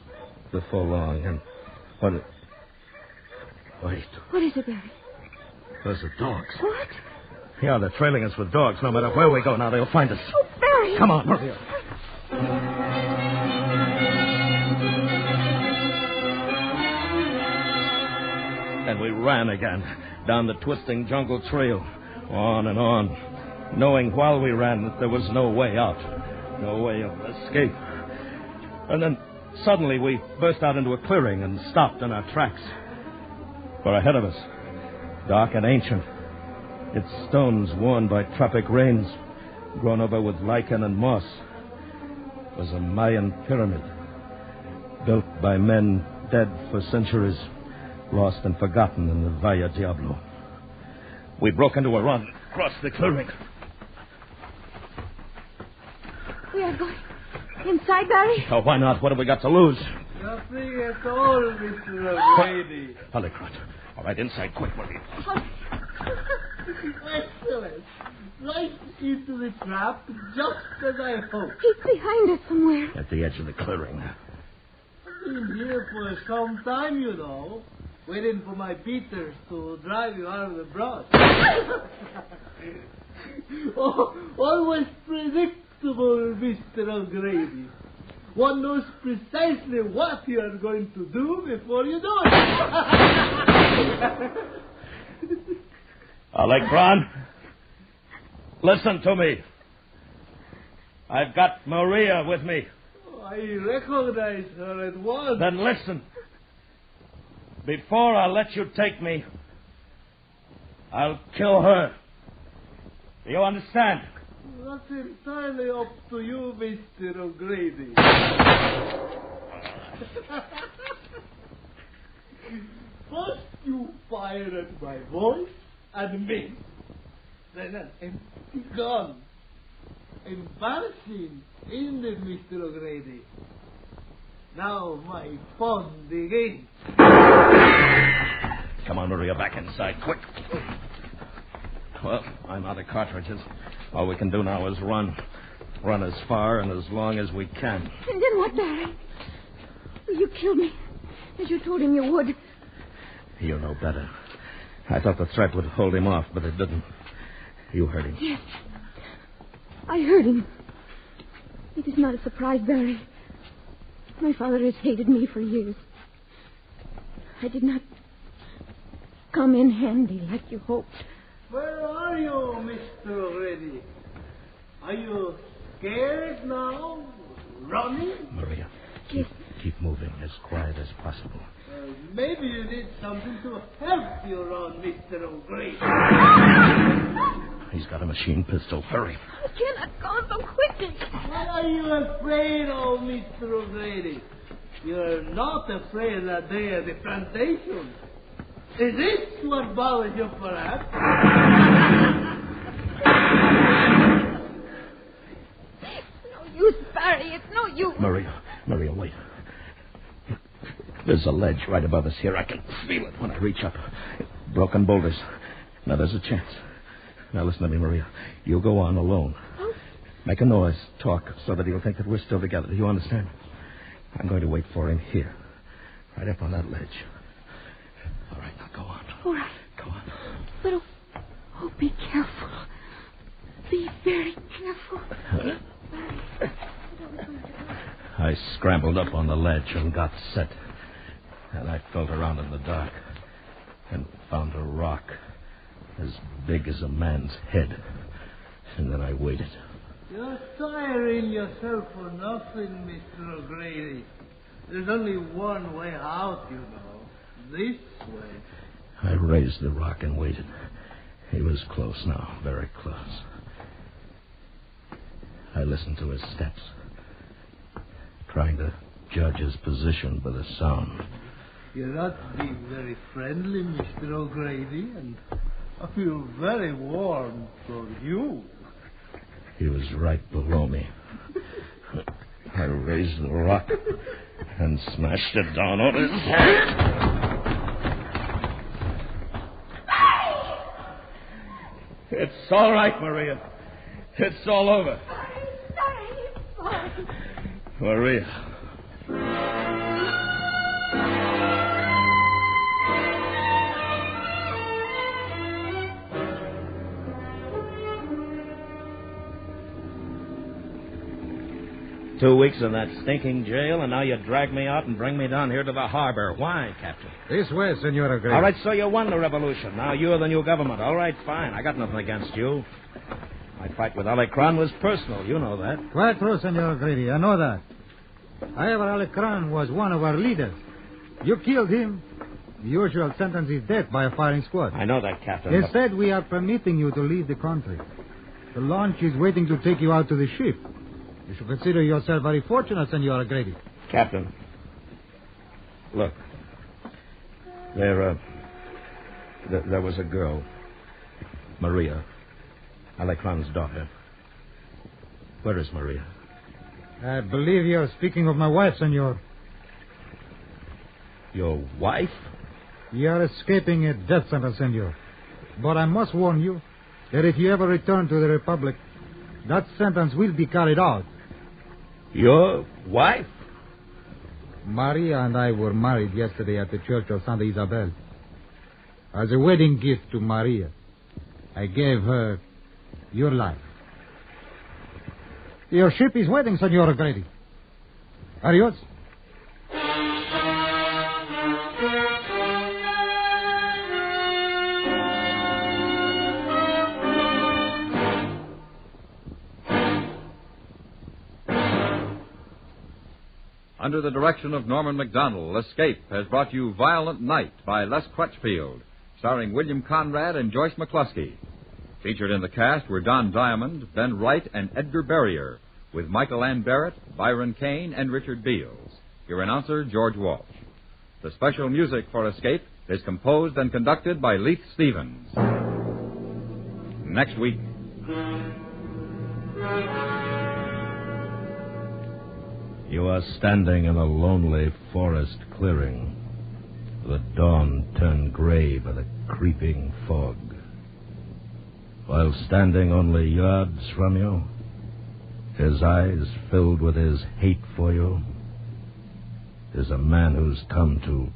before long, and Wait. What is it, Barry? Those are dogs. What? Yeah, they're trailing us with dogs. No matter where we go now, they'll find us. Oh, Barry! Come on, Maria. And we ran again, down the twisting jungle trail, on and on, knowing while we ran that there was no way out, no way of escape. And then suddenly we burst out into a clearing and stopped in our tracks. For ahead of us, dark and ancient, its stones worn by tropic rains, grown over with lichen and moss, was a Mayan pyramid, built by men dead for centuries, lost and forgotten in the Valle Diablo. We broke into a run across the clearing. We are going inside, Barry? Oh, why not? What have we got to lose? Nothing at all, Mr. O'Grady. Hollycrot. All right, inside, quick, Marie. Excellent. Right into the trap, just as I hoped. He's behind us somewhere. At the edge of the clearing. I've been here for some time, you know. Waiting for my beaters to drive you out of the brush. Always predictable, Mr. O'Grady. One knows precisely what you are going to do before you do it. Alekron, listen to me. I've got Maria with me. I recognize her at once. Then listen. Before I let you take me, I'll kill her. Do you understand? That's entirely up to you, Mr. O'Grady. First you fire at my voice and me. Then an empty gun. Embarrassing, isn't it, Mr. O'Grady? Now my fun begins. Come on, Maria, back inside, quick. Well, I'm out of cartridges. All we can do now is run. Run as far and as long as we can. And then what, Barry? You killed me, as you told him you would. You know better. I thought the threat would hold him off, but it didn't. You heard him. Yes. I heard him. It is not a surprise, Barry. My father has hated me for years. I did not come in handy like you hoped. Where are you, Mr. O'Grady? Are you scared now? Running? Maria, keep moving as quiet as possible. Maybe you need something to help you run, Mr. O'Grady. He's got a machine pistol. Hurry. I cannot go so quickly. What are you afraid of, Mr. O'Grady? You're not afraid of that day at the plantation. Is this what bothers you, perhaps? No use, Barry. It's no use. Maria, wait. There's a ledge right above us here. I can feel it when I reach up. Broken boulders. Now, there's a chance. Now, listen to me, Maria. You go on alone. Oh. Make a noise. Talk so that he'll think that we're still together. Do you understand? I'm going to wait for him here. Right up on that ledge. All right, now go on. All right. Go on. But, be careful. Be very careful. I scrambled up on the ledge and got set. And I felt around in the dark and found a rock as big as a man's head. And then I waited. You're tiring yourself for nothing, Mr. O'Grady. There's only one way out, you know. This way. I raised the rock and waited. He was close now, very close. I listened to his steps, trying to judge his position by the sound. You're not being very friendly, Mr. O'Grady, and I feel very warm for you. He was right below me. I raised the rock and smashed it down on his head. It's all right, Maria. It's all over. Maria. 2 weeks in that stinking jail, and now you drag me out and bring me down here to the harbor. Why, Captain? This way, Senor O'Grady. All right, so you won the revolution. Now you're the new government. All right, fine. I got nothing against you. My fight with Alecran was personal. You know that. Quite true, Senor O'Grady. I know that. However, Alecran was one of our leaders. You killed him. The usual sentence is death by a firing squad. I know that, Captain. Instead, we are permitting you to leave the country. The launch is waiting to take you out to the ship. You should consider yourself very fortunate, Senor O'Grady. Captain, look. There was a girl, Maria, Alecran's daughter. Where is Maria? I believe you're speaking of my wife, Senor. Your wife? You're escaping a death sentence, Senor. But I must warn you that if you ever return to the Republic, that sentence will be carried out. Your wife? Maria and I were married yesterday at the church of Santa Isabel. As a wedding gift to Maria, I gave her your life. Your ship is waiting, Senor O'Grady. Adios. Under the direction of Norman MacDonald, Escape has brought you Violent Night by Les Crutchfield, starring William Conrad and Joyce McCluskey. Featured in the cast were Don Diamond, Ben Wright, and Edgar Barrier, with Michael Ann Barrett, Byron Kane, and Richard Beals. Your announcer, George Walsh. The special music for Escape is composed and conducted by Leith Stevens. Next week. You are standing in a lonely forest clearing. The dawn turned gray by the creeping fog. While standing only yards from you, his eyes filled with his hate for you, is a man who's come to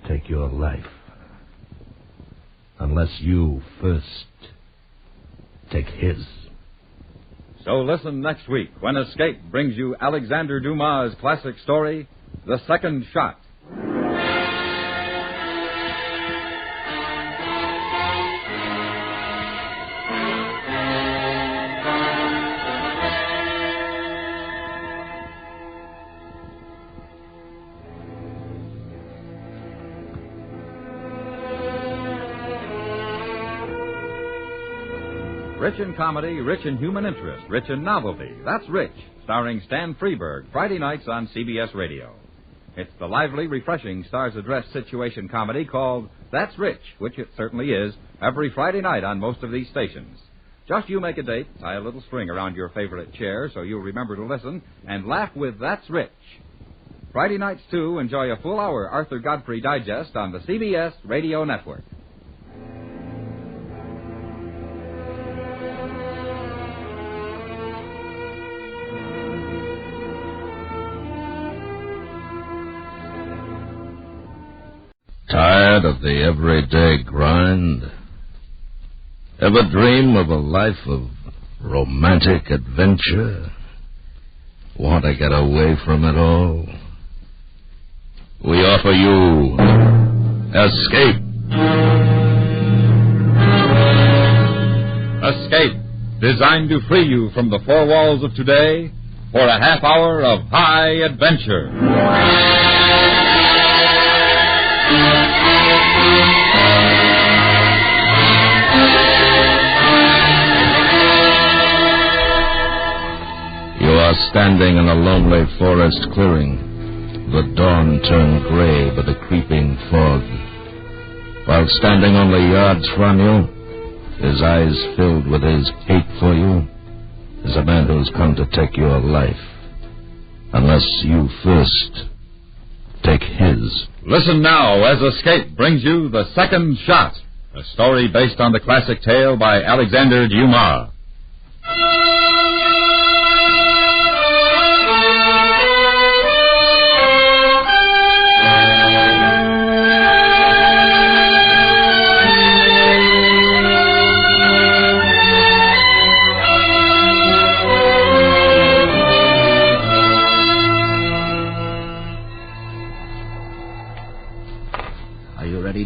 take your life. Unless you first take his. So listen next week when Escape brings you Alexander Dumas' classic story, The Second Shot. Rich in comedy, rich in human interest, rich in novelty. That's Rich, starring Stan Freberg, Friday nights on CBS Radio. It's the lively, refreshing Stars Address situation comedy called That's Rich, which it certainly is, every Friday night on most of these stations. Just you make a date, tie a little string around your favorite chair so you'll remember to listen, and laugh with That's Rich. Friday nights, too, enjoy a full hour Arthur Godfrey Digest on the CBS Radio Network. Tired of the everyday grind? Ever dream of a life of romantic adventure? Want to get away from it all? We offer you Escape. Escape, designed to free you from the four walls of today for a half hour of high adventure. You are standing in a lonely forest clearing. The dawn turned gray with a creeping fog. While standing only yards from you, his eyes filled with his hate for you, is a man who's come to take your life. Unless you first take his. Listen now as Escape brings you The Second Shot, a story based on the classic tale by Alexander Dumas.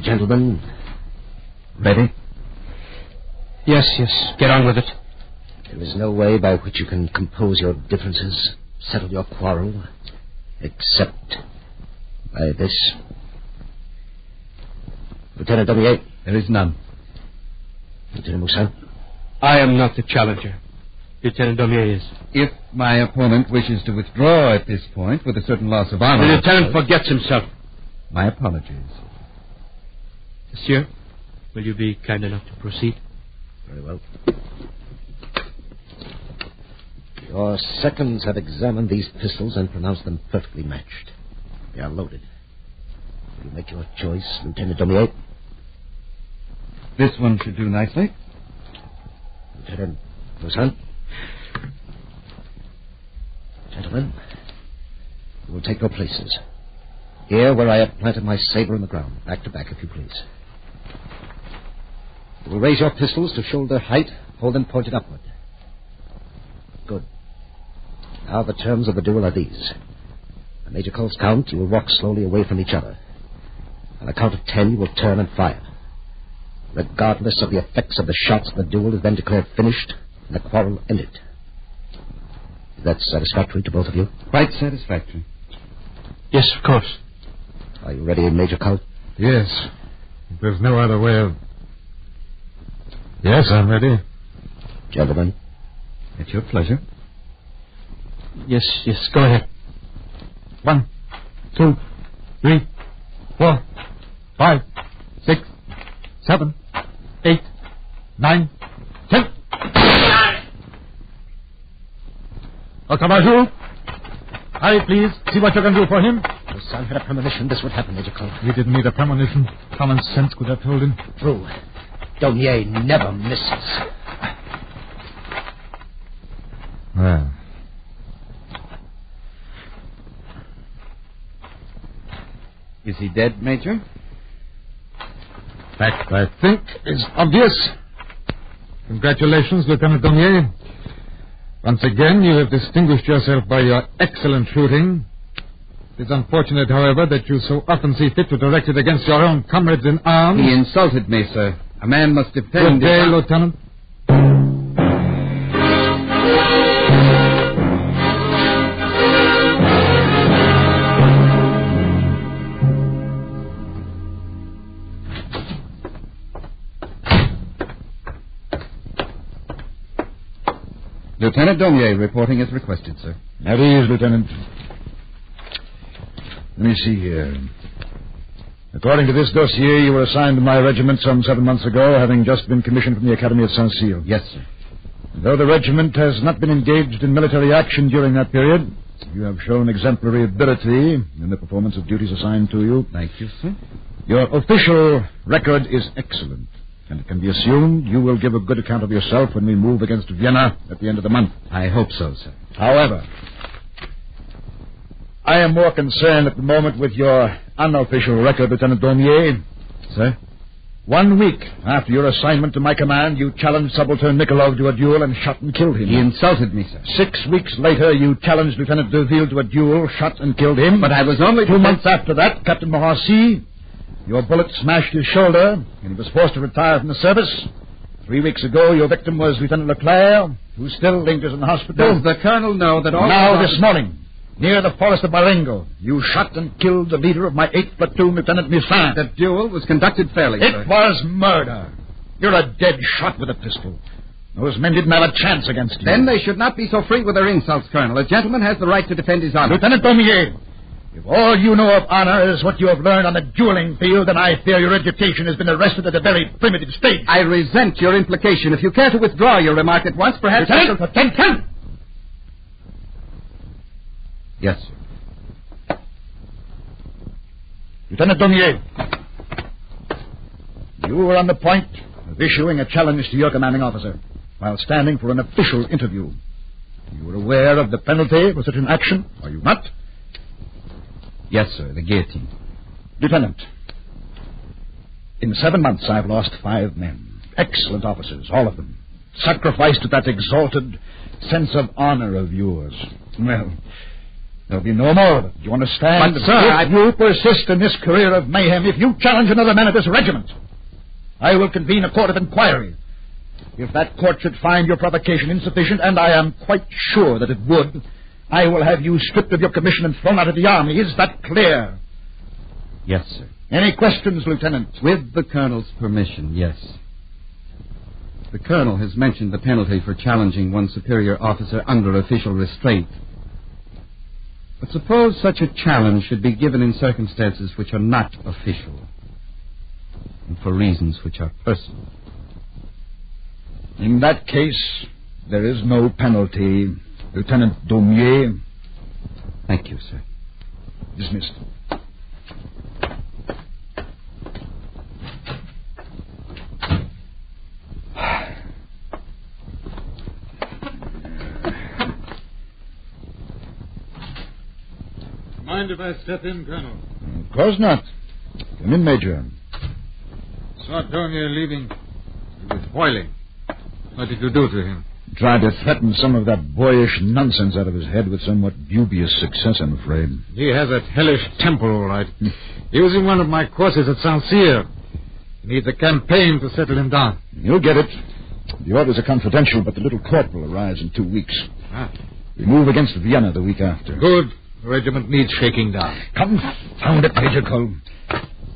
Gentlemen, ready? Yes. Get on with it. There is no way by which you can compose your differences, settle your quarrel, except by this. Lieutenant W.A. There is none. Lieutenant Moussin. I am not the challenger. Lieutenant Daumier is. If my opponent wishes to withdraw at this point with a certain loss of honor... The lieutenant forgets himself. My apologies. Monsieur, will you be kind enough to proceed? Very well. Your seconds have examined these pistols and pronounced them perfectly matched. They are loaded. Will you make your choice, Lieutenant Daumier? This one should do nicely. Lieutenant Moussin? Gentlemen, you will take your places. Here, where I have planted my saber in the ground. Back to back, if you please. You will raise your pistols to shoulder height. Hold them pointed upward. Good. Now the terms of the duel are these. On Major Cole's count, you will walk slowly away from each other. On the count of 10, you will turn and fire. Regardless of the effects of the shots, the duel is then declared finished and the quarrel ended. Is that satisfactory to both of you? Quite satisfactory. Yes, of course. Are you ready, Major Colt? Yes. There's no other way of... Yes, I'm ready. Gentlemen. At your pleasure. Yes, go ahead. 1, 2, 3, 4, 5, 6, 7, 8, 9, 10. Octavaju, hurry, please. See what you can do for him. If Son had a premonition this would happen, Major Colt. He didn't need a premonition. Common sense could have told him. True. Daumier never misses. Well. Is he dead, Major? Fact, I think, is obvious. Congratulations, Lieutenant Daumier. Once again, you have distinguished yourself by your excellent shooting. It is unfortunate, however, that you so often see fit to direct it against your own comrades in arms. He insulted me, sir. A man must defend... Good day, Lieutenant. Lieutenant Daumier reporting as requested, sir. At ease, Lieutenant. Let me see here. According to this dossier, you were assigned to my regiment some 7 months ago, having just been commissioned from the Academy at Saint-Cyr. Yes, sir. Though the regiment has not been engaged in military action during that period, you have shown exemplary ability in the performance of duties assigned to you. Thank you, sir. Your official record is excellent, and it can be assumed you will give a good account of yourself when we move against Vienna at the end of the month. I hope so, sir. However, I am more concerned at the moment with your unofficial record, Lieutenant Daumier. Sir? 1 week after your assignment to my command, you challenged Subaltern Nikolov to a duel and shot and killed him. He insulted me, sir. 6 weeks later, you challenged Lieutenant Deville to a duel, shot and killed him. But I was only... 2 months after that, Captain Morancy, your bullet smashed his shoulder, and he was forced to retire from the service. 3 weeks ago, your victim was Lieutenant Leclerc, who still lingers in the hospital. Does the colonel know that all... Now, this morning, near the forest of Marengo, you shot and killed the leader of my 8th platoon, Lieutenant Musin. The duel was conducted fairly, sir. It was murder. You're a dead shot with a pistol. Those men didn't have a chance against you. Then they should not be so free with their insults, Colonel. A gentleman has the right to defend his honor. Lieutenant Daumier, if all you know of honor is what you have learned on the dueling field, then I fear your education has been arrested at a very primitive stage. I resent your implication. If you care to withdraw your remark at once, perhaps... Lieutenant! Yes, sir. Lieutenant Daumier, you were on the point of issuing a challenge to your commanding officer while standing for an official interview. You were aware of the penalty for such an action, are you not? Yes, sir, the guillotine. Lieutenant, in 7 months I've lost 5 men. Excellent officers, all of them. Sacrificed to that exalted sense of honor of yours. Well... there'll be no more of it. Do you understand? But, sir, if you persist in this career of mayhem, if you challenge another man of this regiment, I will convene a court of inquiry. If that court should find your provocation insufficient, and I am quite sure that it would, I will have you stripped of your commission and thrown out of the army. Is that clear? Yes, sir. Any questions, Lieutenant? With the Colonel's permission, yes. The Colonel has mentioned the penalty for challenging one superior officer under official restraint. But suppose such a challenge should be given in circumstances which are not official, and for reasons which are personal. In that case, there is no penalty, Lieutenant Daumier. Thank you, sir. Dismissed. Mind if I step in, Colonel? Of course not. Come in, Major. Saw Daumier leaving. He was boiling. What did you do to him? Tried to threaten some of that boyish nonsense out of his head with somewhat dubious success, I'm afraid. He has that hellish temper, all right. He was in one of my courses at Saint-Cyr. Needs a campaign to settle him down. You'll get it. The orders are confidential, but the little corporal arrives in 2 weeks. We move against Vienna the week after. Good. The regiment needs shaking down. Confound it, Major Cole.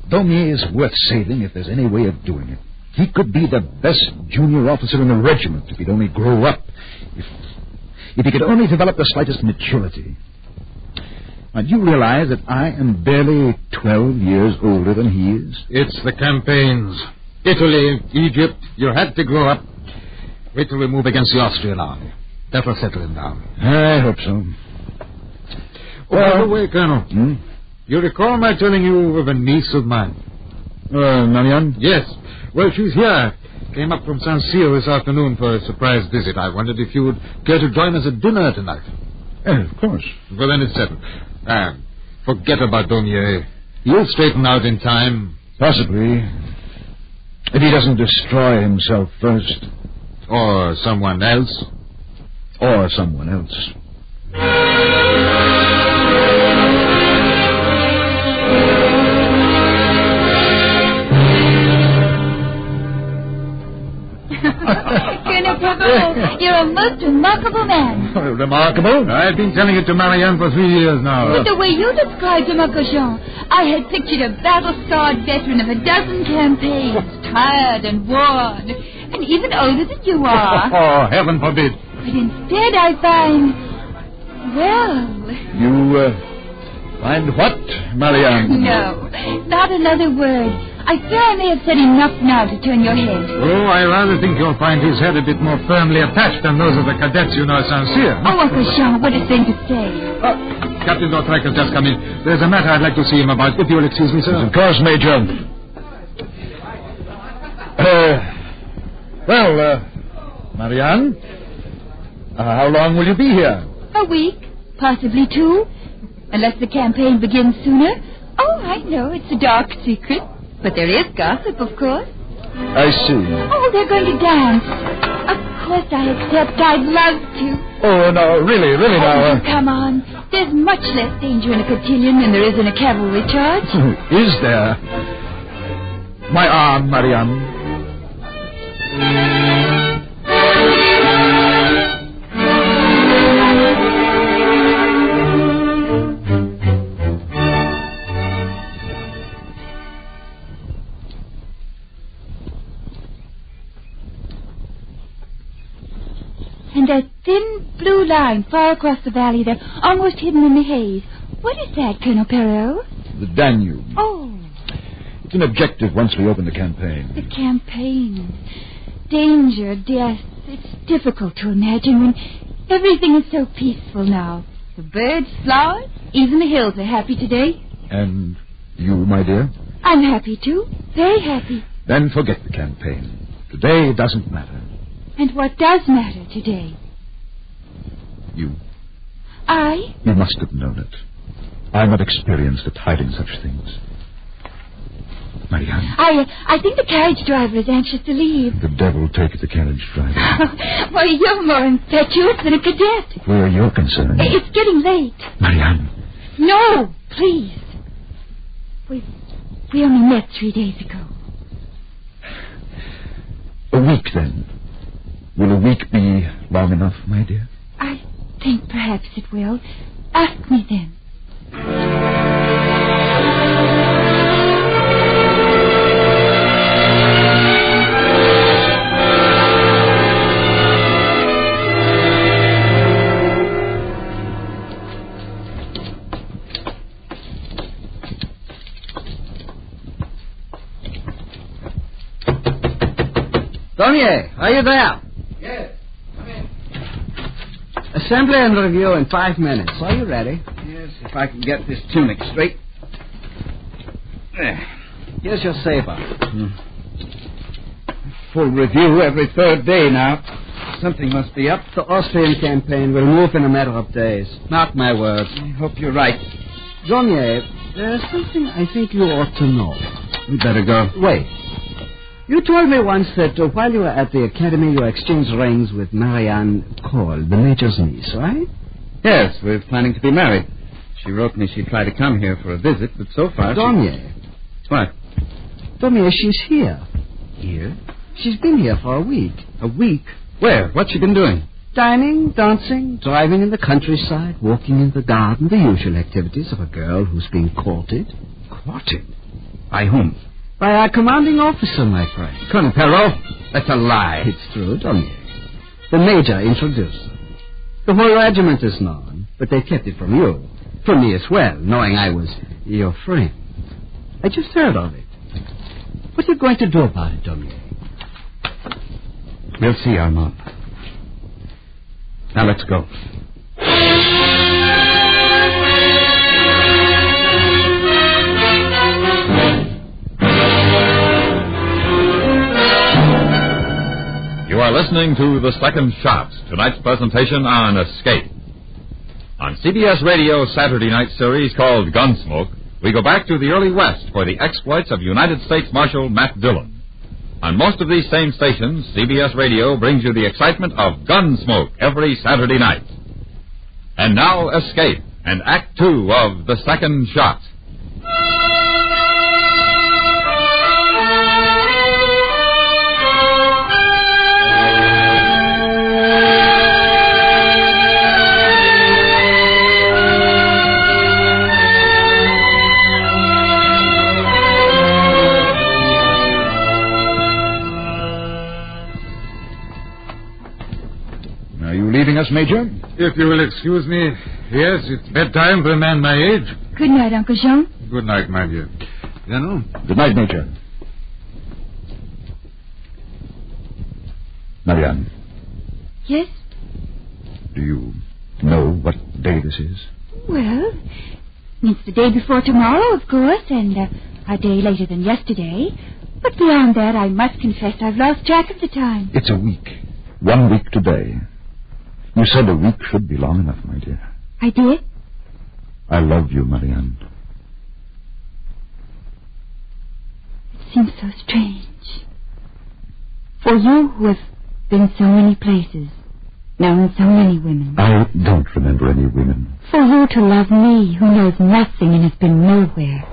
Daumier is worth saving if there's any way of doing it. He could be the best junior officer in the regiment if he'd only grow up. If he could only develop the slightest maturity. Now, do you realize that I am barely 12 years older than he is? It's the campaigns. Italy, Egypt, you had to grow up. Wait till we move against the Austrian army. That'll settle him down. I hope so. By the way, Colonel, you recall my telling you of a niece of mine? Marianne? Yes. Well, she's here. Came up from Saint-Cyr this afternoon for a surprise visit. I wondered if you would care to join us at dinner tonight. Of course. Well, then it's settled. Forget about Daumier. He'll straighten out in time. Possibly. If he doesn't destroy himself first. Or someone else. Or someone else. Colonel Pepper, you're a most remarkable man. Remarkable? I've been telling it to Marianne for 3 years now. With the way you described him, Uncle Jean, I had pictured a battle-scarred veteran of a dozen campaigns, tired and worn, and even older than you are. Oh, heaven forbid. But instead I find... Well... You, find what, Marianne? No, not another word. I fear I may have said enough now to turn your head. Oh, I rather think you'll find his head a bit more firmly attached than those of the cadets you know sincere. Oh, Uncle Jean, what a thing to say. Captain D'Autrec has just come in. There's a matter I'd like to see him about, if you'll excuse me, sir. Of course, Major. Marianne, how long will you be here? A week, possibly 2, unless the campaign begins sooner. Oh, I know, it's a dark secret. But there is gossip, of course. I see. Oh, they're going to dance. Of course I accept. I'd love to. Oh, no, really now. Come on. There's much less danger in a cotillion than there is in a cavalry charge. Is there? My arm, Marianne. And a thin blue line far across the valley there, almost hidden in the haze. What is that, Colonel Perrault? The Danube. Oh. It's an objective once we open the campaign. The campaign. Danger, death. It's difficult to imagine when everything is so peaceful now. The birds, flowers, even the hills are happy today. And you, my dear? I'm happy, too. Very happy. Then forget the campaign. Today it doesn't matter. And what does matter today? You. I? You must have known it. I'm not experienced at hiding such things. Marianne. I think the carriage driver is anxious to leave. The devil take the carriage driver. Why, you're more impetuous than a cadet. Where you're concerned. It's getting late. Marianne. No, please. We only met 3 days ago. A week, then. Will a week be long enough, my dear? I think perhaps it will. Ask me then. Dornier, are you there? Yes, come in. Assembly and review in 5 minutes. Are you ready? Yes. If I can get this tunic straight. There. Here's your saber. Full review every 3rd day now. Something must be up. The Austrian campaign will move in a matter of days. Mark my words. I hope you're right. Dornier, there's something I think you ought to know. We'd better go. Wait. You told me once that while you were at the academy, you exchanged rings with Marianne Cole, the major's niece, right? Yes, we're planning to be married. She wrote me she'd try to come here for a visit, but so far... Dornier. What? Dornier, she's here. Here? She's been here for a week. A week? Where? What's she been doing? Dining, dancing, driving in the countryside, walking in the garden, the usual activities of a girl who's being courted. Courted? By whom? By our commanding officer, my friend. Colonel Perrault, that's a lie. It's true, Dornier. The major introduced her. The whole regiment is known, but they kept it from you. From me as well, knowing I was your friend. I just heard of it. What are you going to do about it, Dornier? We'll see, Armand. Now let's go. You are listening to The Second Shot, tonight's presentation on Escape. On CBS Radio's Saturday night series called Gunsmoke, we go back to the early West for the exploits of United States Marshal Matt Dillon. On most of these same stations, CBS Radio brings you the excitement of Gunsmoke every Saturday night. And now, Escape, and Act 2 of The Second Shot. joining us, Major. If you will excuse me. Yes, it's bedtime for a man my age. Good night, Uncle Jean. Good night, my dear. General? Good night, Major. Marianne. Yes? Do you know what day this is? Well, it's the day before tomorrow, of course, and a day later than yesterday. But beyond that, I must confess I've lost track of the time. It's a week. 1 week today. You said a week should be long enough, my dear. I did? I love you, Marianne. It seems so strange. For you who have been so many places, known so many women. I don't remember any women. For you to love me, who knows nothing and has been nowhere.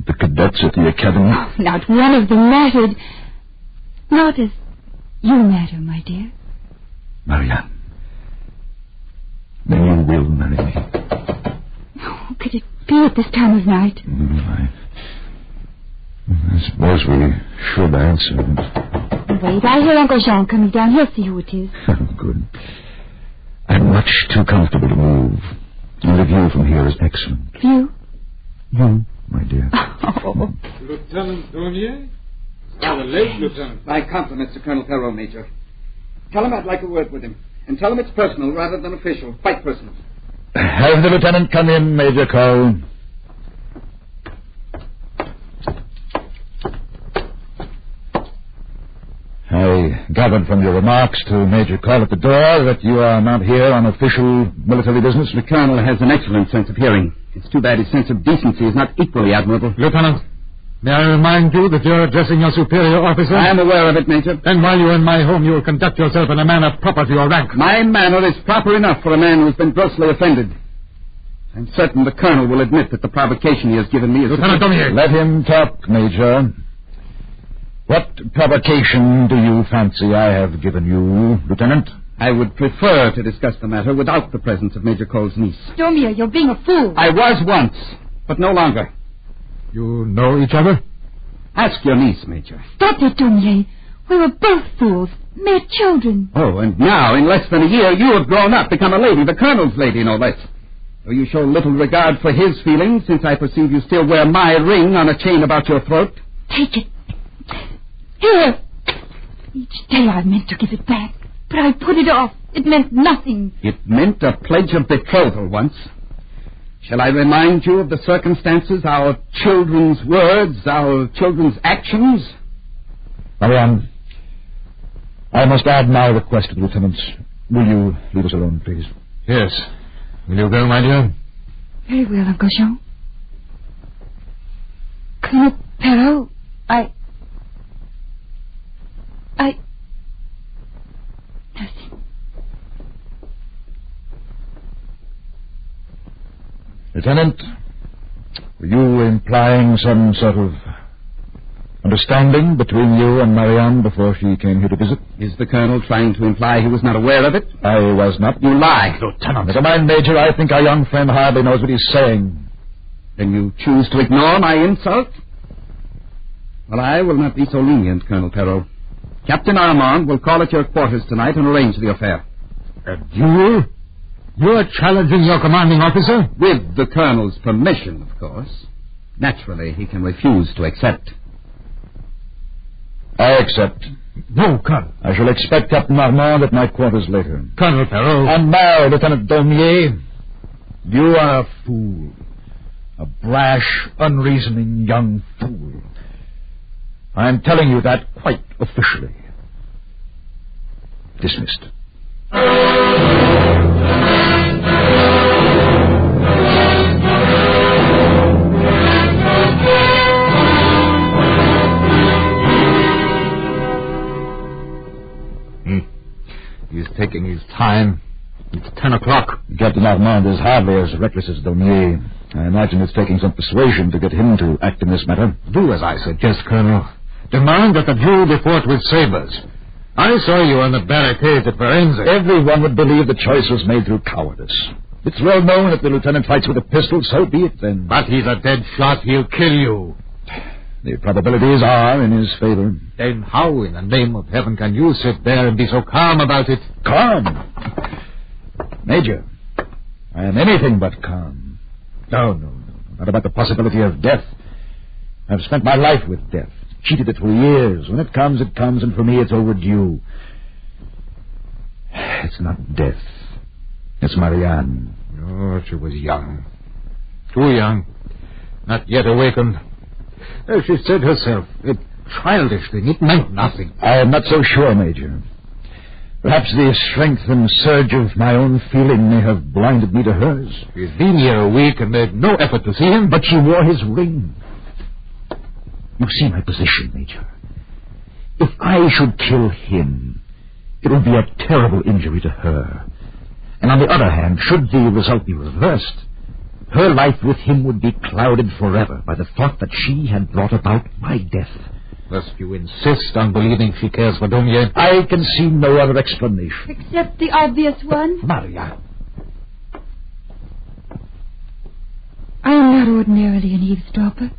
The cadets at the academy. Oh, not one of them mattered. Not as you matter, my dear. Marianne. Then you will marry me. Oh, could it be at this time of night? I suppose we should answer. Wait, I hear Uncle Jean coming down. He'll see who it is. Good. I'm much too comfortable to move. And the view from here is excellent. View? You, my dear. Oh. Lieutenant Donier? Rather late, Lieutenant. My compliments to Colonel Perrault, Major. Tell him I'd like a word with him. And tell him it's personal rather than official. Quite personal. Have the lieutenant come in, Major Cole. I gathered from your remarks to Major Cole at the door that you are not here on official military business. The Colonel has an excellent sense of hearing. It's too bad his sense of decency is not equally admirable. Lieutenant, may I remind you that you're addressing your superior officer? I am aware of it, Major. And while you're in my home, you will conduct yourself in a manner proper to your rank. My manner is proper enough for a man who's been grossly offended. I'm certain the Colonel will admit that the provocation he has given me is... Lieutenant Donier. Let him talk, Major. What provocation do you fancy I have given you, Lieutenant? I would prefer to discuss the matter without the presence of Major Cole's niece. Domia, you're being a fool. I was once, but no longer. You know each other? Ask your niece, Major. Stop it, Domia. We were both fools, mere children. Oh, and now, in less than a year, you have grown up, become a lady, the Colonel's lady, no less. Though you show little regard for his feelings, since I perceive you still wear my ring on a chain about your throat. Take it. Here. Each day I meant to give it back, but I put it off. It meant nothing. It meant a pledge of betrothal once. Shall I remind you of the circumstances, our children's words, our children's actions? Marianne, I must add my request to the lieutenants. Will you leave us alone, please? Yes. Will you go, my dear? Very well, Uncle Jean. Colonel Perrault, Nothing. Lieutenant, were you implying some sort of understanding between you and Marianne before she came here to visit? Is the Colonel trying to imply he was not aware of it? I was not. You lie. Lieutenant. Never mind, Major. I think our young friend hardly knows what he's saying. Then you choose to ignore my insult? Well, I will not be so lenient, Colonel Perrault. Captain Armand will call at your quarters tonight and arrange the affair. A duel? You're challenging your commanding officer? With the Colonel's permission, of course. Naturally, he can refuse to accept. I accept. No, Colonel. I shall expect Captain Armand at my quarters later. Colonel Perrault. And now, Lieutenant Daumier, you are a fool. A brash, unreasoning young fool. I am telling you that quite officially. Dismissed. He's taking his time. It's 10 o'clock. Captain Armand is hardly as reckless as Daumier. I imagine it's taking some persuasion to get him to act in this matter. Do as I suggest, Colonel. Demand that the duel be fought with sabers. I saw you on the barricades at Firenze. Everyone would believe the choice was made through cowardice. It's well known if the lieutenant fights with a pistol, so be it then. But he's a dead shot. He'll kill you. The probabilities are in his favor. Then how in the name of heaven can you sit there and be so calm about it? Calm? Major, I am anything but calm. No, not about the possibility of death. I've spent my life with death, cheated it for years. When it comes, and for me it's overdue. It's not death. It's Marianne. Oh, she was young. Too young. Not yet awakened. As she said herself, a childish thing. It meant nothing. I am not so sure, Major. Perhaps the strength and surge of my own feeling may have blinded me to hers. She's been here a week and made no effort to see him. But she wore his ring. You see my position, Major. If I should kill him, it would be a terrible injury to her. And on the other hand, should the result be reversed, her life with him would be clouded forever by the thought that she had brought about my death. Thus you insist on believing she cares for Daumier? I can see no other explanation. Except the obvious one? Maria. I am not ordinarily an eavesdropper.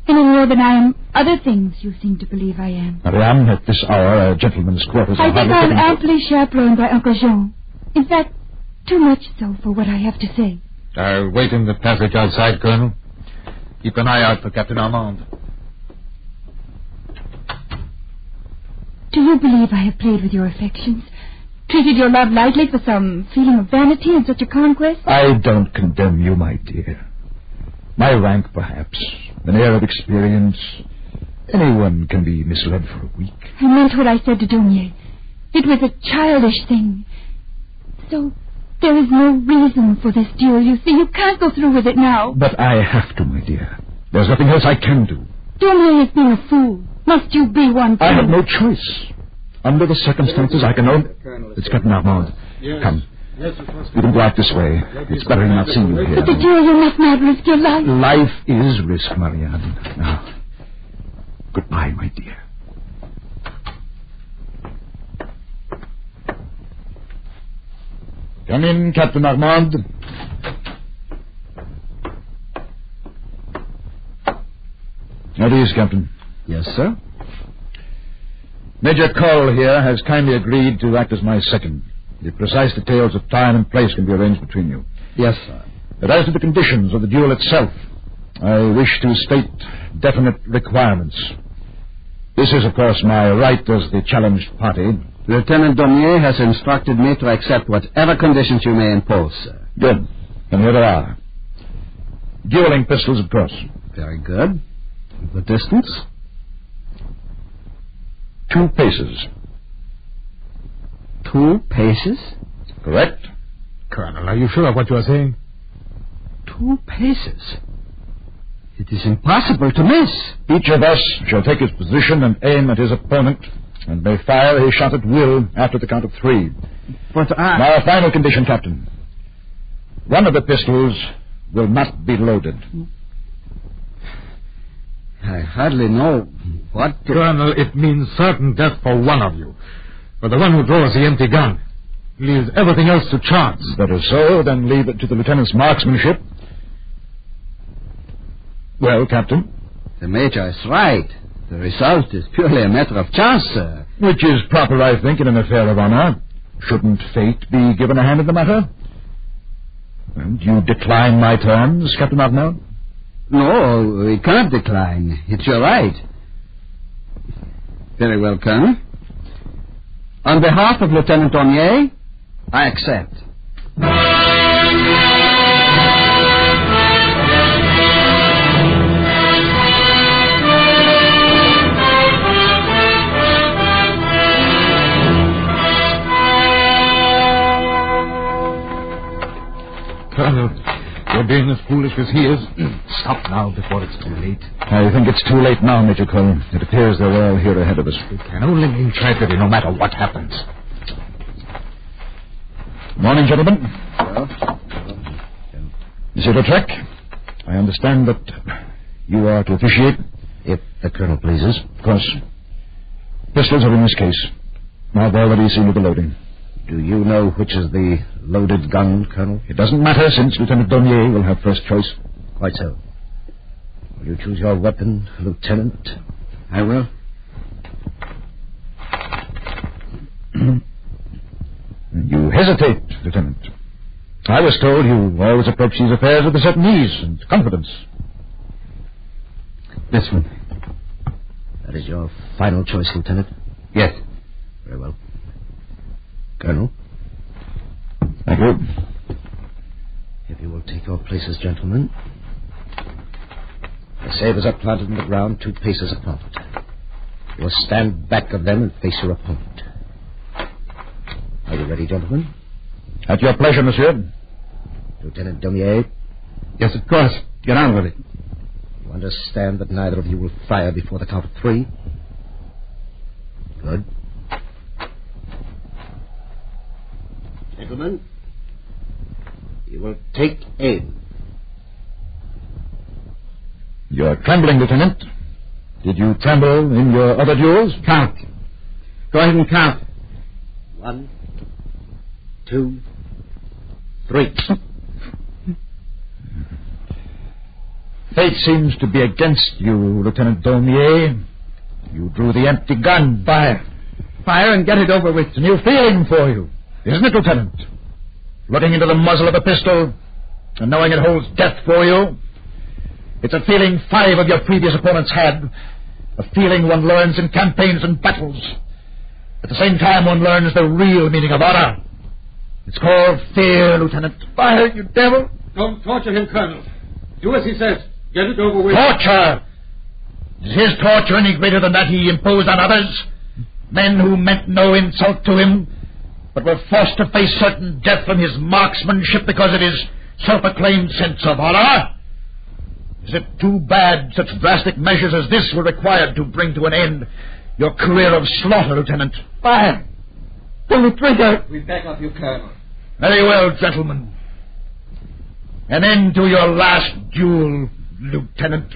Any more than I am other things you seem to believe I am. Marianne, at this hour, a gentleman's quarters... I think I am amply chaperoned by Uncle Jean. In fact, too much so for what I have to say. I'll wait in the passage outside, Colonel. Keep an eye out for Captain Armand. Do you believe I have played with your affections? Treated your love lightly for some feeling of vanity in such a conquest? I don't condemn you, my dear. My rank, perhaps, an air of experience. Anyone can be misled for a week. I meant what I said to Daumier. It was a childish thing. So there is no reason for this duel, you see. You can't go through with it now. But I have to, my dear. There's nothing else I can do. Daumier has been a fool. Must you be one too? I have no choice. Under the circumstances, I can only... It's Captain Armand. Yes. Come. Yes, it must be. You can go out this way. It's better than not seeing you here. But the duel, you must not risk your life. Life is risk, Marianne. Now, goodbye, my dear. Come in, Captain Armand. At ease, Captain. Yes, sir? Major Cole here has kindly agreed to act as my second. The precise details of time and place can be arranged between you. Yes, sir. But as to the conditions of the duel itself, I wish to state definite requirements. This is, of course, my right as the challenged party. Lieutenant Daumier has instructed me to accept whatever conditions you may impose, sir. Good. And here they are. Dueling pistols, of course. Very good. The distance? 2 paces. 2 paces? Correct. Colonel, are you sure of what you are saying? 2 paces? It is impossible to miss. Each of us shall take his position and aim at his opponent, and may fire his shot at will after the count of 3. But Now, a final condition, Captain. One of the pistols will not be loaded. I hardly know what... Colonel, it means certain death for one of you. For the one who draws the empty gun. Leaves everything else to chance. Better so than leave it to the lieutenant's marksmanship. Well, Captain? The Major is right. The result is purely a matter of chance, sir. Which is proper, I think, in an affair of honor. Shouldn't fate be given a hand in the matter? And you decline my terms, Captain Armand? No, we can't decline. It's your right. Very well, Colonel. On behalf of Lieutenant Daumier, I accept. Colonel, you're being as foolish as he is. Stop now before it's too late. I think it's too late now, Major Cole. It appears they're all here ahead of us. We can only mean tragedy no matter what happens. Morning, gentlemen. Monsieur Lautrec, I understand that you are to officiate. If the Colonel pleases. Of course. Pistols are in this case. I've already seen to the loading. Do you know which is the loaded gun, Colonel? It doesn't matter, since Lieutenant Daumier will have first choice. Quite so. Will you choose your weapon, Lieutenant? I will. You hesitate, Lieutenant. I was told you always approach these affairs with a certain ease and confidence. This one. That is your final choice, Lieutenant? Yes. Very well. Colonel? Thank you. If you will take your places, gentlemen. The sabers are planted in the ground 2 paces apart. You will stand back of them and face your opponent. Are you ready, gentlemen? At your pleasure, monsieur. Lieutenant Daumier? Yes, of course. Get on with it. You understand that neither of you will fire before the count of 3? Good. Gentlemen, you will take aim. You're trembling, Lieutenant. Did you tremble in your other duels? Count. Go ahead and count. 1, 2, 3. Fate seems to be against you, Lieutenant Daumier. You drew the empty gun. Fire. Fire and get it over with. It's a new feeling for you, isn't it, Lieutenant? Looking into the muzzle of a pistol and knowing it holds death for you. It's a feeling 5 of your previous opponents had. A feeling one learns in campaigns and battles. At the same time, one learns the real meaning of honor. It's called fear, Lieutenant. Fire, you devil! Don't torture him, Colonel. Do as he says. Get it over with. Torture! Is his torture any greater than that he imposed on others? Men who meant no insult to him, but were forced to face certain death from his marksmanship because of his self-acclaimed sense of honor? Is it too bad such drastic measures as this were required to bring to an end your career of slaughter, Lieutenant? Fire! Pull the trigger! We beg of you, Colonel. Very well, gentlemen. An end to your last duel, Lieutenant.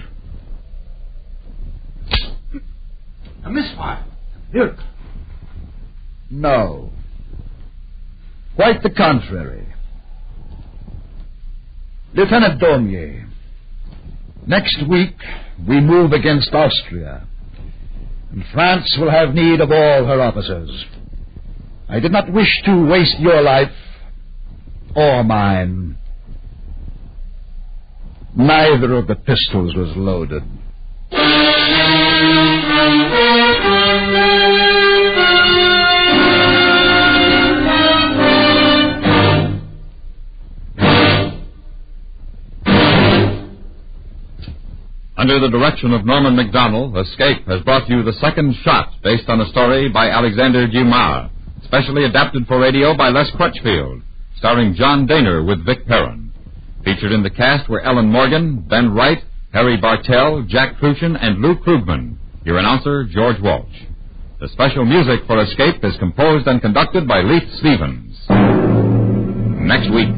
A misfire. Look. No. Quite the contrary. Lieutenant Daumier, next week we move against Austria, and France will have need of all her officers. I did not wish to waste your life or mine. Neither of the pistols was loaded. Under the direction of Norman MacDonald, Escape has brought you The Second Shot, based on a story by Alexander Dumas, specially adapted for radio by Les Crutchfield, starring John Daner with Vic Perrin. Featured in the cast were Ellen Morgan, Ben Wright, Harry Bartell, Jack Crucian, and Lou Krugman. Your announcer, George Walsh. The special music for Escape is composed and conducted by Leith Stevens. Next week.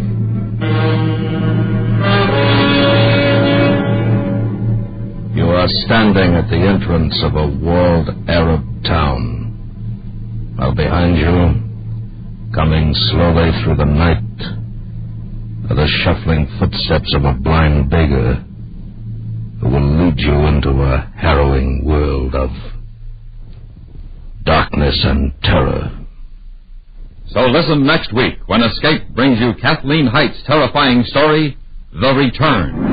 You are standing at the entrance of a walled Arab town. While behind you, coming slowly through the night, are the shuffling footsteps of a blind beggar who will lead you into a harrowing world of darkness and terror. So listen next week when Escape brings you Kathleen Height's terrifying story, The Return.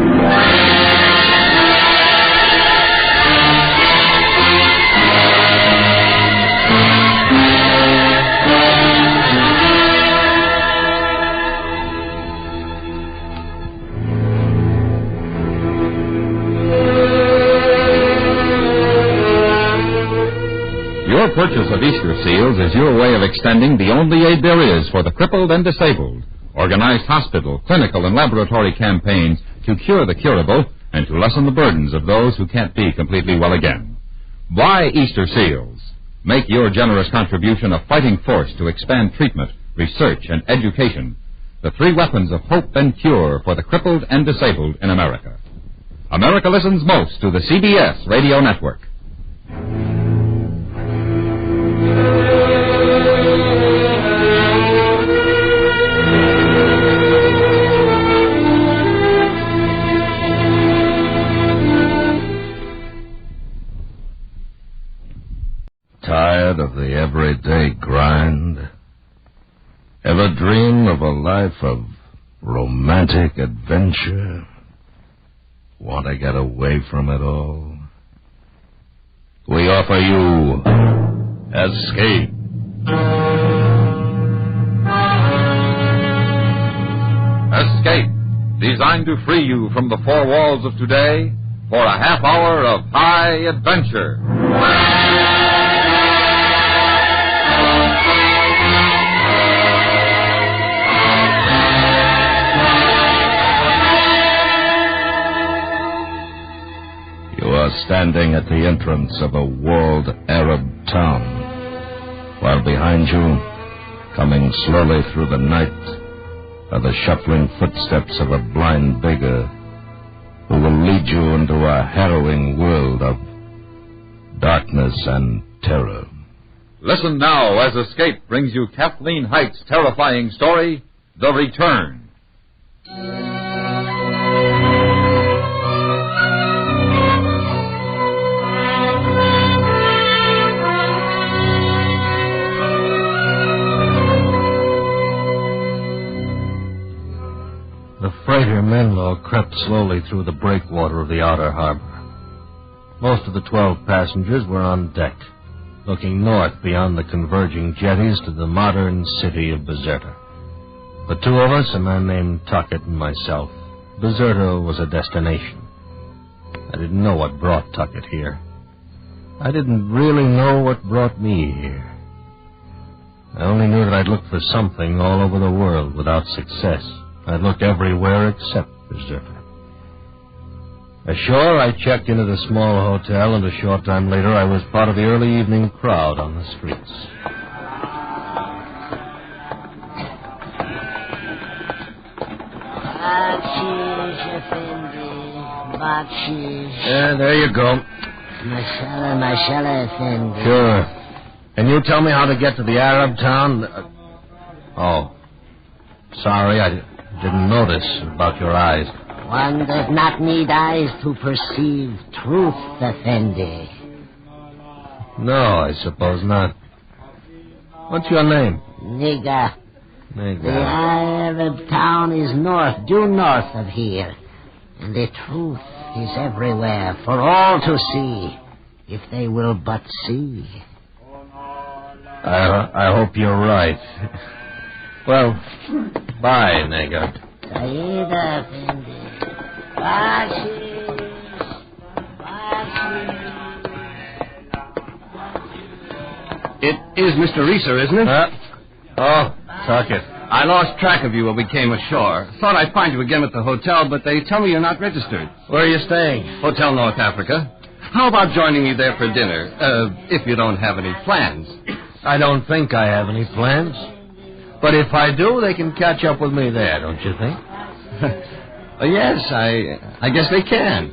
Your purchase of Easter seals is your way of extending the only aid there is for the crippled and disabled. Organized hospital, clinical, and laboratory campaigns to cure the curable and to lessen the burdens of those who can't be completely well again. Buy Easter seals. Make your generous contribution a fighting force to expand treatment, research, and education. The 3 weapons of hope and cure for the crippled and disabled in America. America listens most to the CBS Radio Network. Tired of the everyday grind? Ever dream of a life of Romantic adventure? Want to get away from it all? We offer you Escape. Escape, designed to free you from the four walls of today for a half hour of high adventure. You are standing at the entrance of a walled Arab town, while behind you, coming slowly through the night, are the shuffling footsteps of a blind beggar who will lead you into a harrowing world of darkness and terror. Listen now as Escape brings you Kathleen Height's terrifying story, The Return. The freighter Menlo crept slowly through the breakwater of the outer harbor. Most of the 12 passengers were on deck, looking north beyond the converging jetties to the modern city of Bizerta. The two of us, a man named Tuckett and myself, Bizerta was a destination. I didn't know what brought Tuckett here. I didn't really know what brought me here. I only knew that I'd looked for something all over the world without success. I'd looked everywhere except Bizerta. Ashore, I checked into the small hotel, and a short time later, I was part of the early evening crowd on the streets. Bakshish. There you go. Mashallah, Effendi. Sure. Can you tell me how to get to the Arab town? Oh. Sorry, I didn't notice about your eyes. One does not need eyes to perceive truth, Effendi. No, I suppose not. What's your name? Nigga. Nigga. The Arab town is due north of here. And the truth is everywhere for all to see, if they will but see. I hope you're right. Well, bye, nigga. Sayyida Effendi. Bakshish. It is Mr. Reeser, isn't it? Oh, Tuckett. I lost track of you when we came ashore. Thought I'd find you again at the hotel, but they tell me you're not registered. Where are you staying? Hotel North Africa. How about joining me there for dinner, if you don't have any plans? I don't think I have any plans. But if I do, they can catch up with me there, don't you think? Yes, I guess they can.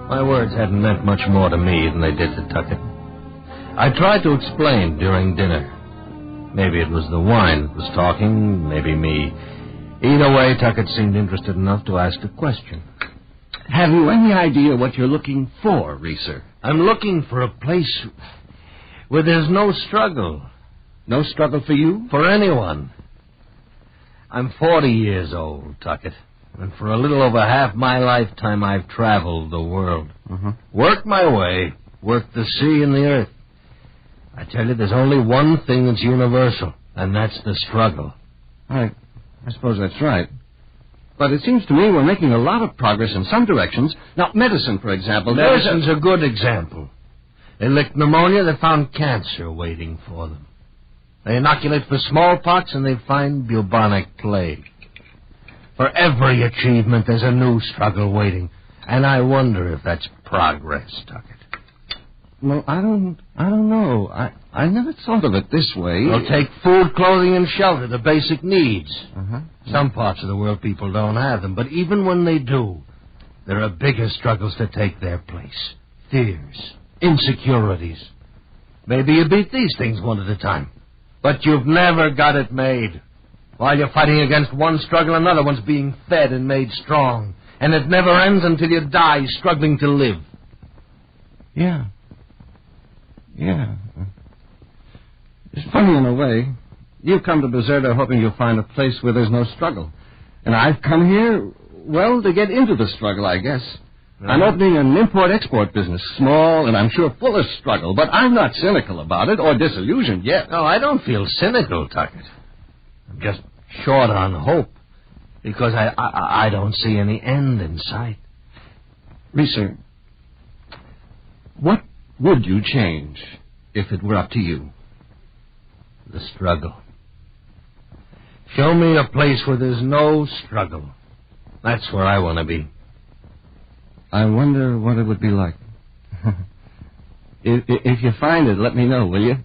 My words hadn't meant much more to me than they did to Tuckett. I tried to explain during dinner. Maybe it was the wine that was talking, maybe me. Either way, Tuckett seemed interested enough to ask a question. Have you any idea what you're looking for, Reeser? I'm looking for a place where there's no struggle. No struggle for you? For anyone. I'm 40 years old, Tuckett. And for a little over half my lifetime, I've traveled the world. Worked my way, worked the sea and the earth. I tell you, there's only one thing that's universal, and that's the struggle. I suppose that's right. But it seems to me we're making a lot of progress in some directions. Now, medicine, for example. Medicine's a good example. They licked pneumonia, they found cancer waiting for them. They inoculate for smallpox, and they find bubonic plague. For every achievement, there's a new struggle waiting. And I wonder if that's progress, Tuckett. Well, I don't know. I never thought of it this way. Well, take food, clothing, and shelter, the basic needs. Some parts of the world, people don't have them. But even when they do, there are bigger struggles to take their place. Fears, insecurities. Maybe you beat these things one at a time. But you've never got it made. While you're fighting against one struggle, another one's being fed and made strong. and it never ends until you die struggling to live. Yeah. It's funny in a way. You've come to Bizerta hoping you'll find a place where there's no struggle. And I've come here, well, to get into the struggle, I guess. Right. I'm opening an import-export business, small and I'm sure full of struggle, but I'm not cynical about it or disillusioned yet. No, I don't feel cynical, Tuckett. I'm just short on hope because I don't see any end in sight. Reeser, what would you change if it were up to you? The struggle. Show me a place where there's no struggle. That's where I want to be. I wonder what it would be like. If you find it, let me know, will you?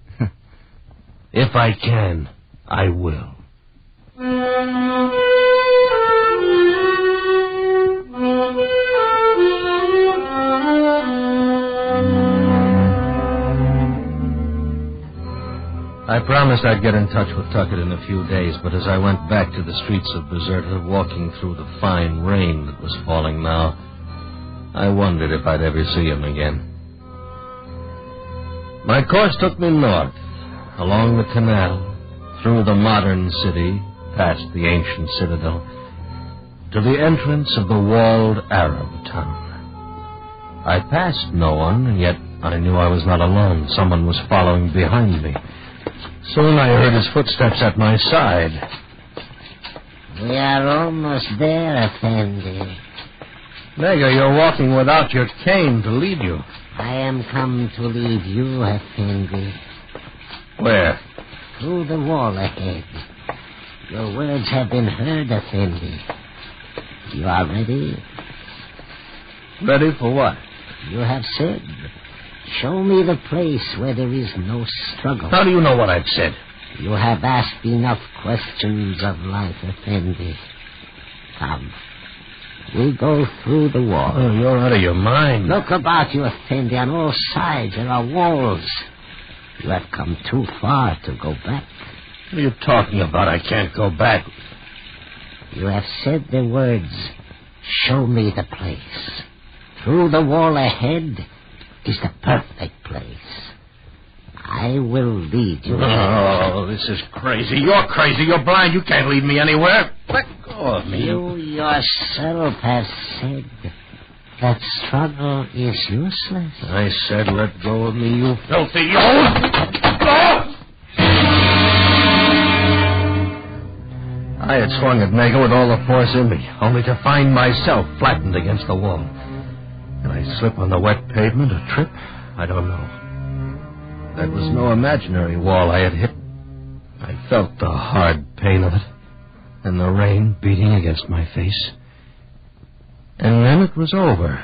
If I can, I will. I promised I'd get in touch with Tuckett in a few days, but as I went back to the streets of Bizerta, walking through the fine rain that was falling now, I wondered if I'd ever see him again. My course took me north, along the canal, through the modern city, past the ancient citadel, to the entrance of the walled Arab town. I passed no one, and yet I knew I was not alone. Someone was following behind me. Soon I heard his footsteps at my side. We are almost there, Effendi. Nega, you're walking without your cane to lead you. I am come to lead you, Effendi. Where? Through the wall ahead. Your words have been heard, Effendi. You are ready? Ready for what? You have said, show me the place where there is no struggle. How do you know what I've said? You have asked enough questions of life, Effendi. Come. We go through the wall. Oh, you're out of your mind. Look about you, Effendi. On all sides there are walls. You have come too far to go back. What are you talking about? I can't go back. You have said the words, show me the place. Through the wall ahead is the perfect place. I will lead you. Oh, this is crazy. You're crazy. You're blind. You can't lead me anywhere. Let go of me. You yourself have said that struggle is useless. I said let go of me, you filthy old... I had swung at Nega with all the force in me, only to find myself flattened against the wall. And I slip on the wet pavement, a trip? I don't know. That was no imaginary wall I had hit. I felt the hard pain of it, and the rain beating against my face. And then it was over.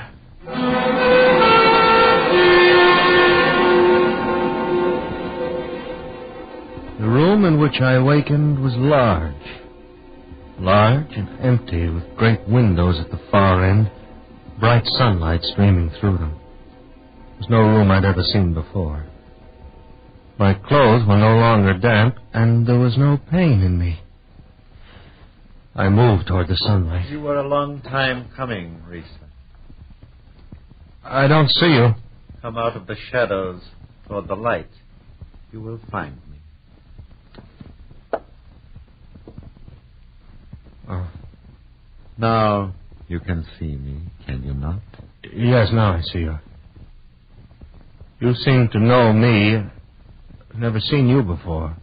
The room in which I awakened was large. Large and empty, with great windows at the far end, bright sunlight streaming through them. It was no room I'd ever seen before. My clothes were no longer damp, and there was no pain in me. I moved toward the sunlight. You were a long time coming, Risa. I don't see you. Come out of the shadows toward the light. You will find me. Oh. Now you can see me, can you not? Yes, now I see you. You seem to know me. I've never seen you before.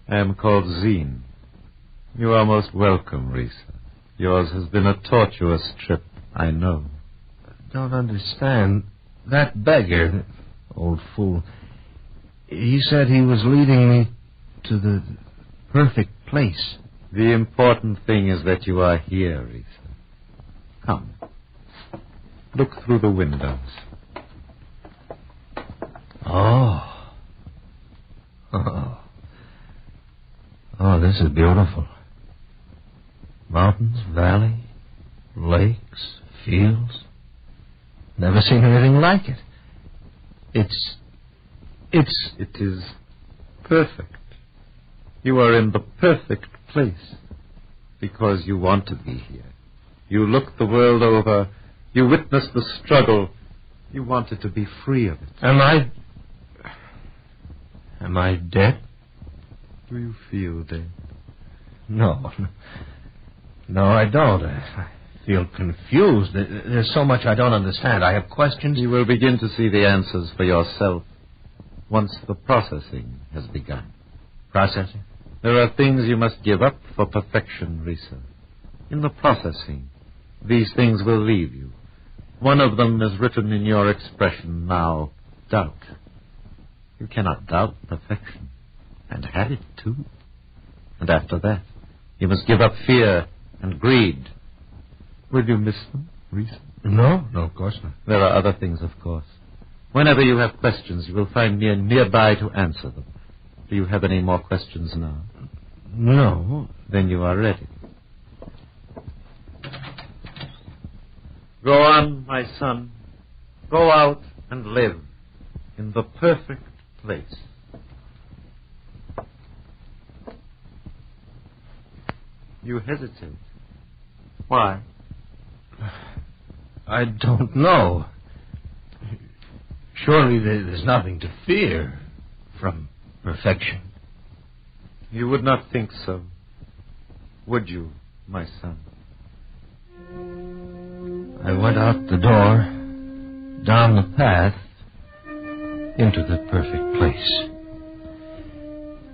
I am called Zine. You are most welcome, Risa. Yours has been a tortuous trip, I know. I don't understand. That beggar, old fool, he said he was leading me to the perfect place. The important thing is that you are here, Risa. Come. Look through the windows. Oh. Oh, this is beautiful. Mountains, valley, lakes, fields. Never seen anything like it. It is perfect. You are in the perfect place. Because you want to be here. You looked the world over. You witnessed the struggle. You wanted to be free of it. Am I dead? Do you feel dead? No. No, I don't. I feel confused. There's so much I don't understand. I have questions. You will begin to see the answers for yourself once the processing has begun. Processing? There are things you must give up for perfection, Risa. In the processing, these things will leave you. One of them is written in your expression now, doubt. You cannot doubt perfection, and have it too. And after that, you must give up fear and greed. Will you miss them, Risa? No, of course not. There are other things, of course. Whenever you have questions, you will find me nearby to answer them. Do you have any more questions now? No. Then you are ready. Go on, my son. Go out and live in the perfect place. You hesitate. Why? I don't know. Surely there's nothing to fear from perfection. You would not think so, would you, my son? I went out the door, down the path, into the perfect place.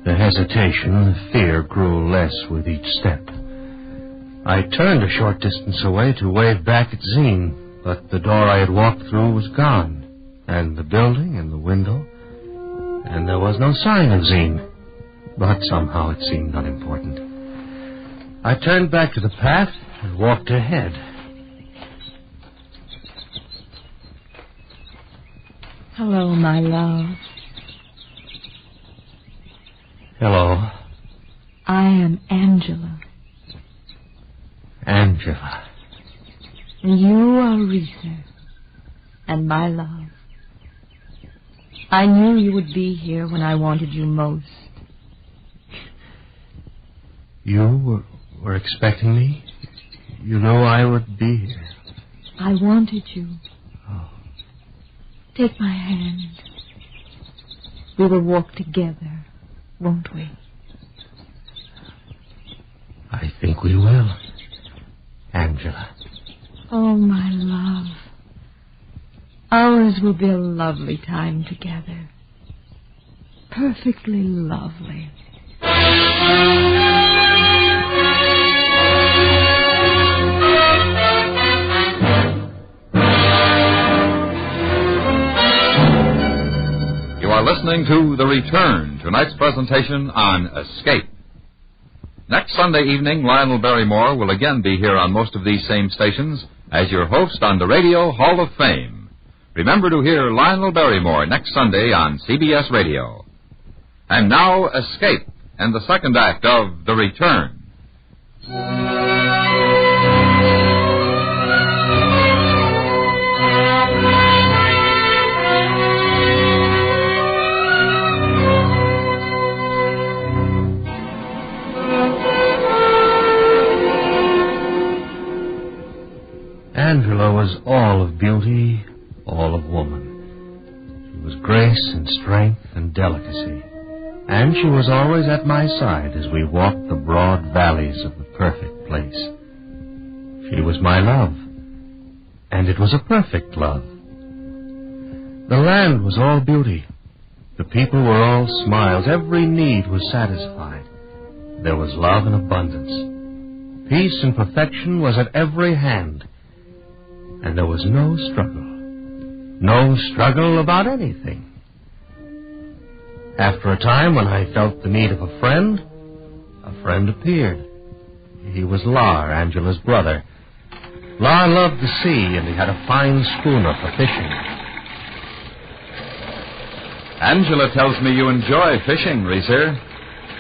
The hesitation, the fear grew less with each step. I turned a short distance away to wave back at Zine, but the door I had walked through was gone, and the building and the window, and there was no sign of Zine. But somehow it seemed unimportant. I turned back to the path and walked ahead. Hello, my love. Hello. I am Angela. Angela. You are Risa, and my love. I knew you would be here when I wanted you most. You were expecting me? You know I would be here. I wanted you. Oh. Take my hand. We will walk together, won't we? I think we will, Angela. Oh, my love. Ours will be a lovely time together. Perfectly lovely. You are listening to The Return, tonight's presentation on Escape. Next Sunday evening, Lionel Barrymore will again be here on most of these same stations as your host on the Radio Hall of Fame. Remember to hear Lionel Barrymore next Sunday on CBS Radio. And now, Escape and the second act of The Return. Angela was all of beauty, all of woman. She was grace and strength and delicacy. And she was always at my side as we walked the broad valleys of the perfect place. She was my love, and it was a perfect love. The land was all beauty. The people were all smiles. Every need was satisfied. There was love in abundance. Peace and perfection was at every hand. And there was no struggle. No struggle about anything. After a time, when I felt the need of a friend appeared. He was Lar, Angela's brother. Lar loved the sea, and he had a fine schooner for fishing. Angela tells me you enjoy fishing, Reeser.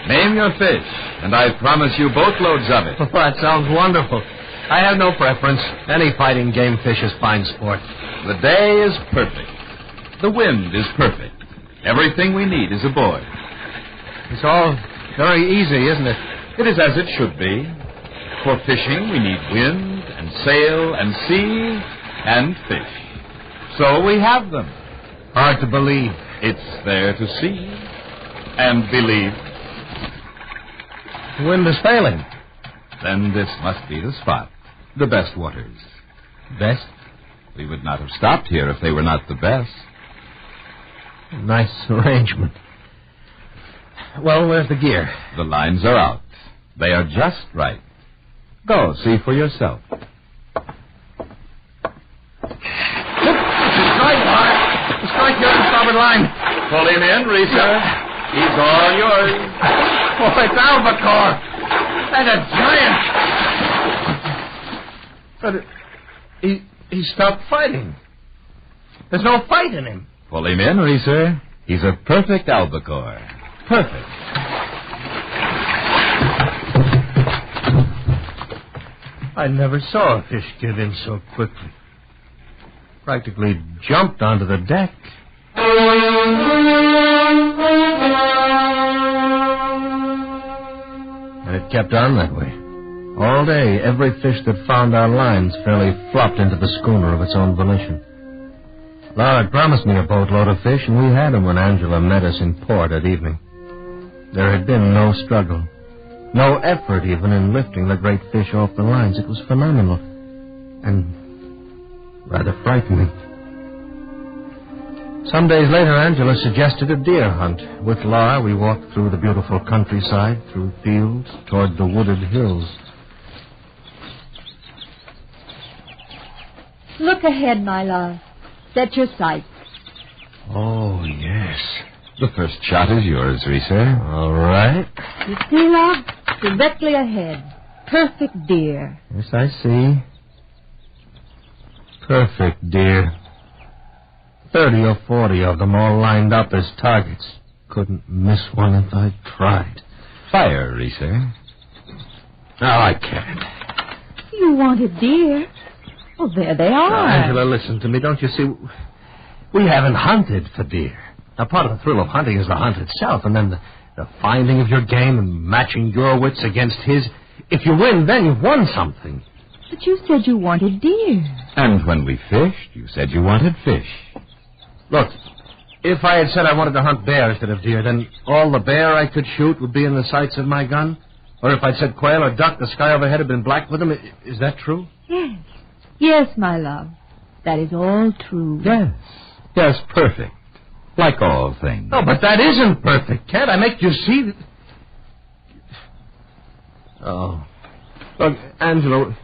Name your fish, and I promise you boatloads of it. Oh, that sounds wonderful. I have no preference. Any fighting game fish is fine sport. The day is perfect. The wind is perfect. Everything we need is aboard. It's all very easy, isn't it? It is as it should be. For fishing, we need wind and sail and sea and fish. So we have them. Hard to believe. It's there to see and believe. The wind is failing. Then this must be the spot. The best waters. Best? We would not have stopped here if they were not the best. Nice arrangement. Well, where's the gear? The lines are out. They are just right. Go, see for yourself. Strike your starboard line. Pull him in, Reeser. He's all yours. Oh, it's albacore. And a giant. But he stopped fighting. There's no fight in him. Pull him in, Reeser. He's a perfect albacore. Perfect. I never saw a fish give in so quickly. Practically jumped onto the deck. And it kept on that way. All day, every fish that found our lines fairly flopped into the schooner of its own volition. Laura had promised me a boatload of fish, and we had them when Angela met us in port at evening. There had been no struggle, no effort even in lifting the great fish off the lines. It was phenomenal and rather frightening. Some days later, Angela suggested a deer hunt. With Laura, we walked through the beautiful countryside, through fields, toward the wooded hills. Look ahead, my love. Set your sights. Oh, yes. The first shot is yours, Reeser. All right. You see, love? Directly ahead. Perfect deer. Yes, I see. Perfect deer. 30 or 40 of them all lined up as targets. Couldn't miss one if I tried. Fire, Reeser. No, I can't. You wanted deer. Well, there they are. Angela, listen to me. Don't you see? We haven't hunted for deer. Now, part of the thrill of hunting is the hunt itself, and then the finding of your game and matching your wits against his. If you win, then you've won something. But you said you wanted deer. And when we fished, you said you wanted fish. Look, if I had said I wanted to hunt bear instead of deer, then all the bear I could shoot would be in the sights of my gun? Or if I'd said quail or duck, the sky overhead had been black with them. Is that true? Yes. Yes, my love. That is all true. Yes. Yes, perfect. Like all things. No, but that isn't perfect. Can't I make you see that? Oh. Look, Angela,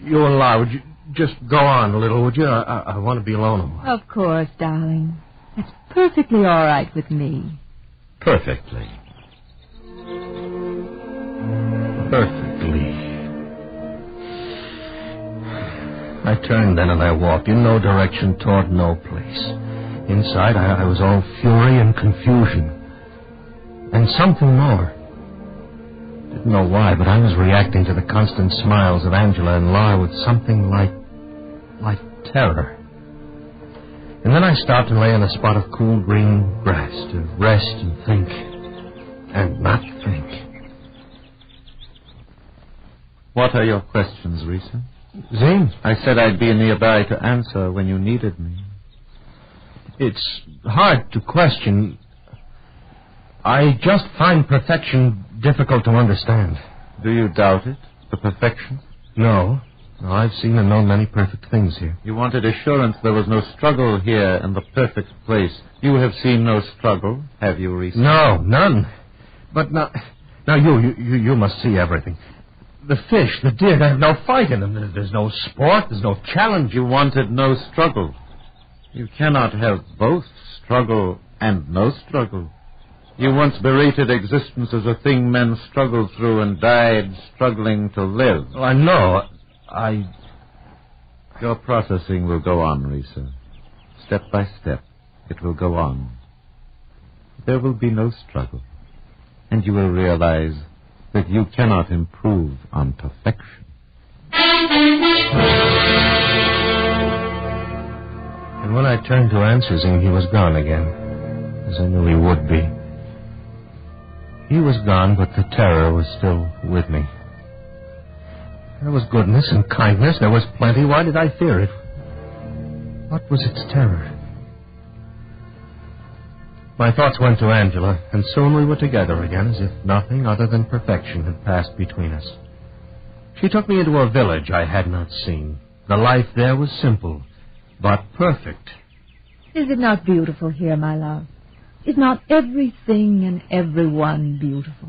you and La, would you just go on a little, would you? I want to be alone a while. Of course, darling. That's perfectly all right with me. Perfectly. Perfectly. I turned then and I walked in no direction toward no place. Inside, I was all fury and confusion. And something more. Didn't know why, but I was reacting to the constant smiles of Angela and Laura with something like terror. And then I stopped and lay on a spot of cool green grass to rest and think. And not think. What are your questions, Risa? Zane? I said I'd be nearby to answer when you needed me. It's hard to question. I just find perfection difficult to understand. Do you doubt it? The perfection? No. No, I've seen and known many perfect things here. You wanted assurance there was no struggle here in the perfect place. You have seen no struggle, have you, Reese? No, none. But now you must see everything. The fish, the deer, they have no fight in them. There's no sport, there's no challenge. You wanted no struggle. You cannot have both struggle and no struggle. You once berated existence as a thing men struggled through and died struggling to live. Oh, I know. Your processing will go on, Risa. Step by step, it will go on. There will be no struggle. And you will realize that you cannot improve on perfection. And when I turned to answer him, he was gone again, as I knew he would be. He was gone, but the terror was still with me. There was goodness and kindness. There was plenty. Why did I fear it? What was its terror? My thoughts went to Angela, and soon we were together again as if nothing other than perfection had passed between us. She took me into a village I had not seen. The life there was simple, but perfect. Is it not beautiful here, my love? Is not everything and everyone beautiful?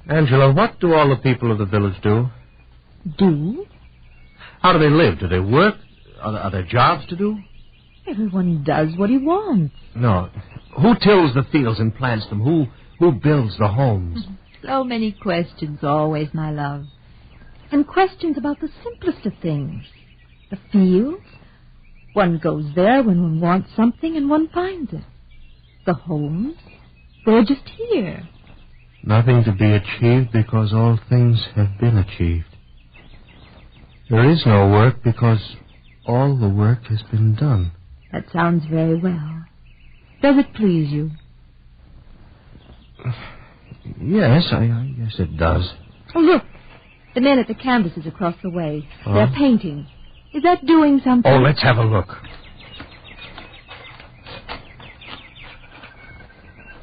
Angela, what do all the people of the village do? Do? How do they live? Do they work? Are there jobs to do? Everyone does what he wants. No. Who tills the fields and plants them? Who builds the homes? So many questions always, my love. And questions about the simplest of things. The fields. One goes there when one wants something and one finds it. The homes. They're just here. Nothing to be achieved because all things have been achieved. There is no work because all the work has been done. That sounds very well. Does it please you? Yes, I guess it does. Oh, look. The men at the canvases across the way. They're painting. Is that doing something? Oh, let's have a look.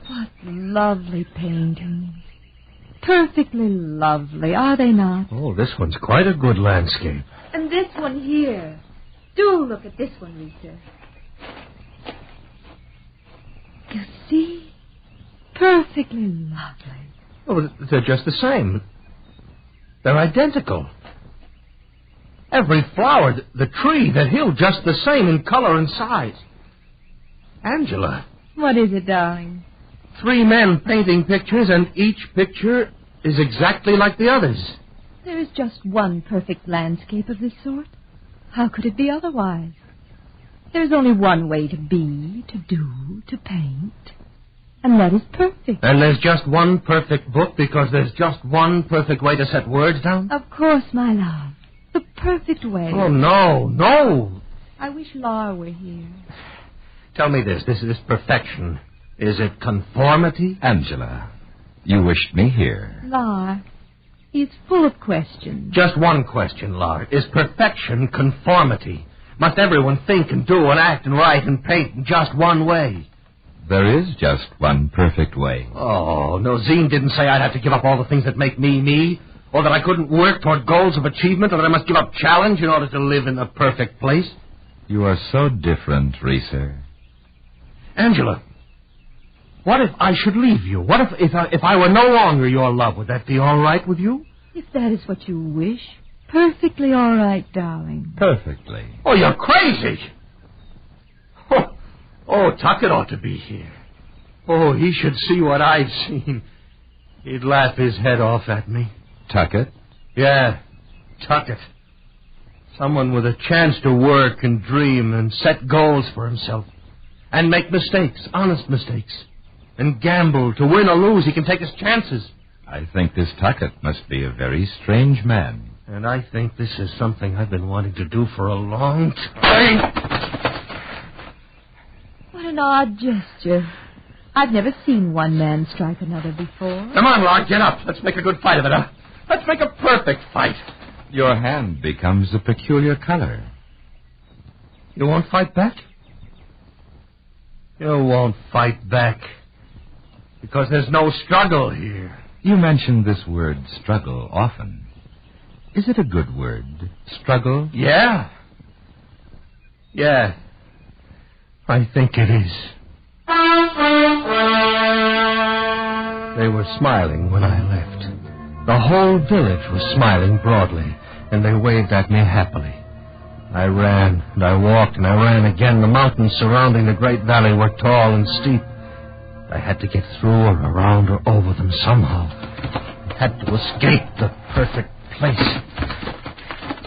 What lovely paintings. Perfectly lovely, are they not? Oh, this one's quite a good landscape. And this one here. Do look at this one, Lisa. You see? Perfectly lovely. Oh, they're just the same. They're identical. Every flower, the tree, the hill, just the same in color and size. Angela. What is it, darling? 3 men painting pictures, and each picture is exactly like the others. There is just one perfect landscape of this sort. How could it be otherwise? There's only one way to be, to do, to paint. And that is perfect. And there's just one perfect book because there's just one perfect way to set words down? Of course, my love. The perfect way. Oh, no. I wish Laura were here. Tell me this perfection. Is it conformity? Angela, you wished me here. Laura, he's full of questions. Just one question, Laura. Is perfection conformity? Must everyone think and do and act and write and paint in just one way? There is just one perfect way. Oh, no, Zine didn't say I'd have to give up all the things that make me, me, or that I couldn't work toward goals of achievement, or that I must give up challenge in order to live in the perfect place. You are so different, Reeser. Angela, what if I should leave you? What if I were no longer your love? Would that be all right with you? If that is what you wish, perfectly all right, darling. Perfectly. Oh, you're crazy. Oh, Tuckett ought to be here. Oh, he should see what I've seen. He'd laugh his head off at me. Tuckett? Yeah, Tuckett. Someone with a chance to work and dream and set goals for himself. And make mistakes, honest mistakes. And gamble. To win or lose, he can take his chances. I think this Tuckett must be a very strange man. And I think this is something I've been wanting to do for a long time. What an odd gesture. I've never seen one man strike another before. Come on, Lark, get up. Let's make a good fight of it, huh? Let's make a perfect fight. Your hand becomes a peculiar color. You won't fight back? You won't fight back. Because there's no struggle here. You mention this word struggle often. Is it a good word? Struggle? Yeah. I think it is. They were smiling when I left. The whole village was smiling broadly, and they waved at me happily. I ran, and I walked, and I ran again. The mountains surrounding the great valley were tall and steep. I had to get through or around or over them somehow. I had to escape the perfect place.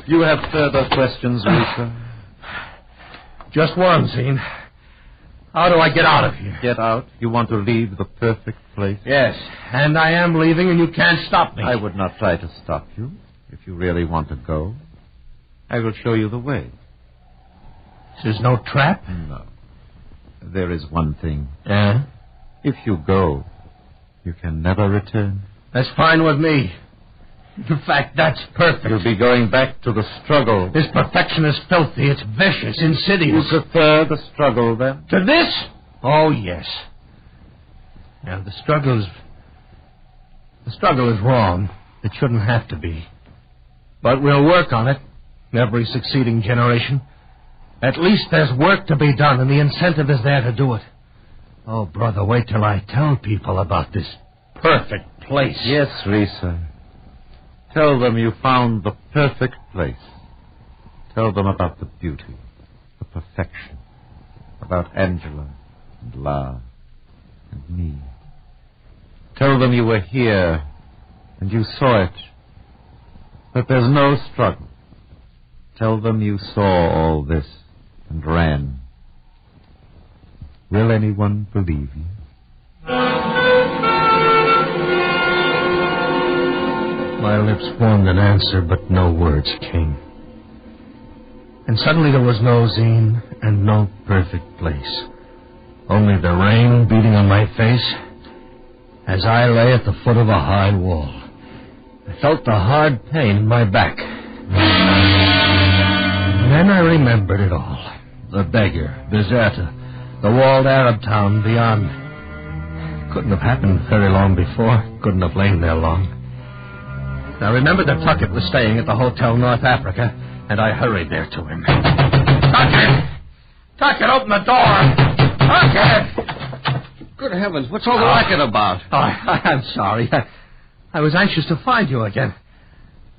You have further questions, Lisa? Just one, Zine. How do I get out of here? Get out? You want to leave the perfect place? Yes, and I am leaving, and you can't stop me. I would not try to stop you. If you really want to go, I will show you the way. This is no trap? No. There is one thing. Yeah? If you go, you can never return. That's fine with me. In fact, that's perfect. You'll be going back to the struggle. This perfection is filthy. It's vicious, insidious. You prefer the struggle, then? To this? Oh, yes. And the struggle is wrong. It shouldn't have to be. But we'll work on it, every succeeding generation. At least there's work to be done, and the incentive is there to do it. Oh, brother, wait till I tell people about this perfect place. Yes, Risa. Tell them you found the perfect place. Tell them about the beauty, the perfection, about Angela and La and me. Tell them you were here and you saw it, that there's no struggle. Tell them you saw all this and ran. Will anyone believe you? My lips formed an answer, but no words came. And suddenly there was no zine and no perfect place. Only the rain beating on my face as I lay at the foot of a high wall. I felt the hard pain in my back. And then I remembered it all. The beggar, Bizerta, the walled Arab town beyond. Couldn't have happened very long before. Couldn't have lain there long. I remembered that Tuckett was staying at the Hotel North Africa, and I hurried there to him. Tuckett! Tuckett, open the door! Tuckett! Good heavens, what's all the racket about? I'm sorry. I was anxious to find you again.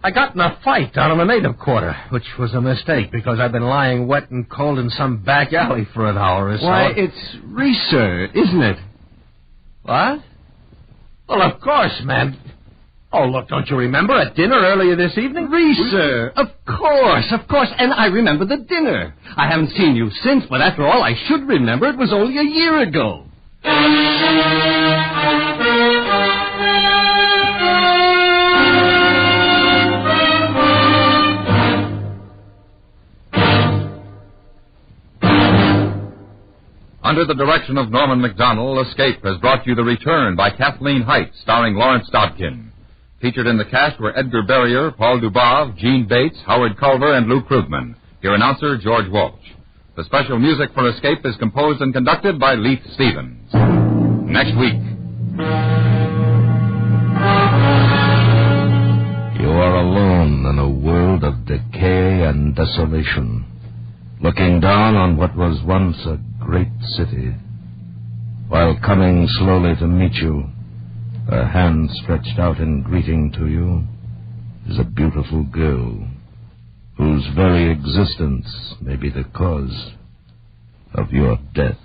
I got in a fight down in the native quarter, which was a mistake because I've been lying wet and cold in some back alley for an hour or so. Why, it's Reeser, isn't it? What? Well, of course, man. Oh, look, don't you remember at dinner earlier this evening? Reeser, of course. And I remember the dinner. I haven't seen you since, but after all, I should remember it was only a year ago. Under the direction of Norman MacDonald, Escape has brought you The Return by Kathleen Heights, starring Lawrence Dobkin. Featured in the cast were Edgar Barrier, Paul Dubov, Gene Bates, Howard Culver, and Lou Krugman. Your announcer, George Walsh. The special music for Escape is composed and conducted by Leith Stevens. Next week. You are alone in a world of decay and desolation, looking down on what was once a great city, while coming slowly to meet you, her hand stretched out in greeting to you, is a beautiful girl whose very existence may be the cause of your death.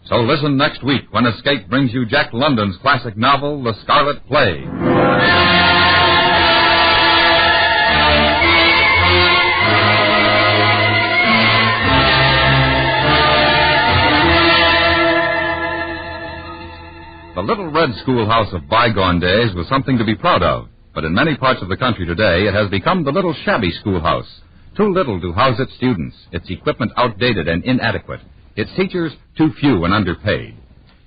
So listen next week when Escape brings you Jack London's classic novel, The Scarlet Plague. The little red schoolhouse of bygone days was something to be proud of, but in many parts of the country today it has become the little shabby schoolhouse. Too little to house its students, its equipment outdated and inadequate, its teachers too few and underpaid.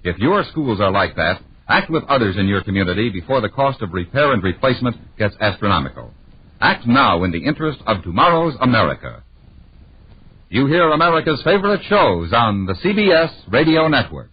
If your schools are like that, act with others in your community before the cost of repair and replacement gets astronomical. Act now in the interest of tomorrow's America. You hear America's favorite shows on the CBS Radio Network.